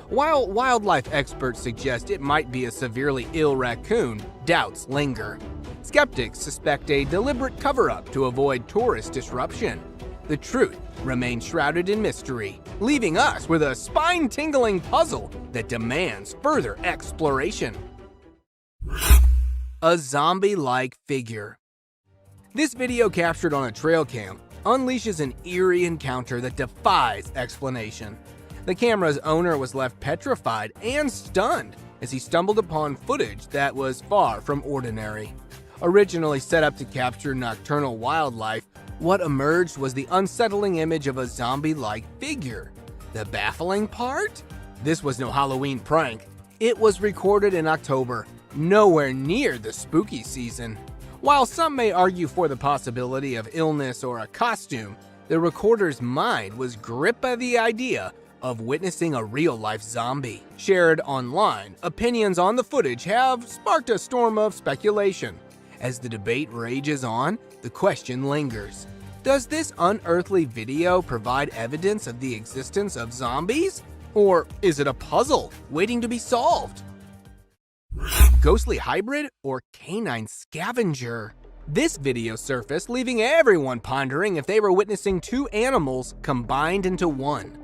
While wildlife experts suggest it might be a severely ill raccoon, doubts linger. Skeptics suspect a deliberate cover-up to avoid tourist disruption. The truth remains shrouded in mystery, leaving us with a spine-tingling puzzle that demands further exploration. A zombie-like figure. This video, captured on a trail cam, unleashes an eerie encounter that defies explanation. The camera's owner was left petrified and stunned as he stumbled upon footage that was far from ordinary. Originally set up to capture nocturnal wildlife, what emerged was the unsettling image of a zombie-like figure. The baffling part? This was no Halloween prank. It was recorded in October, nowhere near the spooky season. While some may argue for the possibility of illness or a costume, the recorder's mind was gripped by the idea of witnessing a real-life zombie. Shared online, opinions on the footage have sparked a storm of speculation. As the debate rages on, the question lingers. Does this unearthly video provide evidence of the existence of zombies? Or is it a puzzle waiting to be solved? Ghostly hybrid or canine scavenger? This video surfaced, leaving everyone pondering if they were witnessing two animals combined into one.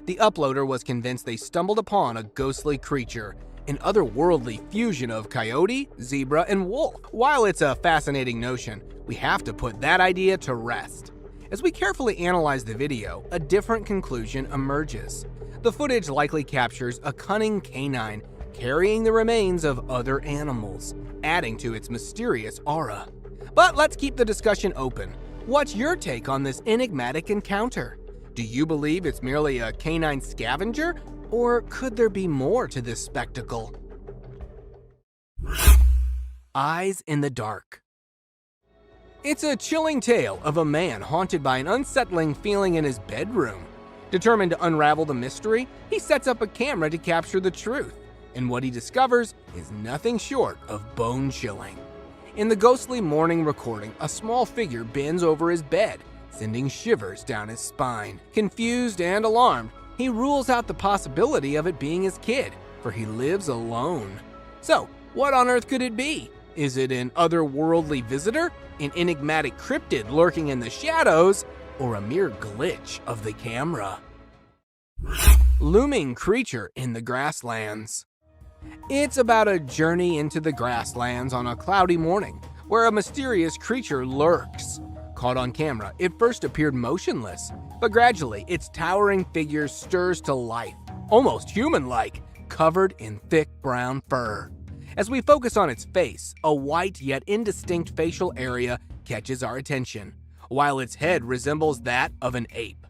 The uploader was convinced they stumbled upon a ghostly creature, an otherworldly fusion of coyote, zebra, and wolf. While it's a fascinating notion, we have to put that idea to rest. As we carefully analyze the video, a different conclusion emerges. The footage likely captures a cunning canine carrying the remains of other animals, adding to its mysterious aura. But let's keep the discussion open. What's your take on this enigmatic encounter? Do you believe it's merely a canine scavenger, or could there be more to this spectacle? Eyes in the dark. It's a chilling tale of a man haunted by an unsettling feeling in his bedroom. Determined to unravel the mystery, he sets up a camera to capture the truth, and what he discovers is nothing short of bone-chilling. In the ghostly morning recording, a small figure bends over his bed, sending shivers down his spine. Confused and alarmed, he rules out the possibility of it being his kid, for he lives alone. So, what on earth could it be? Is it an otherworldly visitor, an enigmatic cryptid lurking in the shadows, or a mere glitch of the camera? Looming creature in the grasslands. It's about a journey into the grasslands on a cloudy morning, where a mysterious creature lurks. Caught on camera, it first appeared motionless, but gradually its towering figure stirs to life, almost human-like, covered in thick brown fur. As we focus on its face, a white yet indistinct facial area catches our attention, while its head resembles that of an ape.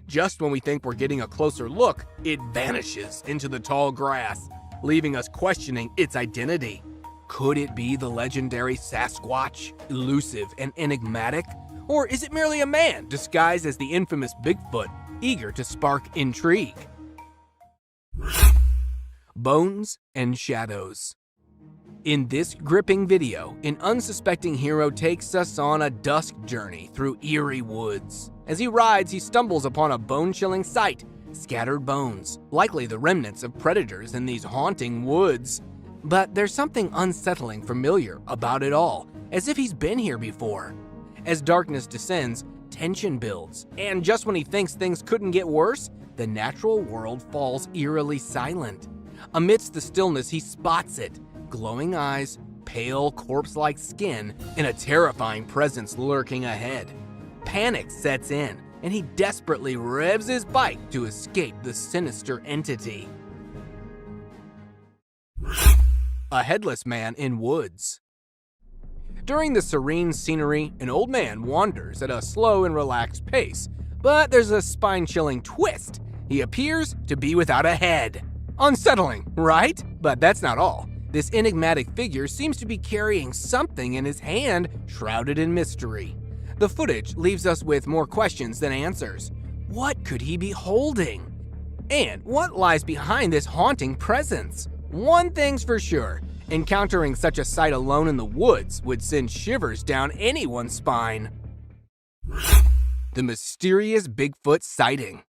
Just when we think we're getting a closer look, it vanishes into the tall grass, leaving us questioning its identity. Could it be the legendary Sasquatch, elusive and enigmatic? Or is it merely a man disguised as the infamous Bigfoot, eager to spark intrigue? Bones and shadows. In this gripping video, an unsuspecting hero takes us on a dusk journey through eerie woods. As he rides, he stumbles upon a bone-chilling sight, scattered bones, likely the remnants of predators in these haunting woods. But there's something unsettling familiar about it all, as if he's been here before. As darkness descends, tension builds, and just when he thinks things couldn't get worse, the natural world falls eerily silent. Amidst the stillness, he spots it. Glowing eyes, pale corpse-like skin, and a terrifying presence lurking ahead. Panic sets in, and he desperately revs his bike to escape the sinister entity. A headless man in woods. During the serene scenery, an old man wanders at a slow and relaxed pace, but there's a spine-chilling twist. He appears to be without a head. Unsettling, right? But that's not all. This enigmatic figure seems to be carrying something in his hand, shrouded in mystery. The footage leaves us with more questions than answers. What could he be holding? And what lies behind this haunting presence? One thing's for sure, encountering such a sight alone in the woods would send shivers down anyone's spine. The mysterious Bigfoot sighting.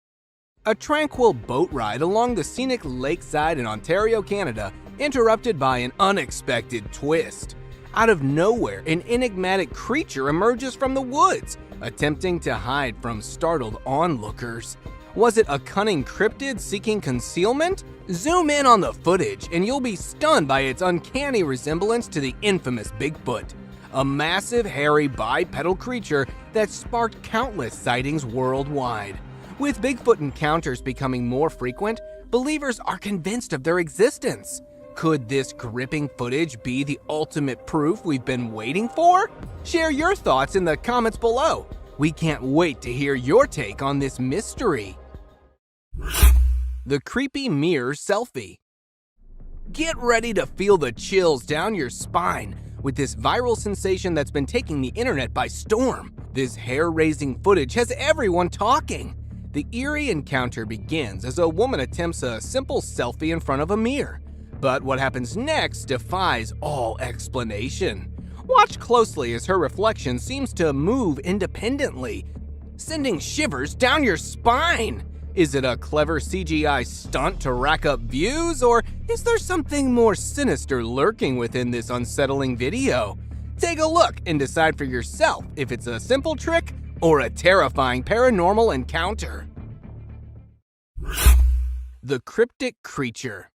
A tranquil boat ride along the scenic lakeside in Ontario, Canada, interrupted by an unexpected twist. Out of nowhere, an enigmatic creature emerges from the woods, attempting to hide from startled onlookers. Was it a cunning cryptid seeking concealment? Zoom in on the footage and you'll be stunned by its uncanny resemblance to the infamous Bigfoot, a massive, hairy, bipedal creature that sparked countless sightings worldwide. With Bigfoot encounters becoming more frequent, believers are convinced of their existence. Could this gripping footage be the ultimate proof we've been waiting for? Share your thoughts in the comments below. We can't wait to hear your take on this mystery. The creepy mirror selfie. Get ready to feel the chills down your spine with this viral sensation that's been taking the internet by storm. This hair-raising footage has everyone talking. The eerie encounter begins as a woman attempts a simple selfie in front of a mirror. But what happens next defies all explanation. Watch closely as her reflection seems to move independently, sending shivers down your spine. Is it a clever CGI stunt to rack up views, or is there something more sinister lurking within this unsettling video? Take a look and decide for yourself if it's a simple trick or a terrifying paranormal encounter. The cryptic creature.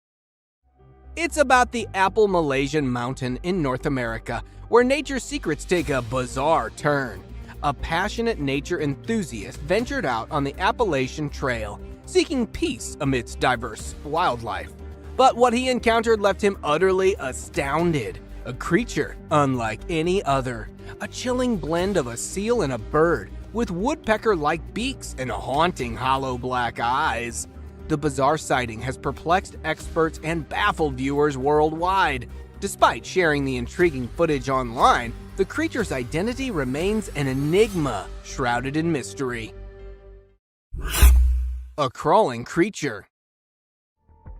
It's about the Apple Malaysian mountain in North America, where nature's secrets take a bizarre turn. A passionate nature enthusiast ventured out on the Appalachian Trail, seeking peace amidst diverse wildlife. But what he encountered left him utterly astounded. A creature unlike any other. A chilling blend of a seal and a bird, with woodpecker-like beaks and haunting hollow black eyes. The bizarre sighting has perplexed experts and baffled viewers worldwide. Despite sharing the intriguing footage online, the creature's identity remains an enigma shrouded in mystery. A crawling creature.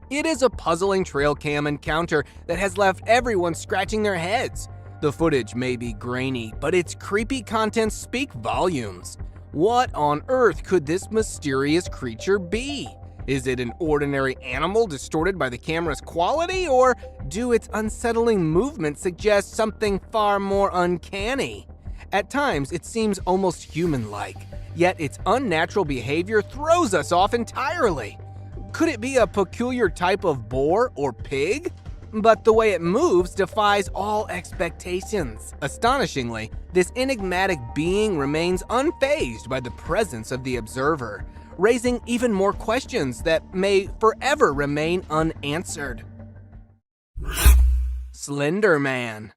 It is a puzzling trail cam encounter that has left everyone scratching their heads. The footage may be grainy, but its creepy contents speak volumes. What on earth could this mysterious creature be? Is it an ordinary animal distorted by the camera's quality, or do its unsettling movements suggest something far more uncanny? At times, it seems almost human-like, yet its unnatural behavior throws us off entirely. Could it be a peculiar type of boar or pig? But the way it moves defies all expectations. Astonishingly, this enigmatic being remains unfazed by the presence of the observer, raising even more questions that may forever remain unanswered. Slender Man.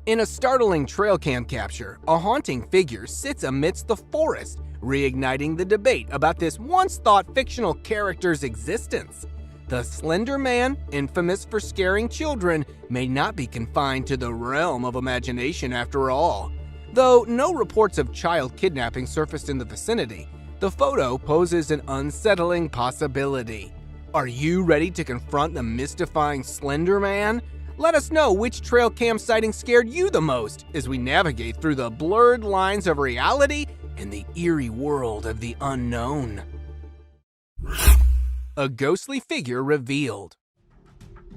In a startling trail cam capture, a haunting figure sits amidst the forest, reigniting the debate about this once-thought fictional character's existence. The Slender Man, infamous for scaring children, may not be confined to the realm of imagination after all. Though no reports of child kidnapping surfaced in the vicinity, the photo poses an unsettling possibility. Are you ready to confront the mystifying Slender Man? Let us know which trail cam sighting scared you the most as we navigate through the blurred lines of reality and the eerie world of the unknown. A ghostly figure revealed.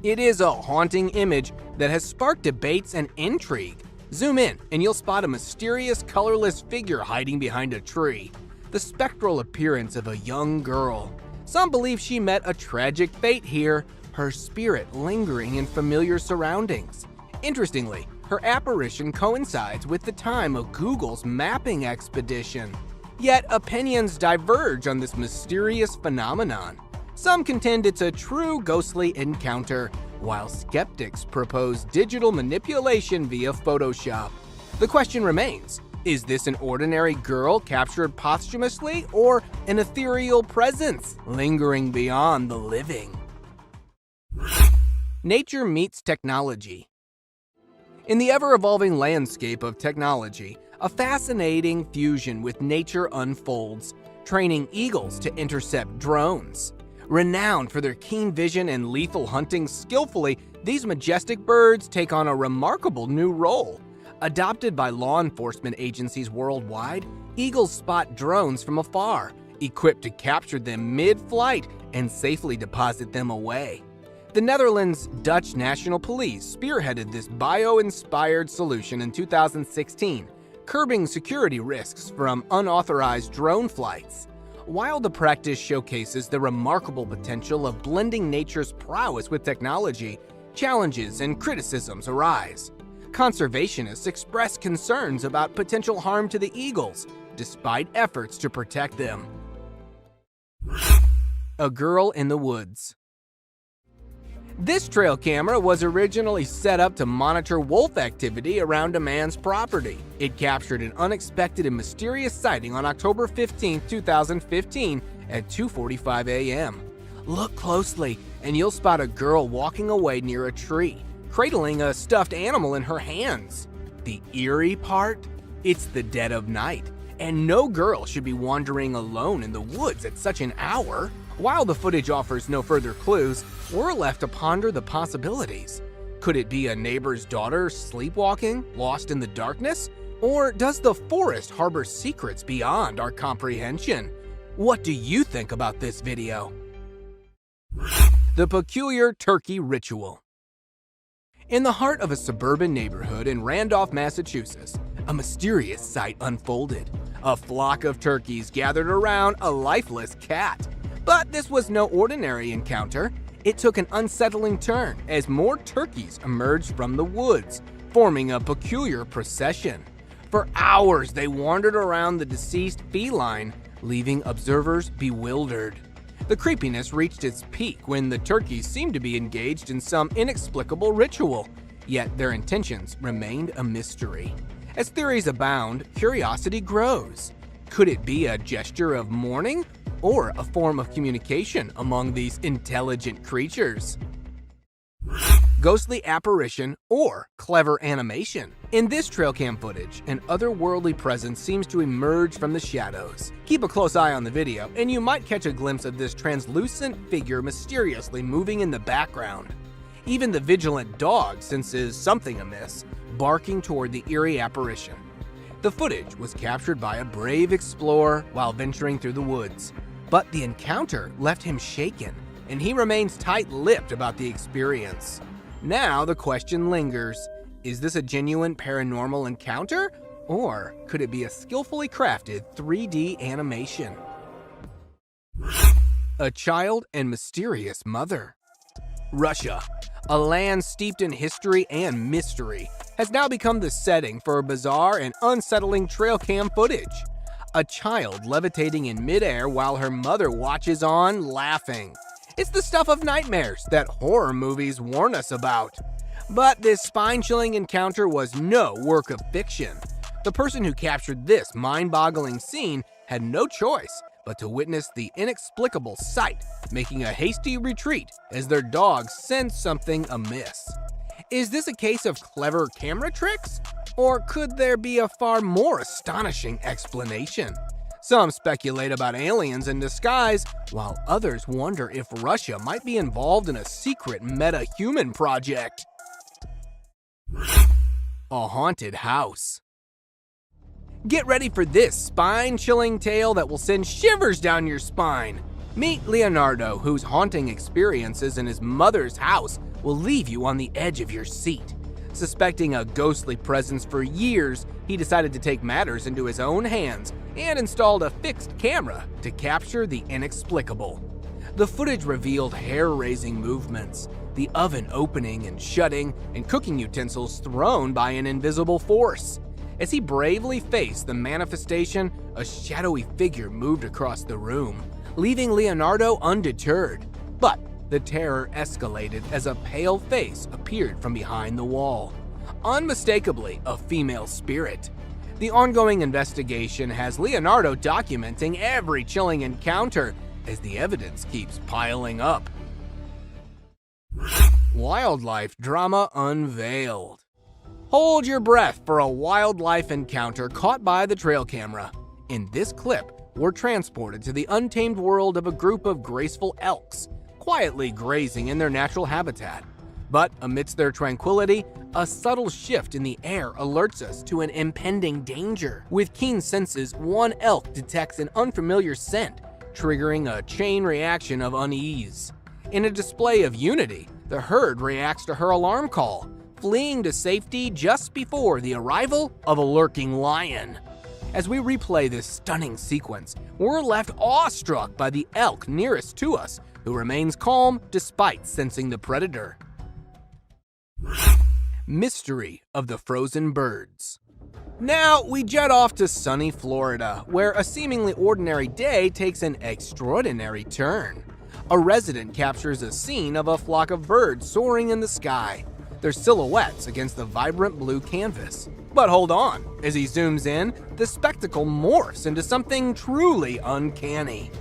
It is a haunting image that has sparked debates and intrigue. Zoom in and you'll spot a mysterious, colorless figure hiding behind a tree. The spectral appearance of a young girl. Some believe she met a tragic fate here, her spirit lingering in familiar surroundings. Interestingly, her apparition coincides with the time of Google's mapping expedition. Yet opinions diverge on this mysterious phenomenon. Some contend it's a true ghostly encounter, while skeptics propose digital manipulation via Photoshop. The question remains, is this an ordinary girl captured posthumously, or an ethereal presence lingering beyond the living? Nature meets technology. In the ever-evolving landscape of technology, a fascinating fusion with nature unfolds, training eagles to intercept drones. Renowned for their keen vision and lethal hunting skillfully, these majestic birds take on a remarkable new role. Adopted by law enforcement agencies worldwide, eagles spot drones from afar, equipped to capture them mid-flight and safely deposit them away. The Netherlands' Dutch National Police spearheaded this bio-inspired solution in 2016, curbing security risks from unauthorized drone flights. While the practice showcases the remarkable potential of blending nature's prowess with technology, challenges and criticisms arise. Conservationists express concerns about potential harm to the eagles, despite efforts to protect them. A girl in the woods. This trail camera was originally set up to monitor wolf activity around a man's property. It captured an unexpected and mysterious sighting on October 15, 2015 at 2:45 a.m. Look closely and you'll spot a girl walking away near a tree, cradling a stuffed animal in her hands. The eerie part? It's the dead of night, and no girl should be wandering alone in the woods at such an hour. While the footage offers no further clues, we're left to ponder the possibilities. Could it be a neighbor's daughter sleepwalking, lost in the darkness? Or does the forest harbor secrets beyond our comprehension? What do you think about this video? The peculiar turkey ritual. In the heart of a suburban neighborhood in Randolph, Massachusetts, a mysterious sight unfolded. A flock of turkeys gathered around a lifeless cat. But this was no ordinary encounter. It took an unsettling turn as more turkeys emerged from the woods, forming a peculiar procession. For hours, they wandered around the deceased feline, leaving observers bewildered. The creepiness reached its peak when the turkeys seemed to be engaged in some inexplicable ritual, yet their intentions remained a mystery. As theories abound, curiosity grows. Could it be a gesture of mourning or a form of communication among these intelligent creatures? Ghostly apparition or clever animation. In this trail cam footage, an otherworldly presence seems to emerge from the shadows. Keep a close eye on the video, and you might catch a glimpse of this translucent figure mysteriously moving in the background. Even the vigilant dog senses something amiss, barking toward the eerie apparition. The footage was captured by a brave explorer while venturing through the woods, but the encounter left him shaken, and he remains tight-lipped about the experience. Now the question lingers, is this a genuine paranormal encounter, or could it be a skillfully crafted 3D animation? A child and mysterious mother. Russia, a land steeped in history and mystery, has now become the setting for bizarre and unsettling trail cam footage. A child levitating in midair while her mother watches on, laughing. It's the stuff of nightmares that horror movies warn us about. But this spine-chilling encounter was no work of fiction. The person who captured this mind-boggling scene had no choice but to witness the inexplicable sight, making a hasty retreat as their dog sensed something amiss. Is this a case of clever camera tricks? Or could there be a far more astonishing explanation? Some speculate about aliens in disguise, while others wonder if Russia might be involved in a secret meta-human project. A haunted house. Get ready for this spine-chilling tale that will send shivers down your spine. Meet Leonardo, whose haunting experiences in his mother's house will leave you on the edge of your seat. Suspecting a ghostly presence for years, he decided to take matters into his own hands and installed a fixed camera to capture the inexplicable. The footage revealed hair-raising movements, the oven opening and shutting, and cooking utensils thrown by an invisible force. As he bravely faced the manifestation, a shadowy figure moved across the room, leaving Leonardo undeterred. But the terror escalated as a pale face appeared from behind the wall. Unmistakably a female spirit. The ongoing investigation has Leonardo documenting every chilling encounter as the evidence keeps piling up. Wildlife drama unveiled. Hold your breath for a wildlife encounter caught by the trail camera. In this clip, we're transported to the untamed world of a group of graceful elks, quietly grazing in their natural habitat. But amidst their tranquility, a subtle shift in the air alerts us to an impending danger. With keen senses, one elk detects an unfamiliar scent, triggering a chain reaction of unease. In a display of unity, the herd reacts to her alarm call, fleeing to safety just before the arrival of a lurking lion. As we replay this stunning sequence, we're left awestruck by the elk nearest to us, who remains calm despite sensing the predator. Mystery of the frozen birds. Now we jet off to sunny Florida, where a seemingly ordinary day takes an extraordinary turn. A resident captures a scene of a flock of birds soaring in the sky, their silhouettes against the vibrant blue canvas. But hold on, as he zooms in, the spectacle morphs into something truly uncanny.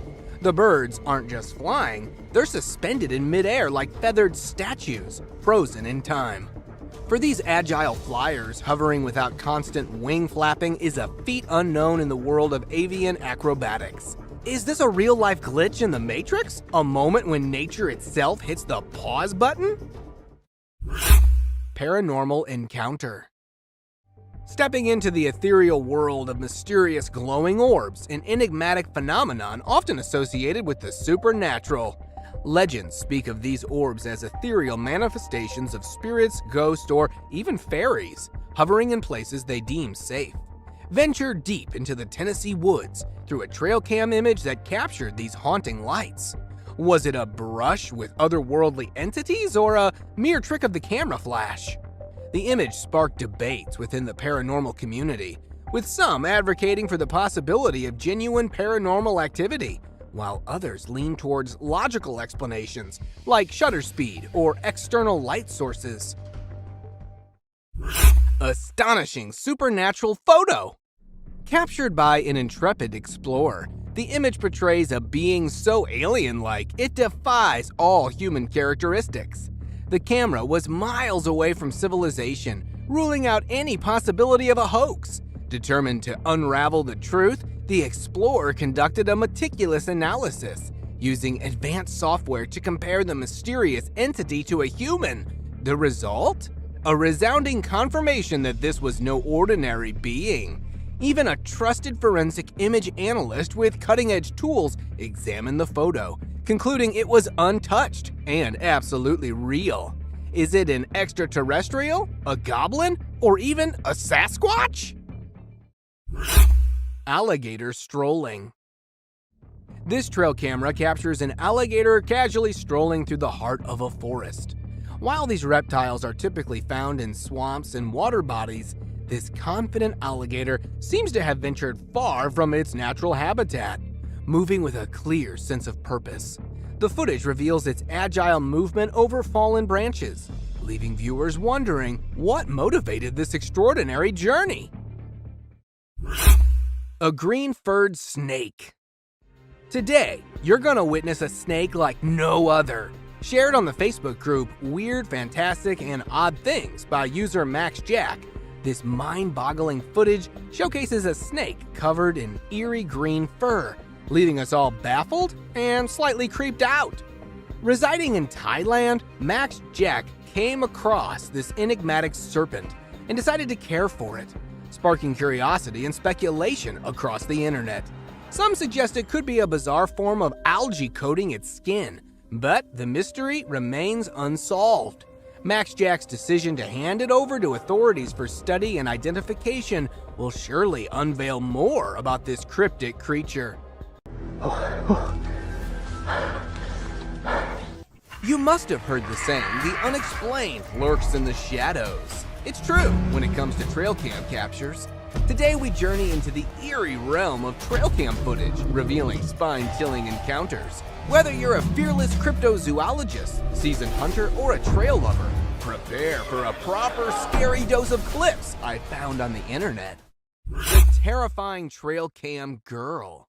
The birds aren't just flying, they're suspended in midair like feathered statues, frozen in time. For these agile flyers, hovering without constant wing flapping is a feat unknown in the world of avian acrobatics. Is this a real-life glitch in the Matrix? A moment when nature itself hits the pause button? Paranormal encounter. Stepping into the ethereal world of mysterious glowing orbs, an enigmatic phenomenon often associated with the supernatural. Legends speak of these orbs as ethereal manifestations of spirits, ghosts, or even fairies, hovering in places they deem safe. venture deep into the Tennessee woods through a trail cam image that captured these haunting lights. Was it a brush with otherworldly entities or a mere trick of the camera flash? The image sparked debates within the paranormal community, with some advocating for the possibility of genuine paranormal activity, while others leaned towards logical explanations like shutter speed or external light sources. Astonishing supernatural photo! Captured by an intrepid explorer, the image portrays a being so alien-like it defies all human characteristics. The camera was miles away from civilization, ruling out any possibility of a hoax. Determined to unravel the truth, the explorer conducted a meticulous analysis, using advanced software to compare the mysterious entity to a human. The result? A resounding confirmation that this was no ordinary being. Even a trusted forensic image analyst with cutting-edge tools examined the photo, concluding it was untouched and absolutely real. Is it an extraterrestrial, a goblin, or even a Sasquatch? Alligator strolling. This trail camera captures an alligator casually strolling through the heart of a forest. While these reptiles are typically found in swamps and water bodies, this confident alligator seems to have ventured far from its natural habitat, moving with a clear sense of purpose. The footage reveals its agile movement over fallen branches, leaving viewers wondering what motivated this extraordinary journey. A green-furred snake. Today, you're gonna witness a snake like no other. Shared on the Facebook group Weird, Fantastic, and Odd Things by user Max Jack, this mind-boggling footage showcases a snake covered in eerie green fur, leaving us all baffled and slightly creeped out. Residing in Thailand, Max Jack came across this enigmatic serpent and decided to care for it, sparking curiosity and speculation across the internet. Some suggest it could be a bizarre form of algae coating its skin, but the mystery remains unsolved. Max Jack's decision to hand it over to authorities for study and identification will surely unveil more about this cryptic creature. You must have heard the saying, the unexplained lurks in the shadows. It's true when it comes to trail cam captures. Today we journey into the eerie realm of trail cam footage, revealing spine-chilling encounters. Whether you're a fearless cryptozoologist, seasoned hunter, or a trail lover, prepare for a proper scary dose of clips I found on the internet. The terrifying trail cam girl.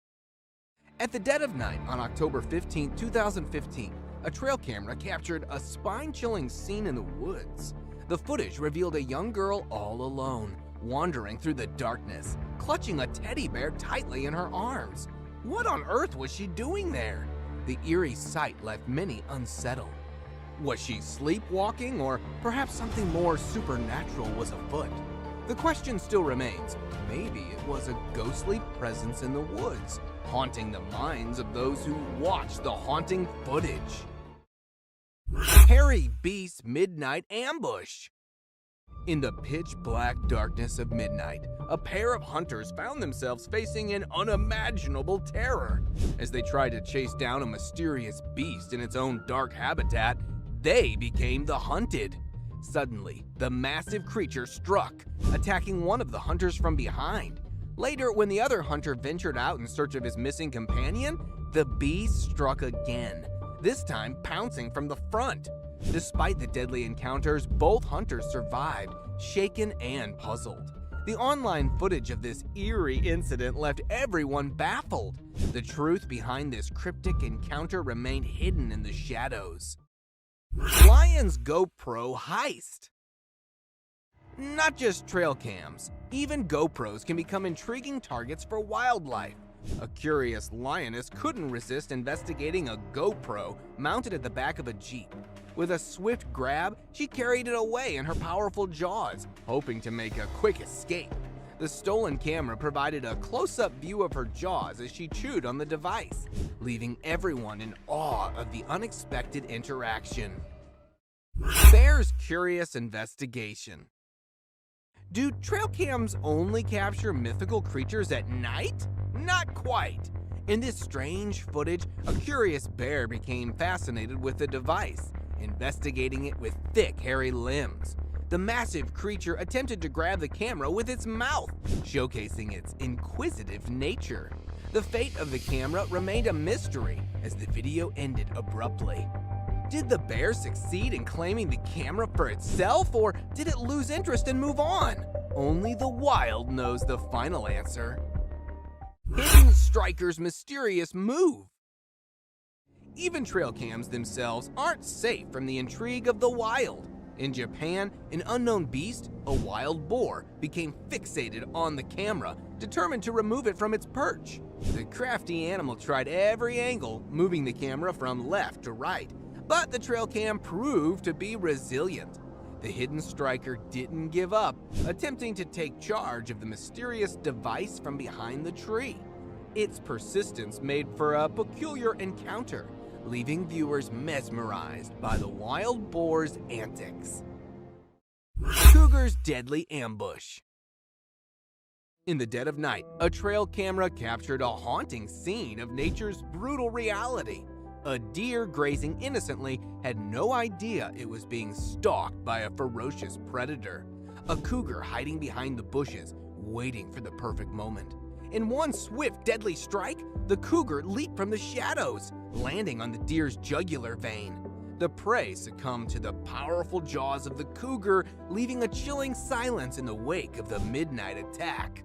At the dead of night on October 15, 2015, a trail camera captured a spine-chilling scene in the woods. The footage revealed a young girl all alone, wandering through the darkness, clutching a teddy bear tightly in her arms. What on earth was she doing there? The eerie sight left many unsettled. Was she sleepwalking, or perhaps something more supernatural was afoot? The question still remains, maybe it was a ghostly presence in the woods, haunting the minds of those who watched the haunting footage. Hairy Beast Midnight Ambush. In the pitch-black darkness of midnight, a pair of hunters found themselves facing an unimaginable terror. As they tried to chase down a mysterious beast in its own dark habitat, they became the hunted. Suddenly, the massive creature struck, attacking one of the hunters from behind. Later, when the other hunter ventured out in search of his missing companion, the beast struck again, this time pouncing from the front. Despite the deadly encounters, both hunters survived, shaken and puzzled. The online footage of this eerie incident left everyone baffled. The truth behind this cryptic encounter remained hidden in the shadows. Lion's GoPro heist. Not just trail cams, even GoPros can become intriguing targets for wildlife. A curious lioness couldn't resist investigating a GoPro mounted at the back of a Jeep. With a swift grab, she carried it away in her powerful jaws, hoping to make a quick escape. The stolen camera provided a close-up view of her jaws as she chewed on the device, leaving everyone in awe of the unexpected interaction. Bear's curious investigation. Do trail cams only capture mythical creatures at night? Not quite. In this strange footage, a curious bear became fascinated with the device, investigating it with thick, hairy limbs. The massive creature attempted to grab the camera with its mouth, showcasing its inquisitive nature. The fate of the camera remained a mystery as the video ended abruptly. Did the bear succeed in claiming the camera for itself, or did it lose interest and move on? Only the wild knows the final answer. Hidden striker's mysterious move. Even trail cams themselves aren't safe from the intrigue of the wild. In Japan, an unknown beast, a wild boar, became fixated on the camera, determined to remove it from its perch. The crafty animal tried every angle, moving the camera from left to right, but the trail cam proved to be resilient. The hidden striker didn't give up, attempting to take charge of the mysterious device from behind the tree. Its persistence made for a peculiar encounter, leaving viewers mesmerized by the wild boar's antics. Cougar's deadly ambush. In the dead of night, a trail camera captured a haunting scene of nature's brutal reality. A deer grazing innocently had no idea it was being stalked by a ferocious predator. A cougar hiding behind the bushes, waiting for the perfect moment. In one swift, deadly strike, the cougar leaped from the shadows, landing on the deer's jugular vein. The prey succumbed to the powerful jaws of the cougar, leaving a chilling silence in the wake of the midnight attack.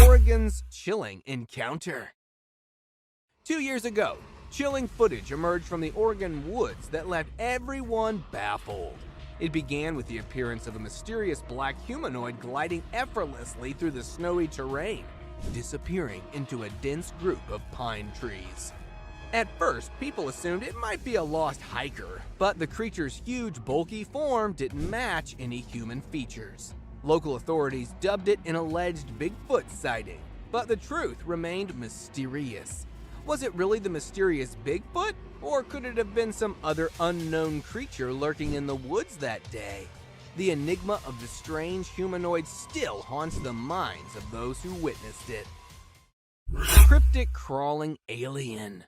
Oregon's chilling encounter. 2 years ago, chilling footage emerged from the Oregon woods that left everyone baffled. It began with the appearance of a mysterious black humanoid gliding effortlessly through the snowy terrain, disappearing into a dense group of pine trees. At first, people assumed it might be a lost hiker, but the creature's huge, bulky form didn't match any human features. Local authorities dubbed it an alleged Bigfoot sighting, but the truth remained mysterious. Was it really the mysterious Bigfoot, or could it have been some other unknown creature lurking in the woods that day? The enigma of the strange humanoid still haunts the minds of those who witnessed it. Cryptic crawling alien.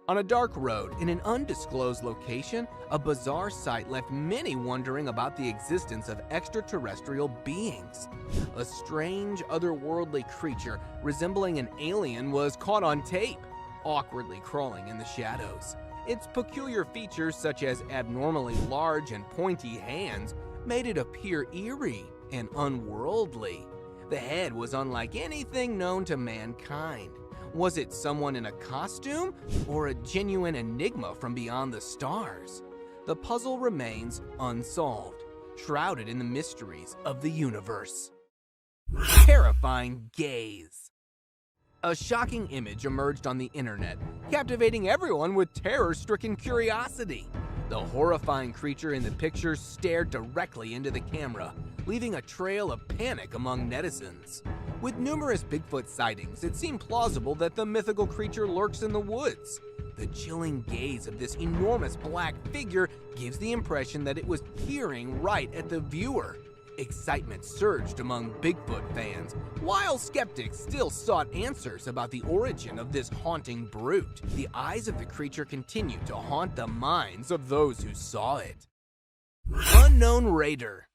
On a dark road in an undisclosed location, a bizarre sight left many wondering about the existence of extraterrestrial beings. A strange, otherworldly creature resembling an alien was caught on tape, awkwardly crawling in the shadows. Its peculiar features, such as abnormally large and pointy hands, made it appear eerie and unworldly. The head was unlike anything known to mankind. Was it someone in a costume, or a genuine enigma from beyond the stars? The puzzle remains unsolved, shrouded in the mysteries of the universe. Terrifying gaze. A shocking image emerged on the internet, captivating everyone with terror-stricken curiosity. The horrifying creature in the picture stared directly into the camera, leaving a trail of panic among netizens. With numerous Bigfoot sightings, it seemed plausible that the mythical creature lurks in the woods. The chilling gaze of this enormous black figure gives the impression that it was peering right at the viewer. Excitement surged among Bigfoot fans, while skeptics still sought answers about the origin of this haunting brute. The eyes of the creature continued to haunt the minds of those who saw it. Unknown raider.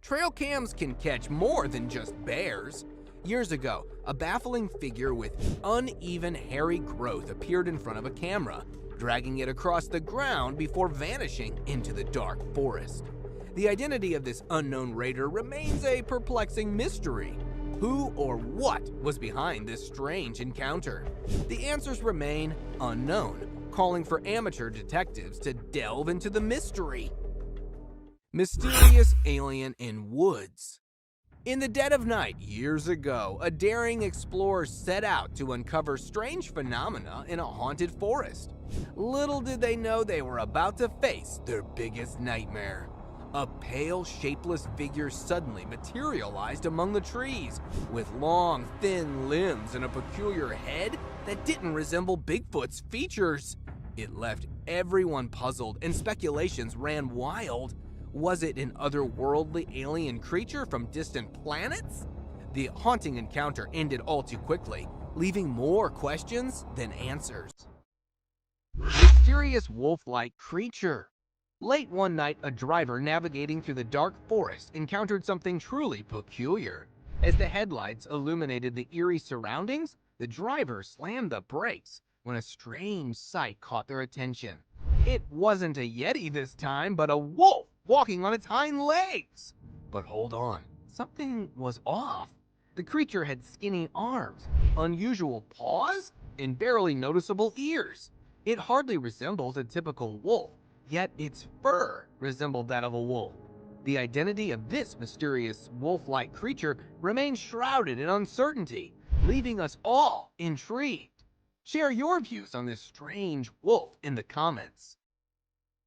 Trail cams can catch more than just bears. Years ago, a baffling figure with uneven, hairy growth appeared in front of a camera, dragging it across the ground before vanishing into the dark forest. The identity of this unknown raider remains a perplexing mystery. Who or what was behind this strange encounter? The answers remain unknown, calling for amateur detectives to delve into the mystery. Mysterious alien in woods. In the dead of night, years ago, a daring explorer set out to uncover strange phenomena in a haunted forest. Little did they know they were about to face their biggest nightmare. A pale, shapeless figure suddenly materialized among the trees, with long, thin limbs and a peculiar head that didn't resemble Bigfoot's features. It left everyone puzzled, and speculations ran wild. Was it an otherworldly alien creature from distant planets? The haunting encounter ended all too quickly, leaving more questions than answers. Mysterious wolf-like creature. Late one night, a driver navigating through the dark forest encountered something truly peculiar. As the headlights illuminated the eerie surroundings, the driver slammed the brakes when a strange sight caught their attention. It wasn't a yeti this time, but a wolf walking on its hind legs. But hold on, something was off. The creature had skinny arms, unusual paws, and barely noticeable ears. It hardly resembled a typical wolf, yet its fur resembled that of a wolf. The identity of this mysterious wolf-like creature remains shrouded in uncertainty, leaving us all intrigued. Share your views on this strange wolf in the comments.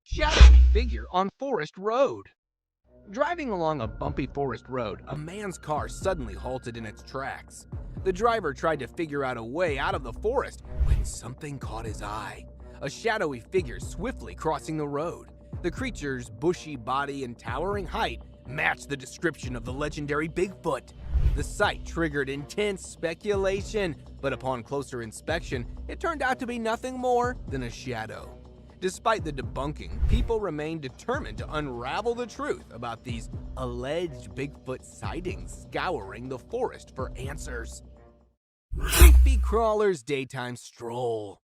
Shadowy figure on forest road. Driving along a bumpy forest road, a man's car suddenly halted in its tracks. The driver tried to figure out a way out of the forest when something caught his eye. A shadowy figure swiftly crossing the road. The creature's bushy body and towering height matched the description of the legendary Bigfoot. The sight triggered intense speculation, but upon closer inspection, it turned out to be nothing more than a shadow. Despite the debunking, people remain determined to unravel the truth about these alleged Bigfoot sightings scouring the forest for answers. Creepy crawler's daytime stroll.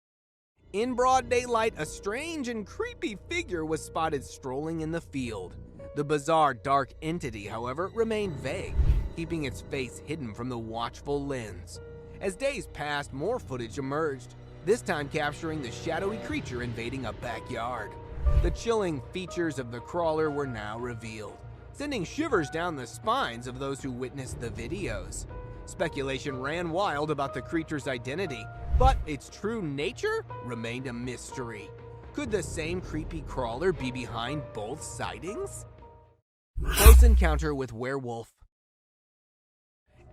In broad daylight, a strange and creepy figure was spotted strolling in the field. The bizarre dark entity, however, remained vague, keeping its face hidden from the watchful lens. As days passed, more footage emerged, this time capturing the shadowy creature invading a backyard. The chilling features of the crawler were now revealed, sending shivers down the spines of those who witnessed the videos. Speculation ran wild about the creature's identity, but its true nature remained a mystery. Could the same creepy crawler be behind both sightings? Close encounter with werewolf.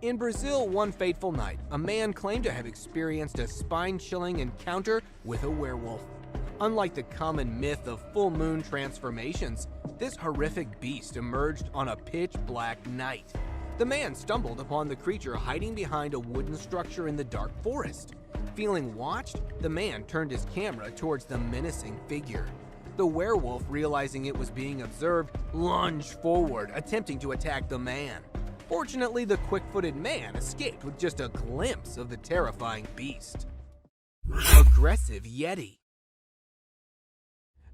In Brazil, one fateful night, a man claimed to have experienced a spine-chilling encounter with a werewolf. Unlike the common myth of full moon transformations, this horrific beast emerged on a pitch-black night. The man stumbled upon the creature hiding behind a wooden structure in the dark forest. Feeling watched, the man turned his camera towards the menacing figure. The werewolf, realizing it was being observed, lunged forward, attempting to attack the man. Fortunately, the quick-footed man escaped with just a glimpse of the terrifying beast. Aggressive Yeti.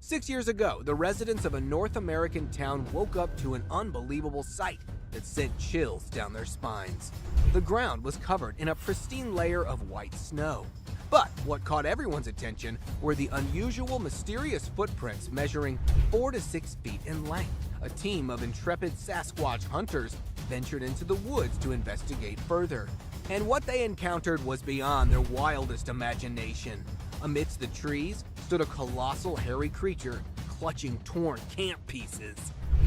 6 years ago, the residents of a North American town woke up to an unbelievable sight that sent chills down their spines. The ground was covered in a pristine layer of white snow. But what caught everyone's attention were the unusual, mysterious footprints measuring 4 to 6 feet in length. A team of intrepid Sasquatch hunters ventured into the woods to investigate further. And what they encountered was beyond their wildest imagination. Amidst the trees stood a colossal hairy creature clutching torn camp pieces.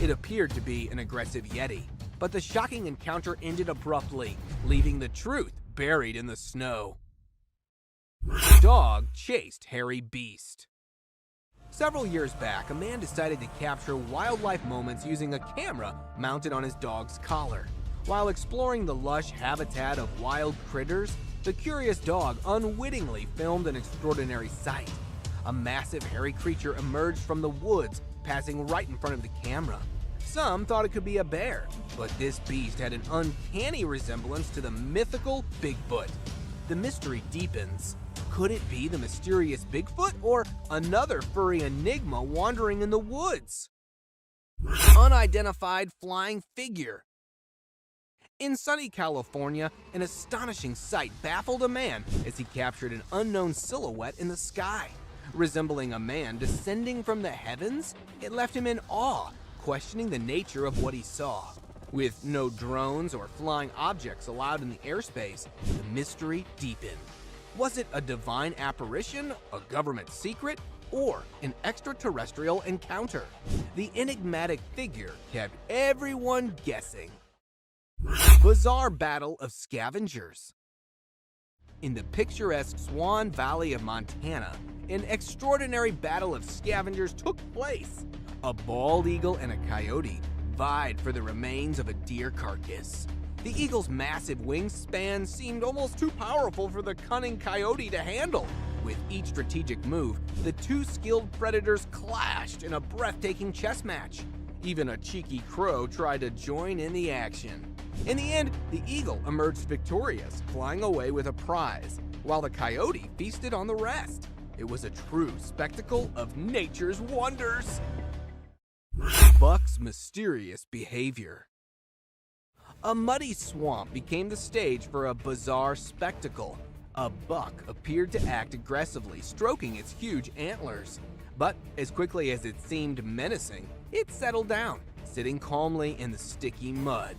It appeared to be an aggressive Yeti, but the shocking encounter ended abruptly, leaving the truth buried in the snow. Dog chased hairy beast. Several years back, a man decided to capture wildlife moments using a camera mounted on his dog's collar. While exploring the lush habitat of wild critters, the curious dog unwittingly filmed an extraordinary sight. A massive hairy creature emerged from the woods, passing right in front of the camera. Some thought it could be a bear, but this beast had an uncanny resemblance to the mythical Bigfoot. The mystery deepens. Could it be the mysterious Bigfoot or another furry enigma wandering in the woods? Unidentified flying figure. In sunny California, an astonishing sight baffled a man as he captured an unknown silhouette in the sky. Resembling a man descending from the heavens, it left him in awe, questioning the nature of what he saw. With no drones or flying objects allowed in the airspace, the mystery deepened. Was it a divine apparition, a government secret, or an extraterrestrial encounter? The enigmatic figure kept everyone guessing. Bizarre battle of scavengers. In the picturesque Swan Valley of Montana, an extraordinary battle of scavengers took place. A bald eagle and a coyote vied for the remains of a deer carcass. The eagle's massive wingspan seemed almost too powerful for the cunning coyote to handle. With each strategic move, the two skilled predators clashed in a breathtaking chess match. Even a cheeky crow tried to join in the action. In the end, the eagle emerged victorious, flying away with a prize, while the coyote feasted on the rest. It was a true spectacle of nature's wonders. Buck's mysterious behavior. A muddy swamp became the stage for a bizarre spectacle. A buck appeared to act aggressively, stroking its huge antlers. But as quickly as it seemed menacing, it settled down, sitting calmly in the sticky mud.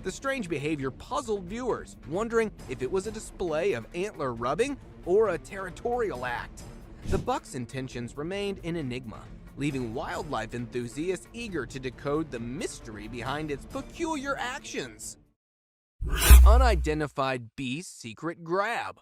The strange behavior puzzled viewers, wondering if it was a display of antler rubbing or a territorial act. The buck's intentions remained an enigma, leaving wildlife enthusiasts eager to decode the mystery behind its peculiar actions. Unidentified beast's secret grab.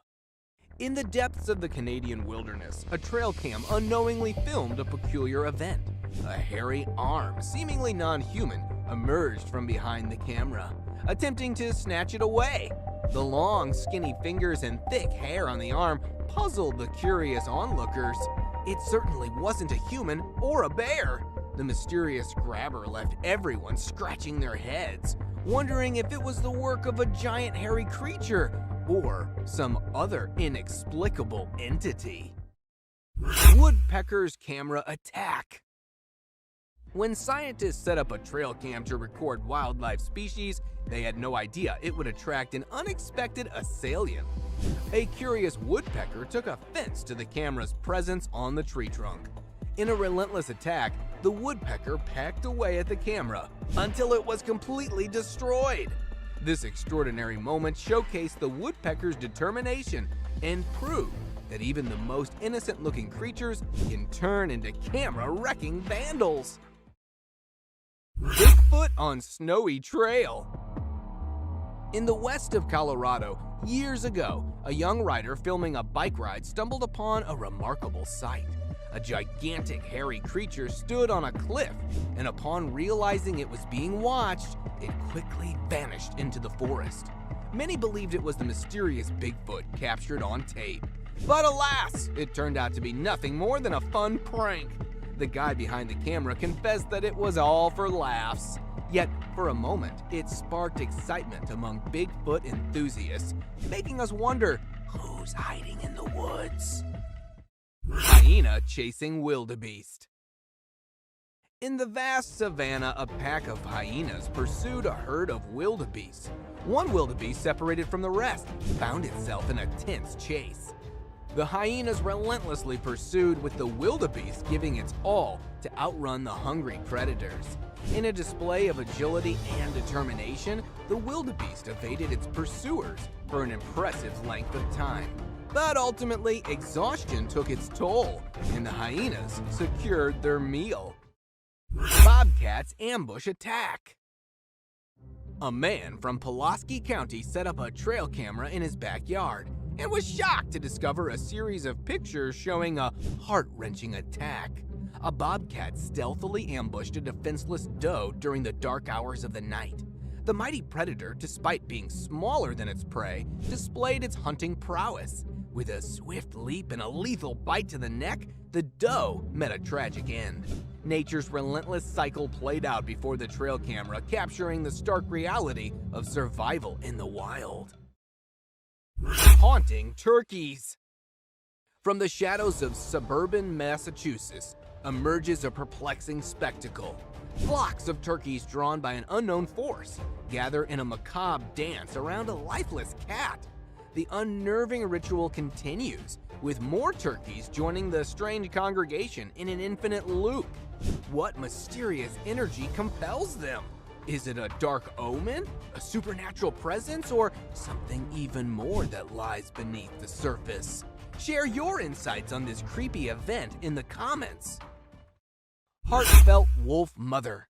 In the depths of the Canadian wilderness, a trail cam unknowingly filmed a peculiar event. A hairy arm, seemingly non-human, emerged from behind the camera, attempting to snatch it away. The long, skinny fingers and thick hair on the arm puzzled the curious onlookers. It certainly wasn't a human or a bear. The mysterious grabber left everyone scratching their heads, wondering if it was the work of a giant hairy creature or some other inexplicable entity. Woodpecker's camera attack. When scientists set up a trail cam to record wildlife species, they had no idea it would attract an unexpected assailant. A curious woodpecker took offense to the camera's presence on the tree trunk. In a relentless attack, the woodpecker pecked away at the camera until it was completely destroyed. This extraordinary moment showcased the woodpecker's determination and proved that even the most innocent-looking creatures can turn into camera-wrecking vandals. Bigfoot on snowy trail. In the west of Colorado, years ago, a young rider filming a bike ride stumbled upon a remarkable sight. A gigantic hairy creature stood on a cliff, and upon realizing it was being watched, it quickly vanished into the forest. Many believed it was the mysterious Bigfoot captured on tape. But alas, it turned out to be nothing more than a fun prank. The guy behind the camera confessed that it was all for laughs. Yet, for a moment, it sparked excitement among Bigfoot enthusiasts, making us wonder, who's hiding in the woods? Hyena chasing wildebeest. In the vast savanna, a pack of hyenas pursued a herd of wildebeest. One wildebeest, separated from the rest, found itself in a tense chase. The hyenas relentlessly pursued, with the wildebeest giving its all to outrun the hungry predators. In a display of agility and determination, the wildebeest evaded its pursuers for an impressive length of time. But ultimately, exhaustion took its toll, and the hyenas secured their meal. Bobcat's ambush attack. A man from Pulaski County set up a trail camera in his backyard and was shocked to discover a series of pictures showing a heart-wrenching attack. A bobcat stealthily ambushed a defenseless doe during the dark hours of the night. The mighty predator, despite being smaller than its prey, displayed its hunting prowess. With a swift leap and a lethal bite to the neck, the doe met a tragic end. Nature's relentless cycle played out before the trail camera, capturing the stark reality of survival in the wild. Haunting turkeys. From the shadows of suburban Massachusetts emerges a perplexing spectacle. Flocks of turkeys drawn by an unknown force gather in a macabre dance around a lifeless cat. The unnerving ritual continues, with more turkeys joining the strange congregation in an infinite loop. What mysterious energy compels them? Is it a dark omen, a supernatural presence, or something even more that lies beneath the surface? Share your insights on this creepy event in the comments. Heartfelt wolf mother.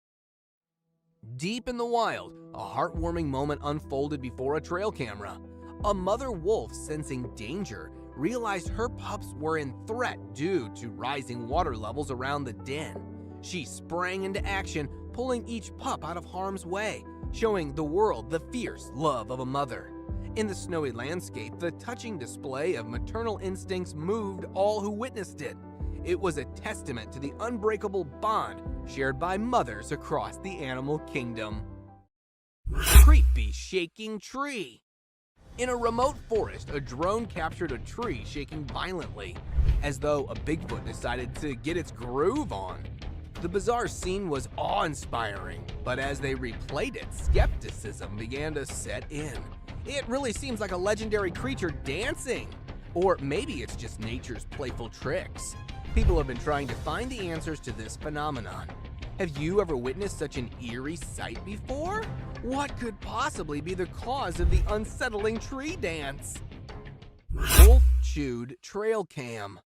Deep in the wild, a heartwarming moment unfolded before a trail camera. A mother wolf, sensing danger, realized her pups were in threat due to rising water levels around the den. She sprang into action, pulling each pup out of harm's way, showing the world the fierce love of a mother. In the snowy landscape, the touching display of maternal instincts moved all who witnessed it. It was a testament to the unbreakable bond shared by mothers across the animal kingdom. Creepy shaking tree. In a remote forest, a drone captured a tree shaking violently, as though a Bigfoot decided to get its groove on. The bizarre scene was awe-inspiring, but as they replayed it, skepticism began to set in. It really seems like a legendary creature dancing. Or maybe it's just nature's playful tricks. People have been trying to find the answers to this phenomenon. Have you ever witnessed such an eerie sight before? What could possibly be the cause of the unsettling tree dance? Wolf-chewed trail cam.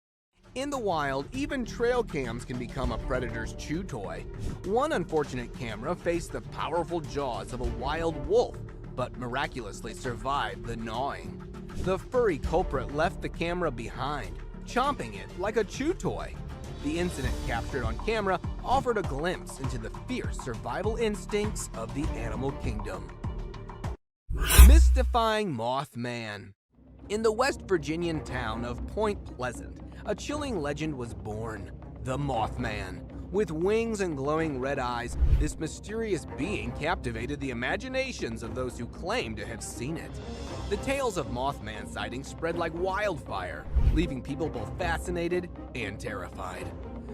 In the wild, even trail cams can become a predator's chew toy. One unfortunate camera faced the powerful jaws of a wild wolf, but miraculously survived the gnawing. The furry culprit left the camera behind, chomping it like a chew toy. The incident captured on camera offered a glimpse into the fierce survival instincts of the animal kingdom. Mystifying Mothman. In the West Virginian town of Point Pleasant, a chilling legend was born, the Mothman. With wings and glowing red eyes, this mysterious being captivated the imaginations of those who claimed to have seen it. The tales of Mothman sightings spread like wildfire, leaving people both fascinated and terrified.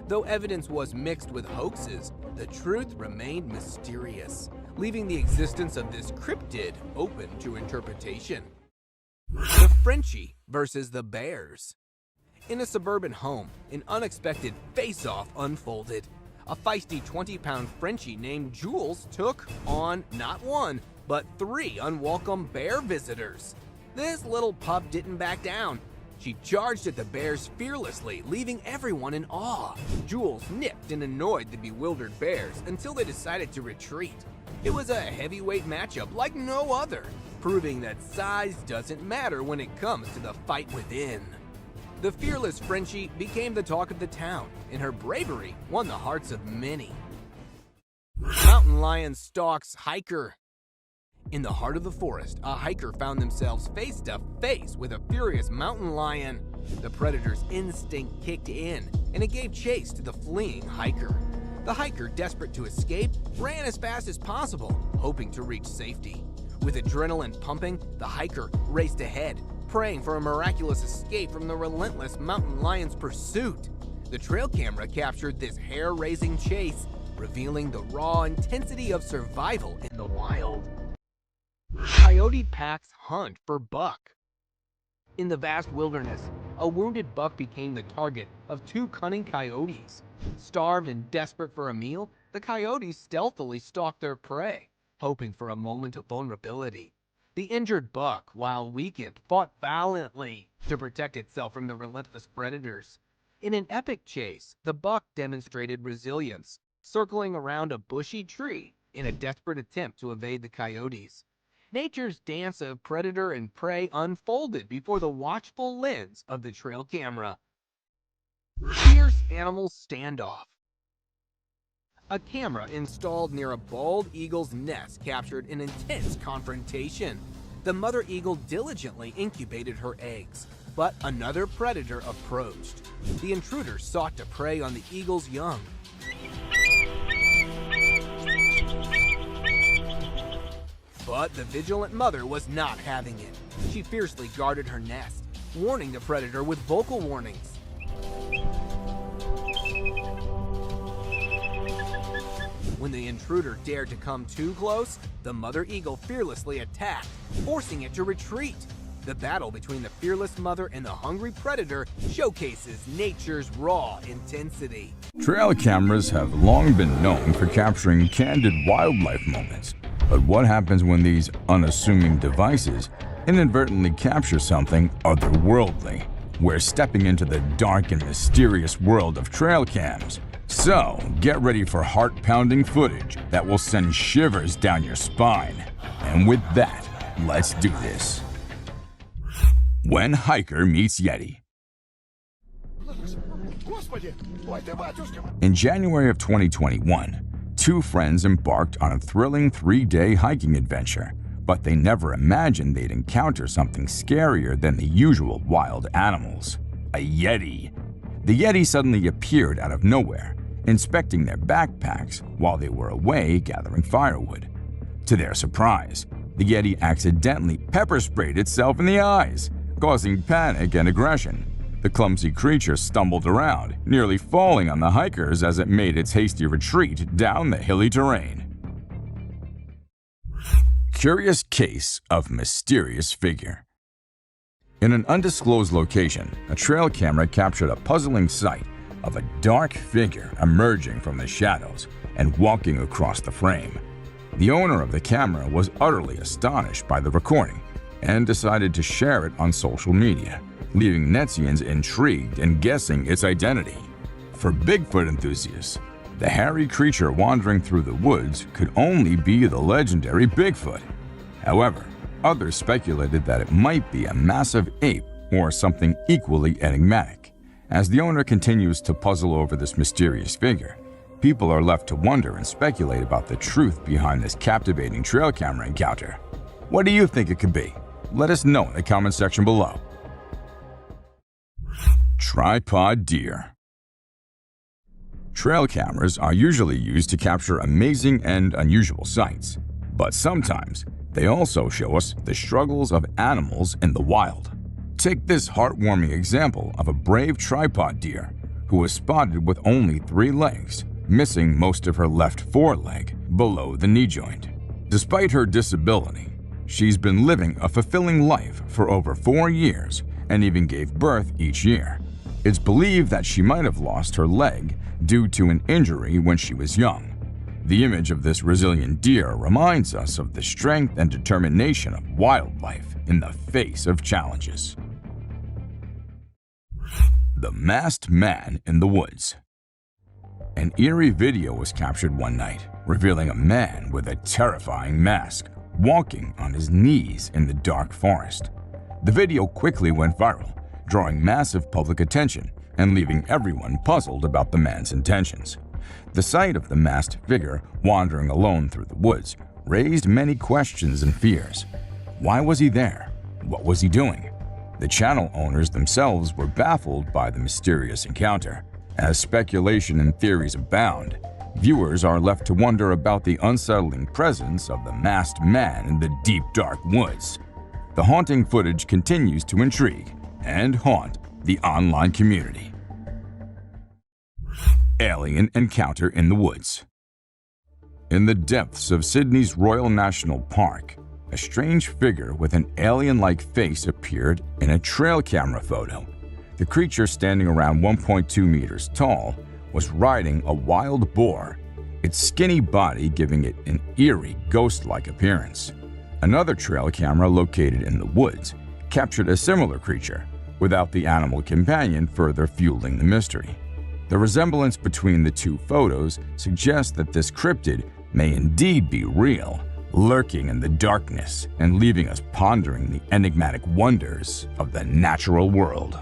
Though evidence was mixed with hoaxes, the truth remained mysterious, leaving the existence of this cryptid open to interpretation. The Frenchie versus the Bears. In a suburban home, an unexpected face-off unfolded. A feisty 20-pound Frenchie named Jules took on not one, but 3 unwelcome bear visitors. This little pup didn't back down. She charged at the bears fearlessly, leaving everyone in awe. Jules nipped and annoyed the bewildered bears until they decided to retreat. It was a heavyweight matchup like no other, proving that size doesn't matter when it comes to the fight within. The fearless Frenchie became the talk of the town, and her bravery won the hearts of many. Mountain lion stalks hiker. In the heart of the forest, a hiker found themselves face to face with a furious mountain lion. The predator's instinct kicked in, and it gave chase to the fleeing hiker. The hiker, desperate to escape, ran as fast as possible, hoping to reach safety. With adrenaline pumping, the hiker raced ahead, praying for a miraculous escape from the relentless mountain lion's pursuit. The trail camera captured this hair-raising chase, revealing the raw intensity of survival in the wild. Coyote packs hunt for buck. In the vast wilderness, a wounded buck became the target of 2 cunning coyotes. Starved and desperate for a meal, the coyotes stealthily stalked their prey, hoping for a moment of vulnerability. The injured buck, while weakened, fought valiantly to protect itself from the relentless predators. In an epic chase, the buck demonstrated resilience, circling around a bushy tree in a desperate attempt to evade the coyotes. Nature's dance of predator and prey unfolded before the watchful lens of the trail camera. Fierce animal standoff. A camera installed near a bald eagle's nest captured an intense confrontation. The mother eagle diligently incubated her eggs, but another predator approached. The intruder sought to prey on the eagle's young. But the vigilant mother was not having it. She fiercely guarded her nest, warning the predator with vocal warnings. When the intruder dared to come too close, the mother eagle fearlessly attacked, forcing it to retreat. The battle between the fearless mother and the hungry predator showcases nature's raw intensity. Trail cameras have long been known for capturing candid wildlife moments. But what happens when these unassuming devices inadvertently capture something otherworldly? We're stepping into the dark and mysterious world of trail cams. So, get ready for heart-pounding footage that will send shivers down your spine. And with that, let's do this. When hiker meets Yeti. In January of 2021, two friends embarked on a thrilling 3-day hiking adventure, but they never imagined they'd encounter something scarier than the usual wild animals: a Yeti. The Yeti suddenly appeared out of nowhere, inspecting their backpacks while they were away gathering firewood. To their surprise, the Yeti accidentally pepper sprayed itself in the eyes, causing panic and aggression. The clumsy creature stumbled around, nearly falling on the hikers as it made its hasty retreat down the hilly terrain. Curious case of mysterious figure. In an undisclosed location, a trail camera captured a puzzling sight of a dark figure emerging from the shadows and walking across the frame. The owner of the camera was utterly astonished by the recording and decided to share it on social media, leaving Netzians intrigued and guessing its identity. For Bigfoot enthusiasts, the hairy creature wandering through the woods could only be the legendary Bigfoot. However, others speculated that it might be a massive ape or something equally enigmatic. As the owner continues to puzzle over this mysterious figure, people are left to wonder and speculate about the truth behind this captivating trail camera encounter. What do you think it could be? Let us know in the comment section below. Tripod deer. Trail cameras are usually used to capture amazing and unusual sights, but sometimes they also show us the struggles of animals in the wild. Take this heartwarming example of a brave tripod deer who was spotted with only 3 legs, missing most of her left foreleg below the knee joint. Despite her disability, she's been living a fulfilling life for over 4 years and even gave birth each year. It's believed that she might have lost her leg due to an injury when she was young. The image of this resilient deer reminds us of the strength and determination of wildlife in the face of challenges. The Masked Man in the Woods. An eerie video was captured one night, revealing a man with a terrifying mask walking on his knees in the dark forest. The video quickly went viral, drawing massive public attention and leaving everyone puzzled about the man's intentions. The sight of the masked figure wandering alone through the woods raised many questions and fears. Why was he there? What was he doing? The channel owners themselves were baffled by the mysterious encounter. As speculation and theories abound, viewers are left to wonder about the unsettling presence of the masked man in the deep, dark woods. The haunting footage continues to intrigue and haunt the online community. Alien encounter in the woods. In the depths of Sydney's Royal National Park, a strange figure with an alien-like face appeared in a trail camera photo. The creature, standing around 1.2 meters tall, was riding a wild boar, its skinny body giving it an eerie, ghost-like appearance. Another trail camera located in the woods captured a similar creature, without the animal companion further fueling the mystery. The resemblance between the two photos suggests that this cryptid may indeed be real, lurking in the darkness and leaving us pondering the enigmatic wonders of the natural world.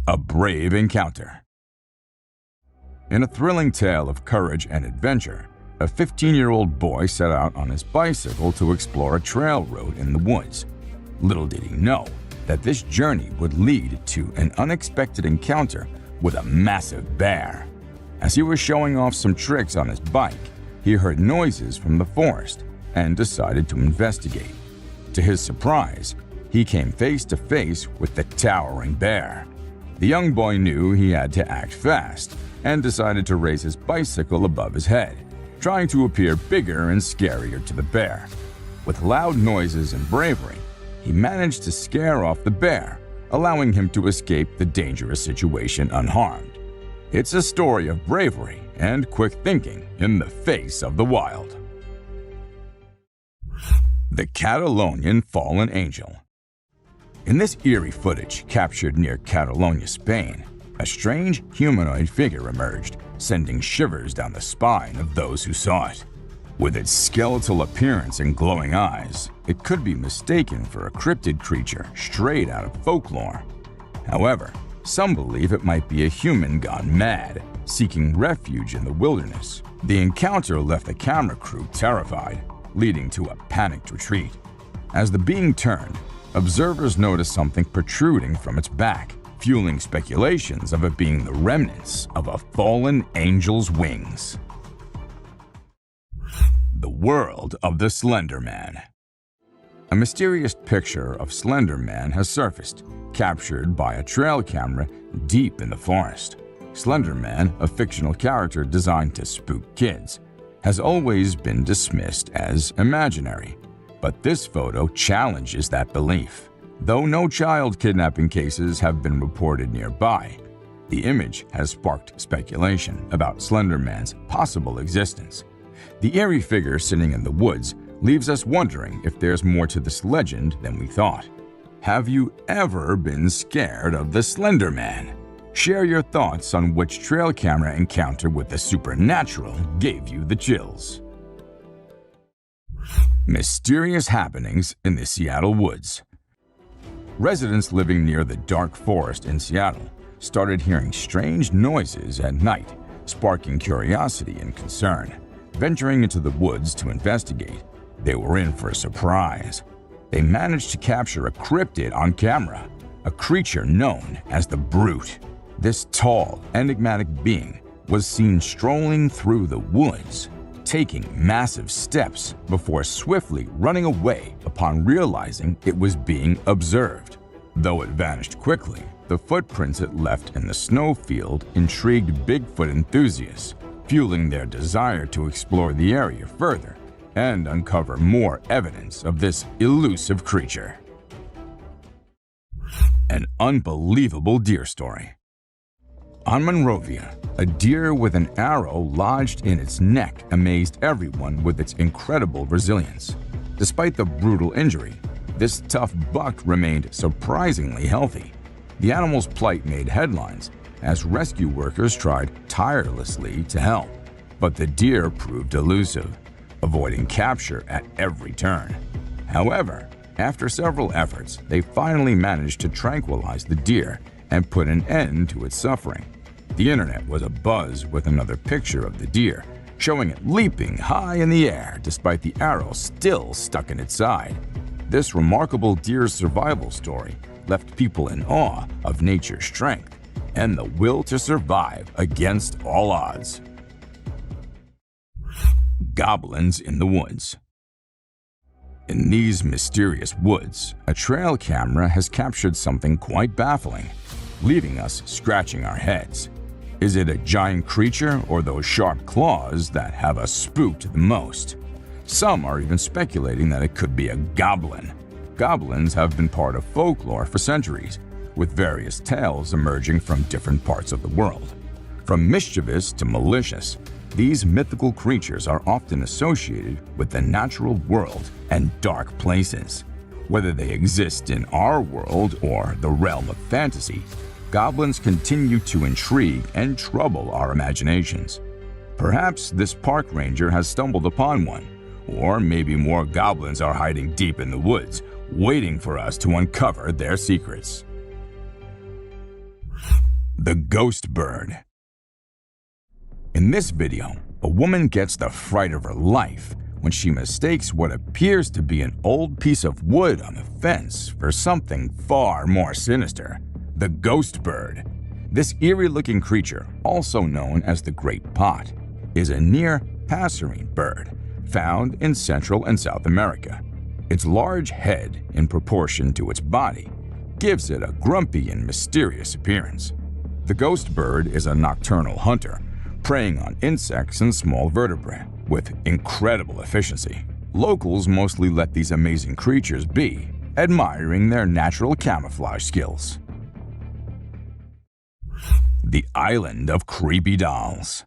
A brave encounter. In a thrilling tale of courage and adventure, a 15-year-old boy set out on his bicycle to explore a trail road in the woods. Little did he know that this journey would lead to an unexpected encounter with a massive bear. As he was showing off some tricks on his bike, he heard noises from the forest and decided to investigate. To his surprise, he came face to face with the towering bear. The young boy knew he had to act fast and decided to raise his bicycle above his head, trying to appear bigger and scarier to the bear. With loud noises and bravery, he managed to scare off the bear, allowing him to escape the dangerous situation unharmed. It's a story of bravery and quick thinking in the face of the wild. The Catalonian Fallen Angel. In this eerie footage captured near Catalonia, Spain, a strange humanoid figure emerged, sending shivers down the spine of those who saw it. With its skeletal appearance and glowing eyes, it could be mistaken for a cryptid creature straight out of folklore. However, Some believe it might be a human gone mad, seeking refuge in the wilderness. The encounter left the camera crew terrified, leading to a panicked retreat. As the being turned, observers noticed something protruding from its back, fueling speculations of it being the remnants of a fallen angel's wings. The world of the Slender Man. A mysterious picture of Slender Man has surfaced, captured by a trail camera deep in the forest. Slender Man, a fictional character designed to spook kids, has always been dismissed as imaginary. But this photo challenges that belief. Though no child kidnapping cases have been reported nearby, the image has sparked speculation about Slender Man's possible existence. The eerie figure sitting in the woods leaves us wondering if there's more to this legend than we thought. Have you ever been scared of the Slender Man? Share your thoughts on which trail camera encounter with the supernatural gave you the chills. Mysterious happenings in the Seattle woods. Residents living near the dark forest in Seattle started hearing strange noises at night, sparking curiosity and concern. Venturing into the woods to investigate, they were in for a surprise. They managed to capture a cryptid on camera, a creature known as the Brute. This tall, enigmatic being was seen strolling through the woods, taking massive steps before swiftly running away upon realizing it was being observed. Though it vanished quickly, the footprints it left in the snowfield intrigued Bigfoot enthusiasts, fueling their desire to explore the area further and uncover more evidence of this elusive creature. An unbelievable deer story. On Monrovia, a deer with an arrow lodged in its neck amazed everyone with its incredible resilience. Despite the brutal injury, this tough buck remained surprisingly healthy. The animal's plight made headlines as rescue workers tried tirelessly to help, but the deer proved elusive, avoiding capture at every turn. However, after several efforts, they finally managed to tranquilize the deer and put an end to its suffering. The internet was abuzz with another picture of the deer, showing it leaping high in the air despite the arrow still stuck in its side. This remarkable deer's survival story left people in awe of nature's strength and the will to survive against all odds. Goblins in the woods. In these mysterious woods, a trail camera has captured something quite baffling, leaving us scratching our heads. Is it a giant creature or those sharp claws that have us spooked the most? Some are even speculating that it could be a goblin. Goblins have been part of folklore for centuries, with various tales emerging from different parts of the world. From mischievous to malicious, these mythical creatures are often associated with the natural world and dark places. Whether they exist in our world or the realm of fantasy, goblins continue to intrigue and trouble our imaginations. Perhaps this park ranger has stumbled upon one, or maybe more goblins are hiding deep in the woods, waiting for us to uncover their secrets. The Ghost Bird. In this video, a woman gets the fright of her life when she mistakes what appears to be an old piece of wood on the fence for something far more sinister: the ghost bird. This eerie-looking creature, also known as the great pot, is a near passerine bird found in Central and South America. Its large head, in proportion to its body, gives it a grumpy and mysterious appearance. The ghost bird is a nocturnal hunter, preying on insects and small vertebrae with incredible efficiency. Locals mostly let these amazing creatures be, admiring their natural camouflage skills. The Island of Creepy Dolls.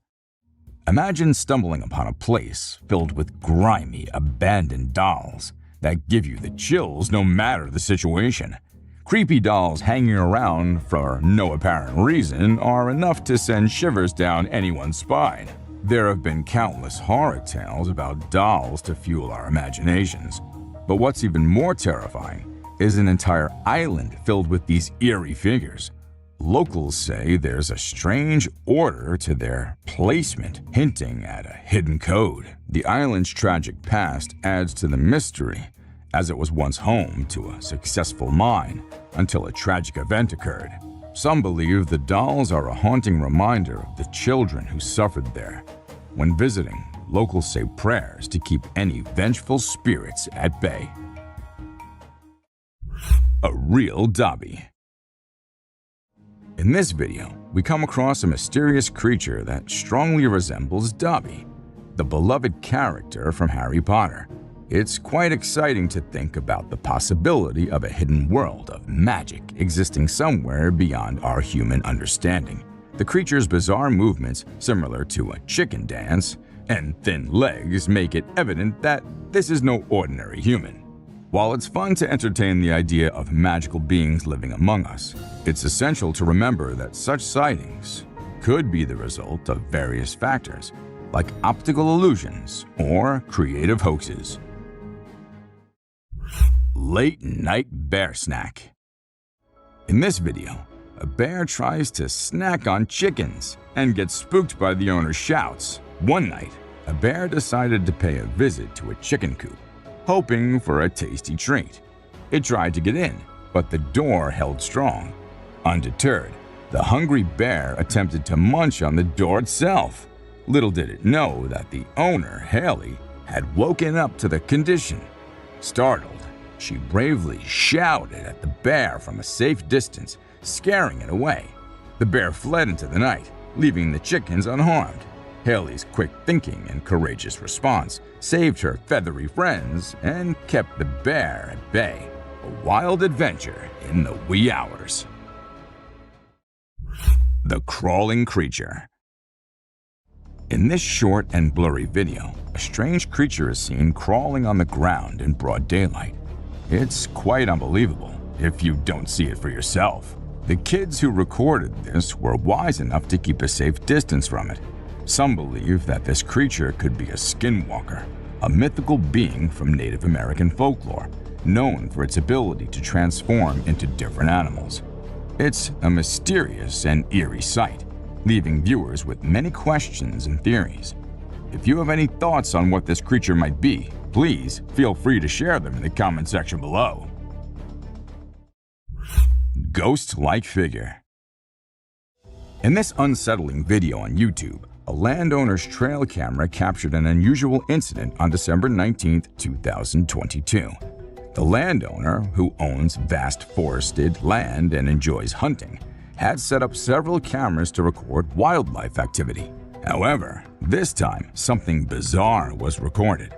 Imagine stumbling upon a place filled with grimy, abandoned dolls that give you the chills no matter the situation. Creepy dolls hanging around for no apparent reason are enough to send shivers down anyone's spine. There have been countless horror tales about dolls to fuel our imaginations. But what's even more terrifying is an entire island filled with these eerie figures. Locals say there's a strange order to their placement, hinting at a hidden code. The island's tragic past adds to the mystery, as it was once home to a successful mine until a tragic event occurred. Some believe the dolls are a haunting reminder of the children who suffered there. When visiting, locals say prayers to keep any vengeful spirits at bay. A real Dobby. In this video, we come across a mysterious creature that strongly resembles Dobby, the beloved character from Harry Potter. It's quite exciting to think about the possibility of a hidden world of magic existing somewhere beyond our human understanding. The creature's bizarre movements, similar to a chicken dance, and thin legs make it evident that this is no ordinary human. While it's fun to entertain the idea of magical beings living among us, it's essential to remember that such sightings could be the result of various factors, like optical illusions or creative hoaxes. Late Night Bear Snack. In this video, a bear tries to snack on chickens and gets spooked by the owner's shouts. One night, a bear decided to pay a visit to a chicken coop, hoping for a tasty treat. It tried to get in, but the door held strong. Undeterred, the hungry bear attempted to munch on the door itself. Little did it know that the owner, Haley, had woken up to the condition. Startled, she bravely shouted at the bear from a safe distance, scaring it away. The bear fled into the night, leaving the chickens unharmed. Haley's quick thinking and courageous response saved her feathery friends and kept the bear at bay. A wild adventure in the wee hours. The Crawling Creature. In this short and blurry video, a strange creature is seen crawling on the ground in broad daylight. It's quite unbelievable if you don't see it for yourself. The kids who recorded this were wise enough to keep a safe distance from it. Some believe that this creature could be a skinwalker, a mythical being from Native American folklore, known for its ability to transform into different animals. It's a mysterious and eerie sight, leaving viewers with many questions and theories. If you have any thoughts on what this creature might be, please feel free to share them in the comment section below. Ghost-like figure. In this unsettling video on YouTube, a landowner's trail camera captured an unusual incident on December 19, 2022. The landowner, who owns vast forested land and enjoys hunting, had set up several cameras to record wildlife activity. However, this time, something bizarre was recorded.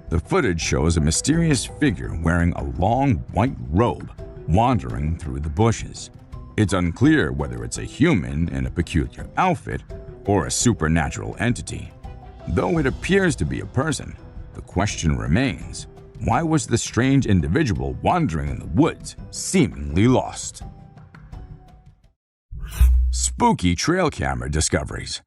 The footage shows a mysterious figure wearing a long white robe wandering through the bushes. It's unclear whether it's a human in a peculiar outfit or a supernatural entity. Though it appears to be a person, the question remains, why was the strange individual wandering in the woods seemingly lost? Spooky trail camera discoveries.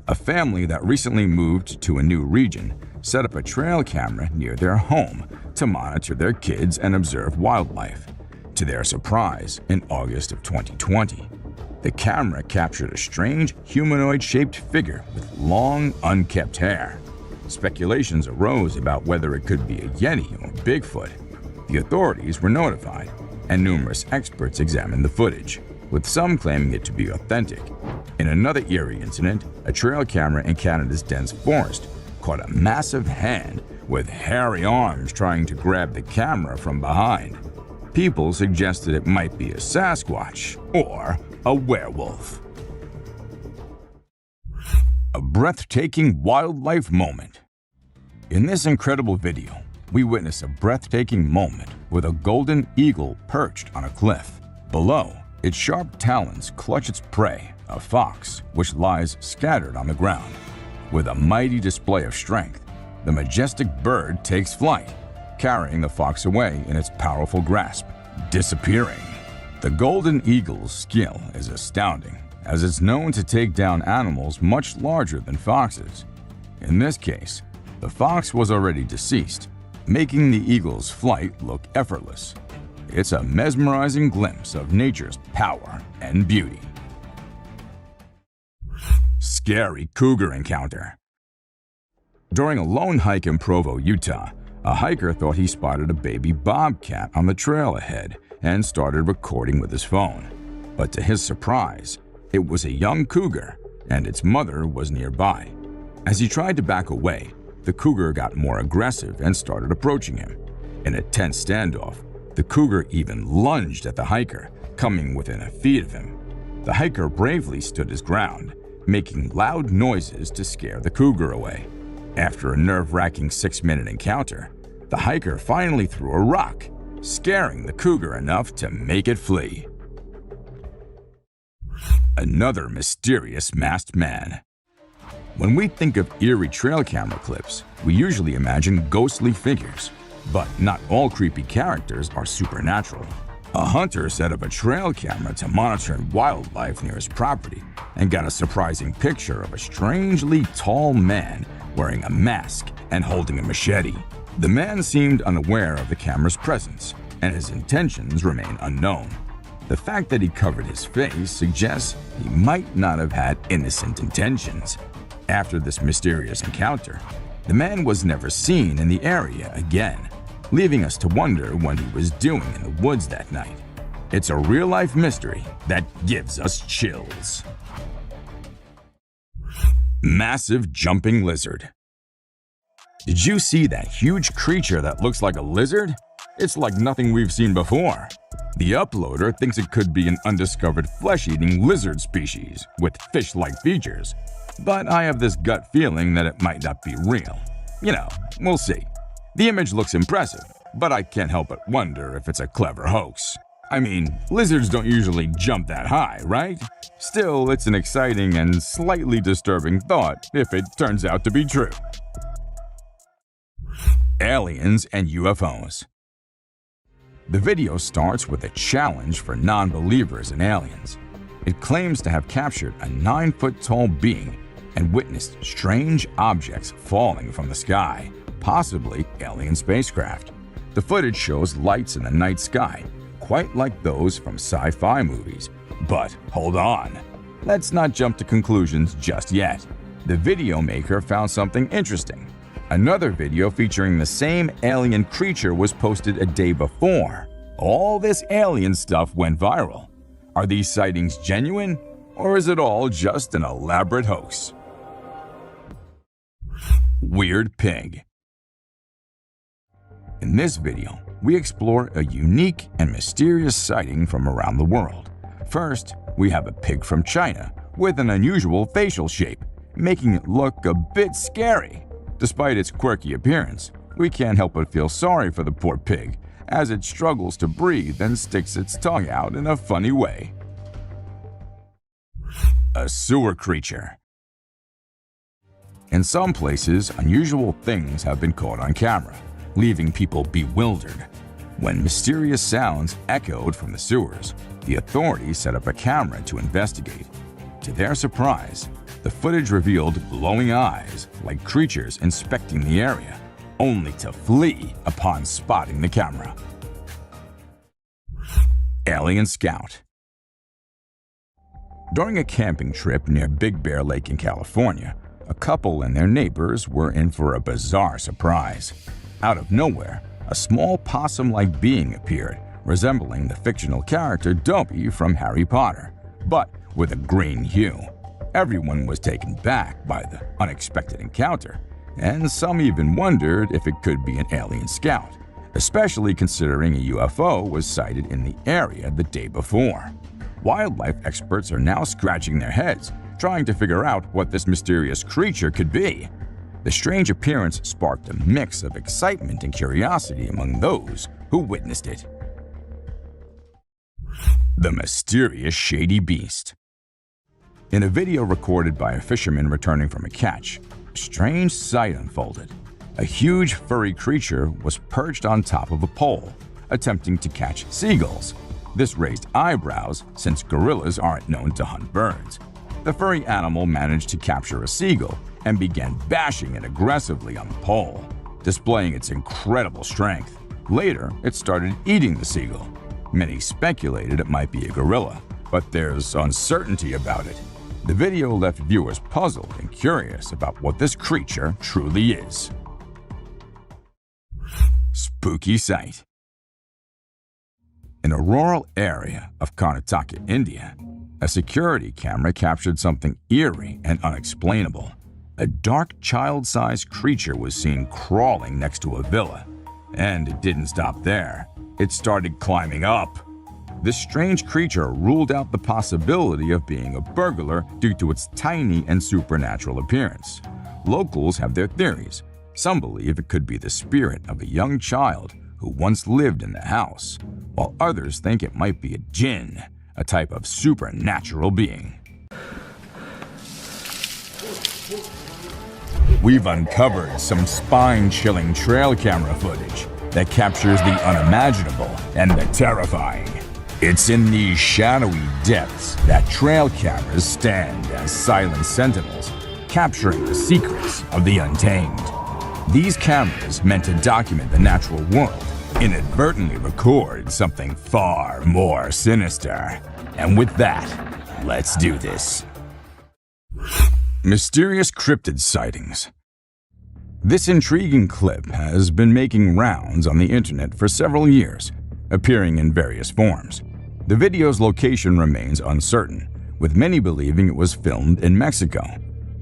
A family that recently moved to a new region set up a trail camera near their home to monitor their kids and observe wildlife. To their surprise, in August of 2020, the camera captured a strange humanoid-shaped figure with long, unkempt hair. Speculations arose about whether it could be a Yeti or Bigfoot. The authorities were notified, and numerous experts examined the footage, with some claiming it to be authentic. In another eerie incident, a trail camera in Canada's dense forest caught a massive hand with hairy arms trying to grab the camera from behind. People suggested it might be a Sasquatch or a werewolf. A breathtaking wildlife moment. In this incredible video, we witness a breathtaking moment with a golden eagle perched on a cliff. Below, its sharp talons clutch its prey, a fox, which lies scattered on the ground. With a mighty display of strength, the majestic bird takes flight, carrying the fox away in its powerful grasp, disappearing. The golden eagle's skill is astounding, as it's known to take down animals much larger than foxes. In this case, the fox was already deceased, making the eagle's flight look effortless. it's a mesmerizing glimpse of nature's power and beauty. Scary cougar encounter. During a lone hike in Provo, Utah, a hiker thought he spotted a baby bobcat on the trail ahead and started recording with his phone. But to his surprise, it was a young cougar, and its mother was nearby. As he tried to back away, the cougar got more aggressive and started approaching him. In a tense standoff, the cougar even lunged at the hiker, coming within a feet of him. The hiker bravely stood his ground, making loud noises to scare the cougar away. After a nerve-wracking 6-minute encounter, the hiker finally threw a rock, scaring the cougar enough to make it flee. Another mysterious masked man. When we think of eerie trail camera clips, we usually imagine ghostly figures, but not all creepy characters are supernatural. A hunter set up a trail camera to monitor wildlife near his property and got a surprising picture of a strangely tall man wearing a mask and holding a machete. The man seemed unaware of the camera's presence, and his intentions remain unknown. The fact that he covered his face suggests he might not have had innocent intentions. After this mysterious encounter, the man was never seen in the area again, leaving us to wonder what he was doing in the woods that night. It's a real-life mystery that gives us chills. Massive jumping lizard. Did you see that huge creature that looks like a lizard? It's like nothing we've seen before. The uploader thinks it could be an undiscovered flesh-eating lizard species with fish-like features, but I have this gut feeling that it might not be real. We'll see. The image looks impressive, but I can't help but wonder if it's a clever hoax. I mean, lizards don't usually jump that high, right? Still, it's an exciting and slightly disturbing thought if it turns out to be true. Aliens and UFOs. The video starts with a challenge for non-believers in aliens. It claims to have captured a 9-foot-tall being and witnessed strange objects falling from the sky, possibly alien spacecraft. The footage shows lights in the night sky, quite like those from sci-fi movies. But hold on, let's not jump to conclusions just yet. The video maker found something interesting. Another video featuring the same alien creature was posted a day before. All this alien stuff went viral. Are these sightings genuine, or is it all just an elaborate hoax? Weird pig. In this video, we explore a unique and mysterious sighting from around the world. First, we have a pig from China with an unusual facial shape, making it look a bit scary. Despite its quirky appearance, we can't help but feel sorry for the poor pig as it struggles to breathe and sticks its tongue out in a funny way. A sewer creature. In some places, unusual things have been caught on camera, leaving people bewildered. When mysterious sounds echoed from the sewers, the authorities set up a camera to investigate. To their surprise, the footage revealed glowing eyes like creatures inspecting the area, only to flee upon spotting the camera. Alien Scout. During a camping trip near Big Bear Lake in California, a couple and their neighbors were in for a bizarre surprise. Out of nowhere, a small possum-like being appeared, resembling the fictional character Dobby from Harry Potter, but with a green hue. Everyone was taken back by the unexpected encounter, and some even wondered if it could be an alien scout, especially considering a UFO was sighted in the area the day before. Wildlife experts are now scratching their heads, trying to figure out what this mysterious creature could be. The strange appearance sparked a mix of excitement and curiosity among those who witnessed it. The mysterious shady beast. In a video recorded by a fisherman returning from a catch, a strange sight unfolded. A huge furry creature was perched on top of a pole, attempting to catch seagulls. This raised eyebrows since gorillas aren't known to hunt birds. The furry animal managed to capture a seagull and began bashing it aggressively on the pole, displaying its incredible strength. Later, it started eating the seagull, Many speculated it might be a gorilla, but there's uncertainty about it. The video left viewers puzzled and curious about what this creature truly is. Spooky sight. In a rural area of Karnataka, India, a security camera captured something eerie and unexplainable. A dark child-sized creature was seen crawling next to a villa. And it didn't stop there. It started climbing up. This strange creature ruled out the possibility of being a burglar due to its tiny and supernatural appearance. Locals have their theories. Some believe it could be the spirit of a young child who once lived in the house, while others think it might be a jinn, a type of supernatural being. We've uncovered some spine-chilling trail camera footage that captures the unimaginable and the terrifying. It's in these shadowy depths that trail cameras stand as silent sentinels, capturing the secrets of the untamed. These cameras, meant to document the natural world, inadvertently record something far more sinister. And with that, let's do this. Mysterious cryptid sightings. This intriguing clip has been making rounds on the internet for several years, appearing in various forms. The video's location remains uncertain, with many believing it was filmed in Mexico.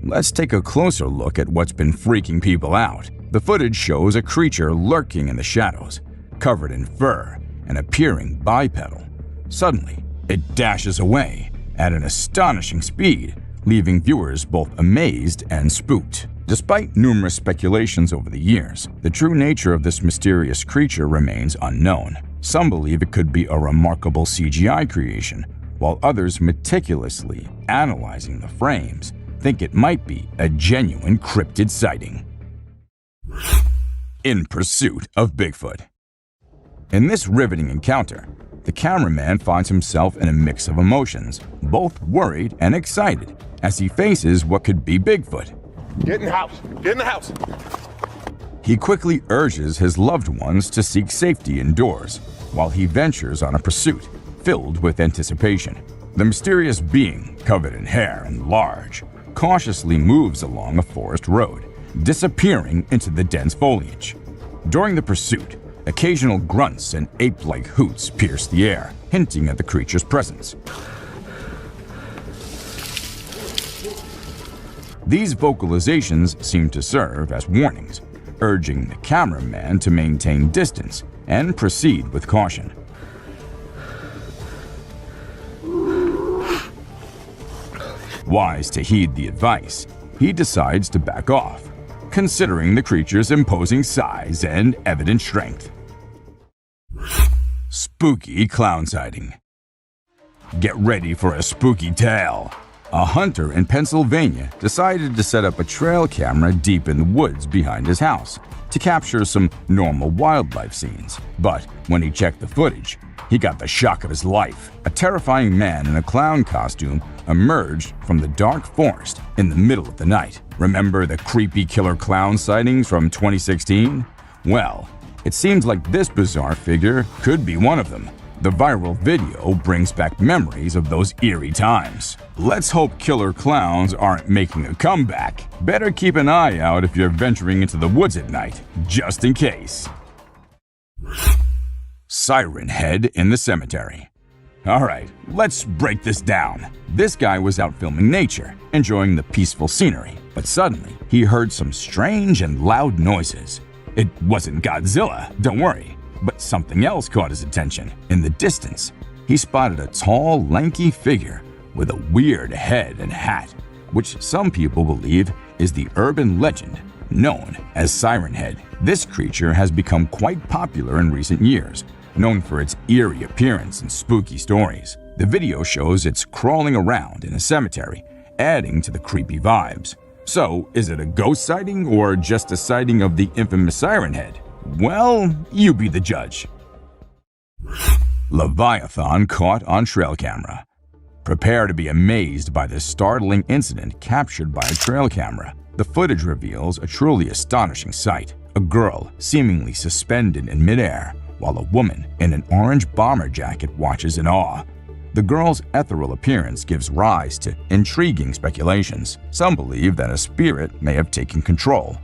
Let's take a closer look at what's been freaking people out. The footage shows a creature lurking in the shadows, covered in fur and appearing bipedal. Suddenly, it dashes away at an astonishing speed, leaving viewers both amazed and spooked. Despite numerous speculations over the years, the true nature of this mysterious creature remains unknown. Some believe it could be a remarkable CGI creation, while others, meticulously analyzing the frames, think it might be a genuine cryptid sighting. In pursuit of Bigfoot. In this riveting encounter, the cameraman finds himself in a mix of emotions, both worried and excited, as he faces what could be Bigfoot. Get in the house! Get in the house! He quickly urges his loved ones to seek safety indoors, while he ventures on a pursuit filled with anticipation. The mysterious being, covered in hair and large, cautiously moves along a forest road, disappearing into the dense foliage. During the pursuit, occasional grunts and ape-like hoots pierce the air, hinting at the creature's presence. These vocalizations seem to serve as warnings, urging the cameraman to maintain distance and proceed with caution. Wise to heed the advice, he decides to back off, considering the creature's imposing size and evident strength. Spooky clown sighting. Get ready for a spooky tale. A hunter in Pennsylvania decided to set up a trail camera deep in the woods behind his house to capture some normal wildlife scenes. But when he checked the footage, he got the shock of his life. A terrifying man in a clown costume emerged from the dark forest in the middle of the night. Remember the creepy killer clown sightings from 2016? Well, it seems like this bizarre figure could be one of them. The viral video brings back memories of those eerie times. Let's hope killer clowns aren't making a comeback. Better keep an eye out if you're venturing into the woods at night, just in case. Siren head in the cemetery. Alright, let's break this down. This guy was out filming nature, enjoying the peaceful scenery, but suddenly he heard some strange and loud noises. It wasn't Godzilla, don't worry. But something else caught his attention. In the distance, he spotted a tall, lanky figure with a weird head and hat, which some people believe is the urban legend known as Siren Head. This creature has become quite popular in recent years, known for its eerie appearance and spooky stories. The video shows it's crawling around in a cemetery, adding to the creepy vibes. So, is it a ghost sighting or just a sighting of the infamous Siren Head? Well, you be the judge. Leviathan caught on trail camera. Prepare to be amazed by this startling incident captured by a trail camera. The footage reveals a truly astonishing sight. A girl, seemingly suspended in midair, while a woman in an orange bomber jacket watches in awe. The girl's ethereal appearance gives rise to intriguing speculations. Some believe that a spirit may have taken control,